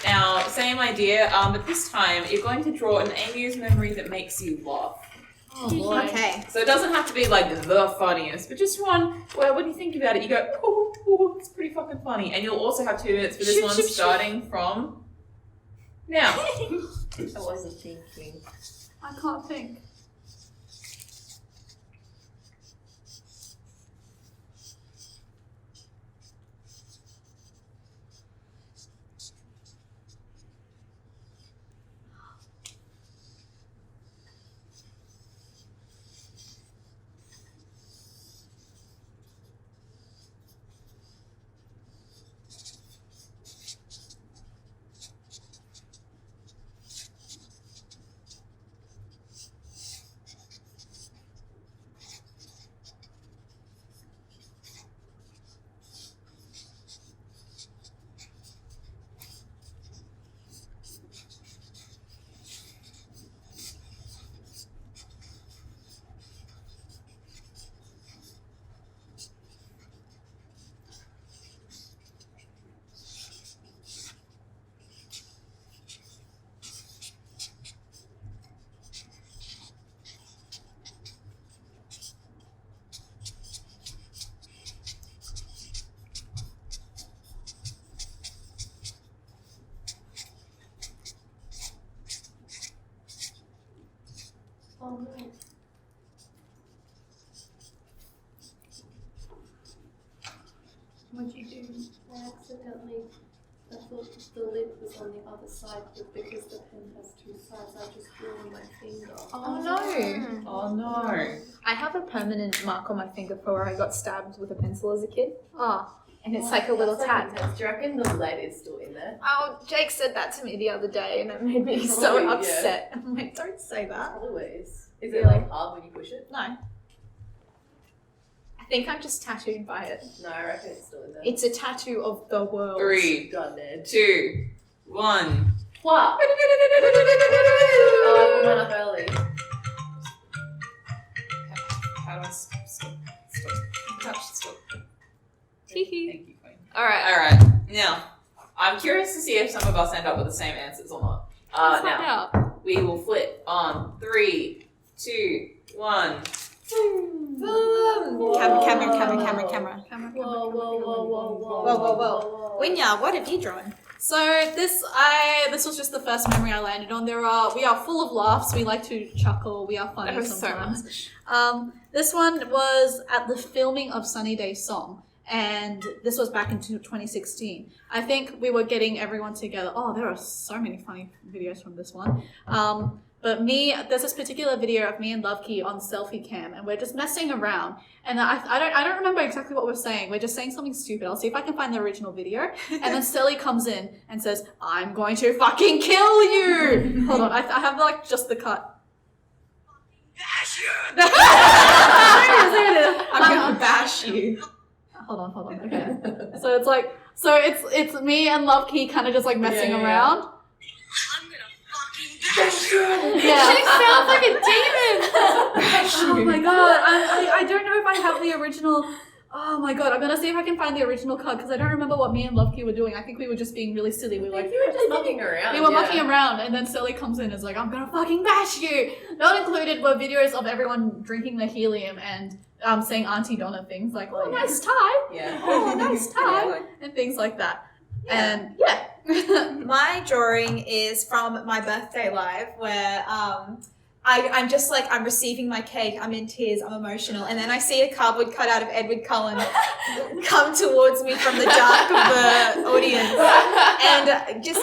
Now, same idea, but this time you're going to draw an A-MUSE memory that makes you laugh. Oh boy. Okay. So it doesn't have to be like the funniest, but just one where when you think about it, you go, oh, it's pretty fucking funny. And you'll also have 2 minutes for this one starting from now. I wasn't thinking. I can't think. Oh no. What'd you do? I accidentally, I thought the lip was on the other side, but because the pen has 2 sides, I just drew on my finger. Oh no. Oh no. I have a permanent mark on my finger for where I got stabbed with a pencil as a kid. And it's like a little tag. Do you reckon the lead is still in there? Oh, Jake said that to me the other day and it made me so Probably, yeah. upset. I'm like, don't say that. Probably is. Is it like hard when you push it? No. I think I'm just tattooed by it. No, I reckon it's still in there. It's a tattoo of the world. 3, Done dead. 2, 1. What? Oh, I went up early. How do I stop? Touch, stop. Tee-hee. Thank you, Queen. All right. Alright, now, I'm curious to see if some of us end up with the same answers or not. Let's find Now, out. we will flip on 3, 2, 1. Camera. Whoa, whoa, whoa, whoa, whoa. Whoa. Rinya, what have you drawn? So this was just the first memory I landed on. We are full of laughs. We like to chuckle. We are funny There was so sometimes. much. This one was at the filming of Sunny Day Song, and this was back in 2016. I think we were getting everyone together. Oh, there are so many funny videos from this one. But there's this particular video of me and Luvkii on selfie cam, and we're just messing around. And I don't remember exactly what we're saying. We're just saying something stupid. I'll see if I can find the original video. And then Sally comes in and says, "I'm going to fucking kill you." Hold on, I have like just the cut. There it is. I'm gonna bash you. Hold on. Okay. So it's me and Luvkii kind of just like messing around. She Yeah. sounds like a demon. Oh my god. I don't know if I have the original. Oh my god. I'm gonna see if I can find the original cut because I don't remember what me and Luvkii were doing. I think we were just being really silly. We were like, You were just mucking around. we were mucking around, and then Sally comes in and is like, "I'm gonna fucking bash you." Not included were videos of everyone drinking the helium and saying Auntie Donna things like, "Oh, nice tie." Yeah. Oh, nice tie. And things like that. And yeah. My drawing is from my birthday live where I'm just like, I'm receiving my cake, I'm in tears, I'm emotional, and then I see a cardboard cutout of Edward Cullen come towards me from the dark of the audience, and just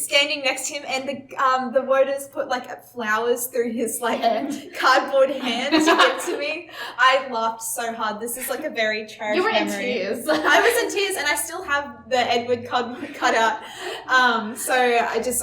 standing next to him, and the voters put like flowers through his like cardboard hand to get to me. I laughed so hard. This is like a very cherished You were in memory. tears. I was in tears, and I still have the Edward Cullen cutout. So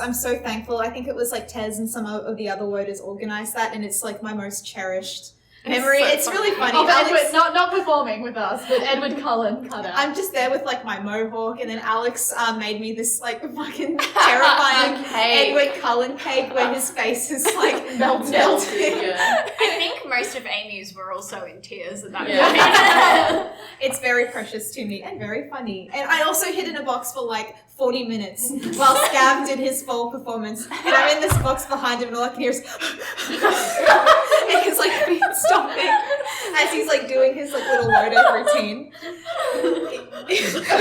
I'm so thankful. I think it was like Tez and some of the other voters organized that, and it's like my most cherished memory. It's really funny. Of Alex, Edward, not performing with us, but Edward Cullen cut out. I'm just there with like my mohawk, and then Alex made me this like fucking terrifying Edward Cullen cake where his face is like melted. Yeah. I think most of A-MUSE were also in tears at that point. It's very precious to me and very funny. And I also hid in a box for like 40 minutes while Scav did his full performance, and I'm in this box behind him, and all I can hear is and he's like stopping as he's like doing his like little load-up routine.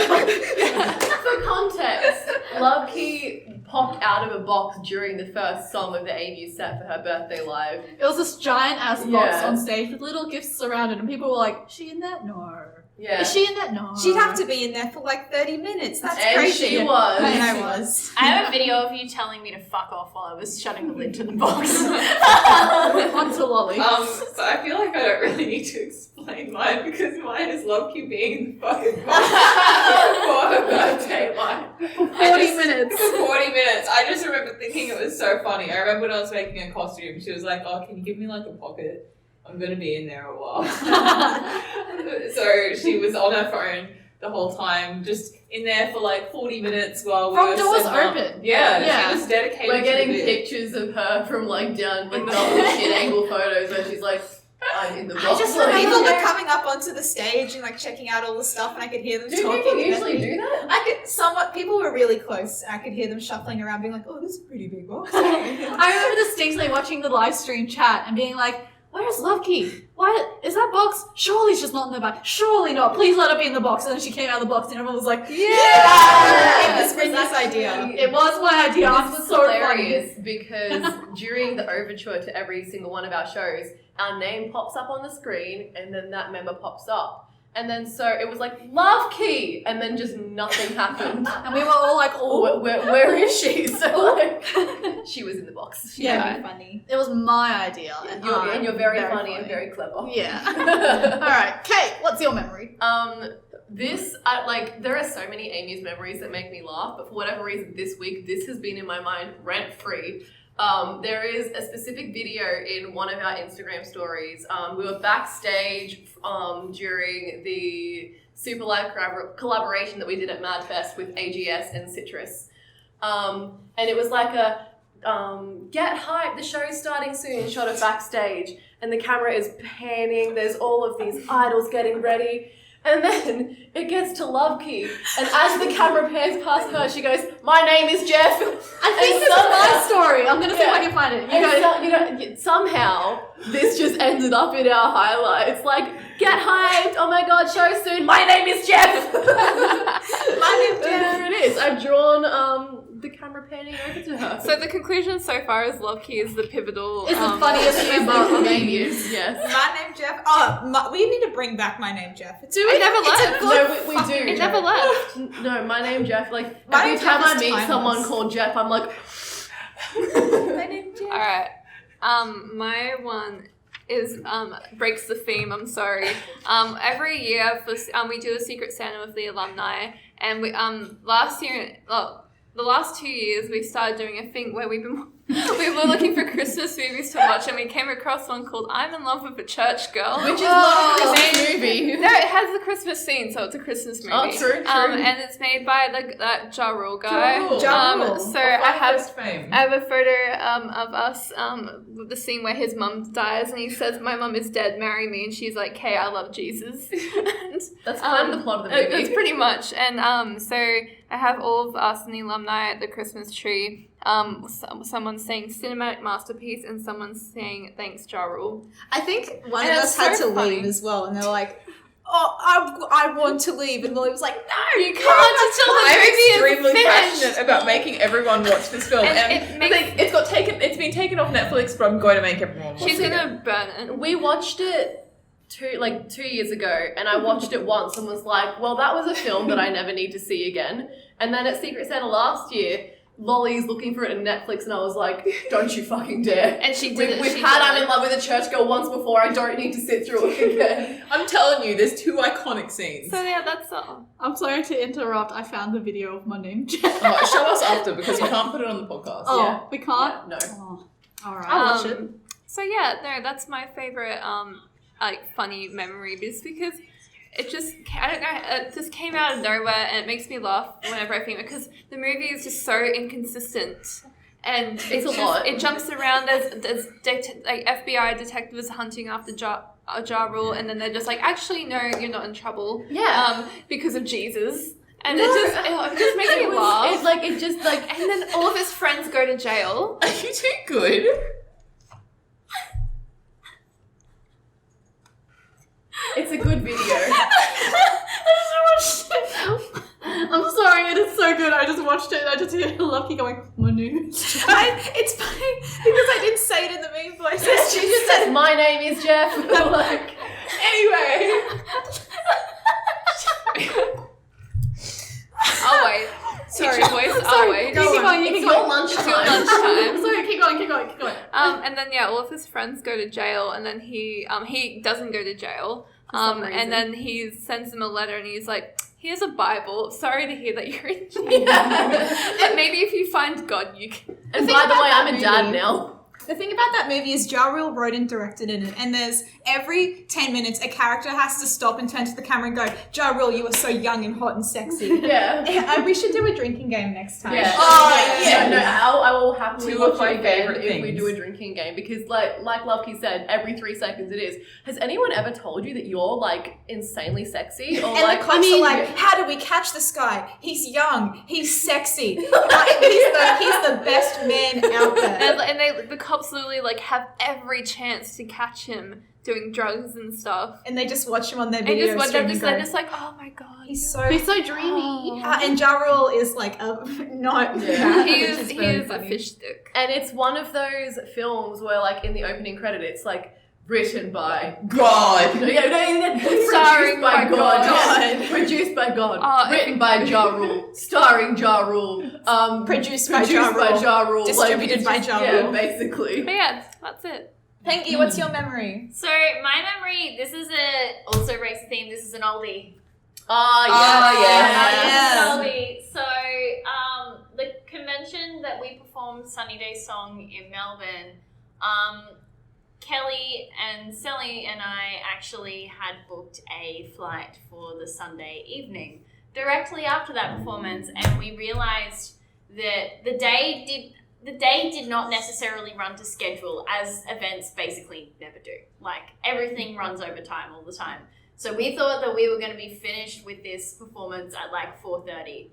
For context, Luvkii popped out of a box during the first song of the A-MUSE set for her birthday live. It was this giant ass box Yeah. on stage with little gifts surrounded, and people were like, "Is she in that? No. Yeah. Is she in that? No." She'd have to be in there for like 30 minutes. That's And crazy. she was. And I was. I have a video of you telling me to fuck off while I was shutting the lid to the box. Onto Lolly. So I feel like I don't really need to explain mine because mine is Luvkii being in the fucking box for her birthday live. 40 minutes. For 40 minutes. I just remember thinking it was so funny. I remember when I was making a costume, she was like, "Oh, can you give me like a pocket? I'm gonna be in there a while." So she was on her phone the whole time, just in there for like 40 minutes while we From were doors setting up. open. Yeah, Yeah. she was dedicated We're getting to the bit. pictures of her from like down like double shit angle photos where she's like, "I'm in the box." I just like, people were coming up onto the stage and like checking out all the stuff, and I could hear them Do talking. people and usually then- do that? I could somewhat. People were really close, and I could hear them shuffling around, being like, "Oh, this is a pretty big box." I remember distinctly watching the live stream chat and being like, "Where's Luvkii? Why is that box? Surely she's not in the box. Surely not. Please let her be in the box." And then she came out of the box, and everyone was like, Yeah! It was Rinya's idea. "It was my idea." I'm This was so funny. hilarious because during the overture to every single one of our shows, our name pops up on the screen and then that member pops up. And then so it was like, "Luvkii!" And then just nothing happened. And we were all like, "Oh, Where is she? So like, she was in the box. Yeah. Funny. it was my idea." And you're very funny and very clever. Yeah. All right, Kate, what's your memory? There are so many A-MUSE memories that make me laugh, but for whatever reason this week, this has been in my mind rent-free. there is a specific video in one of our Instagram stories. We were backstage during the Super Live collaboration that we did at MadFest with AGS and Citrus. And it was like a get hyped, the show's starting soon shot of backstage. And the camera is panning, there's all of these idols getting ready. And then it gets to Luvkii, and as the camera pans past her, she goes, "My name is Jeff." I think this is my story. I'm gonna see if I can find it. Somehow this just ended up in our highlights. Like, get hyped! Oh my god, show soon. My name is Jeff. My name's Jeff. There it is. I've drawn the camera panning over to her. So the conclusion so far is Luvkii is the pivotal. It's the funniest member of A-MUSE. Yes. My name Jeff. We need to bring back My Name Jeff. It never left. No, we do. It never left. No, my name Jeff. Like, My every name time Jeff I is meet timeless. someone called Jeff, I'm like, My name Jeff. All right. My one is breaks the theme. I'm sorry. Every year we do a Secret Santa with the alumni, and we the last 2 years we started doing a thing where we were looking for Christmas movies to watch, and we came across one called I'm in Love with a Church Girl. which is not a Christmas movie. No, it has the Christmas scene, so it's a Christmas movie. Oh, true. And it's made by that Ja Rule guy. Ja Rule. So I have fame. a photo of us with the scene where his mum dies, and he says, "My mum is dead, marry me," and she's like, "Hey, I love Jesus." And, That's kind of the plot of the movie. It's pretty much. And so I have all of us and the alumni at the Christmas tree. Someone saying cinematic masterpiece, and someone saying thanks Ja Rule. I think one And of it's us had so to funny. leave as well, and they're like, "Oh, I want to leave," and Molly was like, "No, You can't until the I'm movie is extremely finished. passionate about making everyone watch this film, And and it makes- it's been taken off Netflix, but I'm going to make everyone watch She's it. gonna burn it. We watched it 2 years ago, and I watched it once and was like, well, that was a film that I never need to see again. And then at Secret Santa last year, Lolly's looking for it on Netflix, and I was like, don't you fucking dare. And she did We've, it. we've she had did I'm it. in Love with a Church Girl once before, I don't need to sit through it again. I'm telling you, there's 2 iconic scenes. So yeah, that's all. I'm sorry to interrupt. I found the video of My Name Jeff. Oh, show us after, because we can't put it on the podcast. Oh, Yeah. we can't? Yeah, no. Oh, all right. I'll watch it." So yeah, no, that's my favorite funny memory, just because it just, I don't know, it just came out of nowhere, and it makes me laugh whenever I think of it, because the movie is just so inconsistent. And It's a lot. It jumps around. There's FBI detectives hunting after Ja Rule, and then they're just like, actually, no, you're not in trouble. Yeah. Because of Jesus. And it just makes me laugh. And then all of his friends go to jail. Are you too good? It's a good video. I'm sorry, it is so good. I just watched it and I just hear Luvkii going, Manu. It's funny because I didn't say it in the main voice. She just says, my name is Jeff. I'm like, Anyway. I'll wait. Sorry. Teacher voice, I'll wait. Keep going, it's keep your going. lunchtime. Lunchtime. Sorry, keep going. And then all of his friends go to jail, and then he doesn't go to jail. And then he sends them a letter, and he's like, "Here's a Bible. Sorry to hear that you're in jail, but maybe if you find God, you can." And by the way, I'm a dad now. The thing about that movie is Ja Rule wrote and directed in it, and there's every 10 minutes a character has to stop and turn to the camera and go, "Ja Rule, you are so young and hot and sexy." Yeah. We should do a drinking game next time. Yeah. Oh, yeah. No, I will happily 2 of watch my it again favourite if we things. do a drinking game, because like Luvkii said, every 3 seconds it is. Has anyone ever told you that you're like insanely sexy? Or And like, the cops are like, "How do we catch this guy? He's young, he's sexy, he's the best man out there." And the cops literally like have every chance to catch him doing drugs and stuff. And they just watch him on their And video just stream and they're go, just like, "Oh my god, "He's so." He's so dreamy. And Ja Rule is like not. Yeah. he which is very a funny. fish stick." and it's one of those films where like in the opening credit it's like written by God. starring by God. God. Produced by God. Oh, Written by Ja Rule. Starring Ja Rule. Produced by Ja Rule. Rule. Distributed by Ja Yeah, Rule. basically. But yeah, that's it. Pengi, what's your memory? So my memory, this is also race theme. This is an oldie. Oh, yeah. This is an oldie. So the convention that we performed Sunny Day Song in Melbourne, Kelly and Sally and I actually had booked a flight for the Sunday evening directly after that performance, and we realized that the day did not necessarily run to schedule, as events basically never do. Like, everything runs over time all the time. So we thought that we were going to be finished with this performance at like 4:30.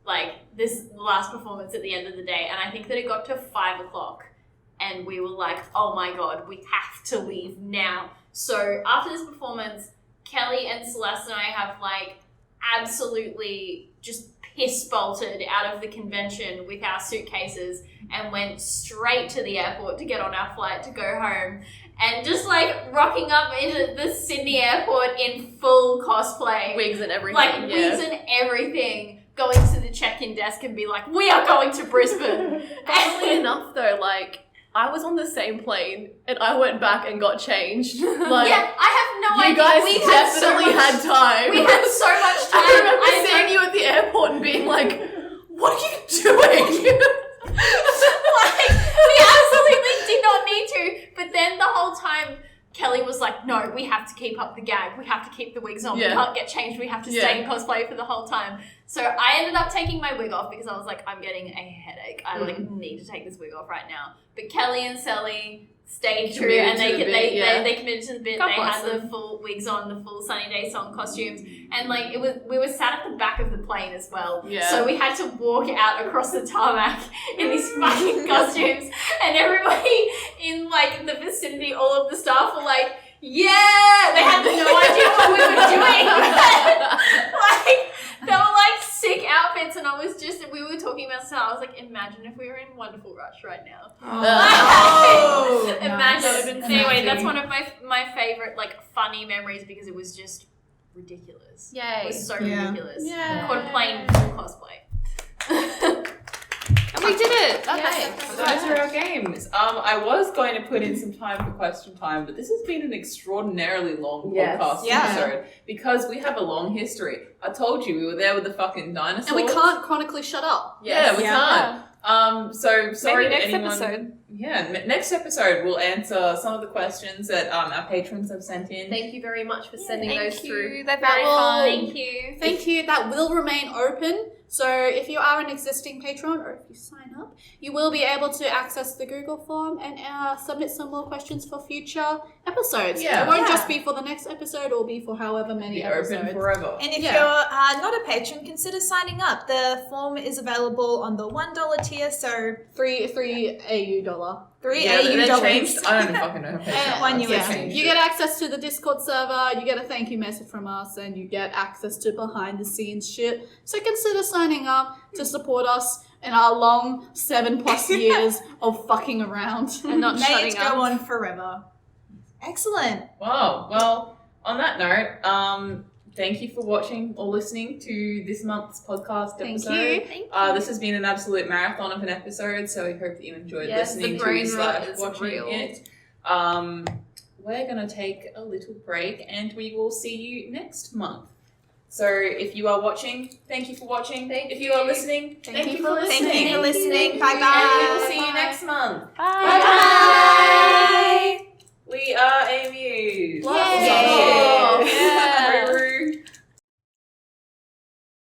Like, this last performance at the end of the day. And I think that it got to 5 o'clock. And we were like, oh my God, we have to leave now. So after this performance, Kelly and Celeste and I have like absolutely just piss bolted out of the convention with our suitcases and went straight to the airport to get on our flight to go home. And just like rocking up into the Sydney airport in full cosplay. Wigs and everything. Like wigs and everything. Going to the check-in desk and be like, we are going to Brisbane. Funnily enough though, like, I was on the same plane and I went back and got changed. Like, yeah, I have no idea. you guys We definitely had time. We had so much time. I remember seeing you at the airport and being like, what are you doing? Like, we absolutely did not need to. But then the whole time, Kelly was like, no, we have to keep up the gag. We have to keep the wigs on. Yeah. We can't get changed. We have to stay in cosplay for the whole time. So I ended up taking my wig off because I was like, I'm getting a headache. I need to take this wig off right now. But Kelly and Sally stayed true, and they committed to the bit. God They bless had the full wigs on, the full Sunny Day Song costumes, and like we were sat at the back of the plane as well. Yeah. So we had to walk out across the tarmac in these fucking costumes, and everybody in like the vicinity, all of the staff were like, yeah, they had no idea what we were doing. Like, they were like sick outfits, and we were talking about stuff. I was like, imagine if we were in Wonderful Rush right now. Oh, Imagine. nice. Anyway, that's one of my favorite like funny memories because it was just ridiculous. Yay. It was so Yeah. ridiculous. Yeah. Caught a plane full cosplay. And we did it. Yay. Those are our games. I was going to put in some time for question time, but this has been an extraordinarily long Yes. podcast Yeah. episode because we have a long history. I told you we were there with the fucking dinosaurs. And we can't chronically shut up. Yeah, we Yeah. can't. So sorry Maybe to next anyone. episode. Yeah, next episode we'll answer some of the questions that our patrons have sent in. Thank you very much for sending Thank those you. through. They're That very will- fun. Thank you. Thank you. That will remain open. So if you are an existing patron or if you sign up, you will be able to access the Google form and submit some more questions for future episodes. Yeah. It won't Yeah. just be for the next episode, it will be for however many Be episodes. open forever. And if Yeah. you're not a patron, consider signing up. The form is available on the $1 tier, so Three AU dollar. $3 Yeah, AU they dollars. changed. I don't fucking know. One They USD. changed You it. get access to the Discord server, you get a thank you message from us, and you get access to behind the scenes shit. So consider signing up to support us in our long 7+ years of fucking around. And not May it shutting go up. on forever. Excellent. Wow. Well, on that note, thank you for watching or listening to this month's podcast Thank episode. you. Thank you. This has been an absolute marathon of an episode, so we hope that you enjoyed Yes, listening the to brain rot / is watching real. it. We're gonna take a little break, and we will see you next month. So if you are watching, thank you for watching. If you are listening, thank you for listening. Thank you for listening. Bye And we bye. will see you next month. Bye. Bye. We are A-MUSE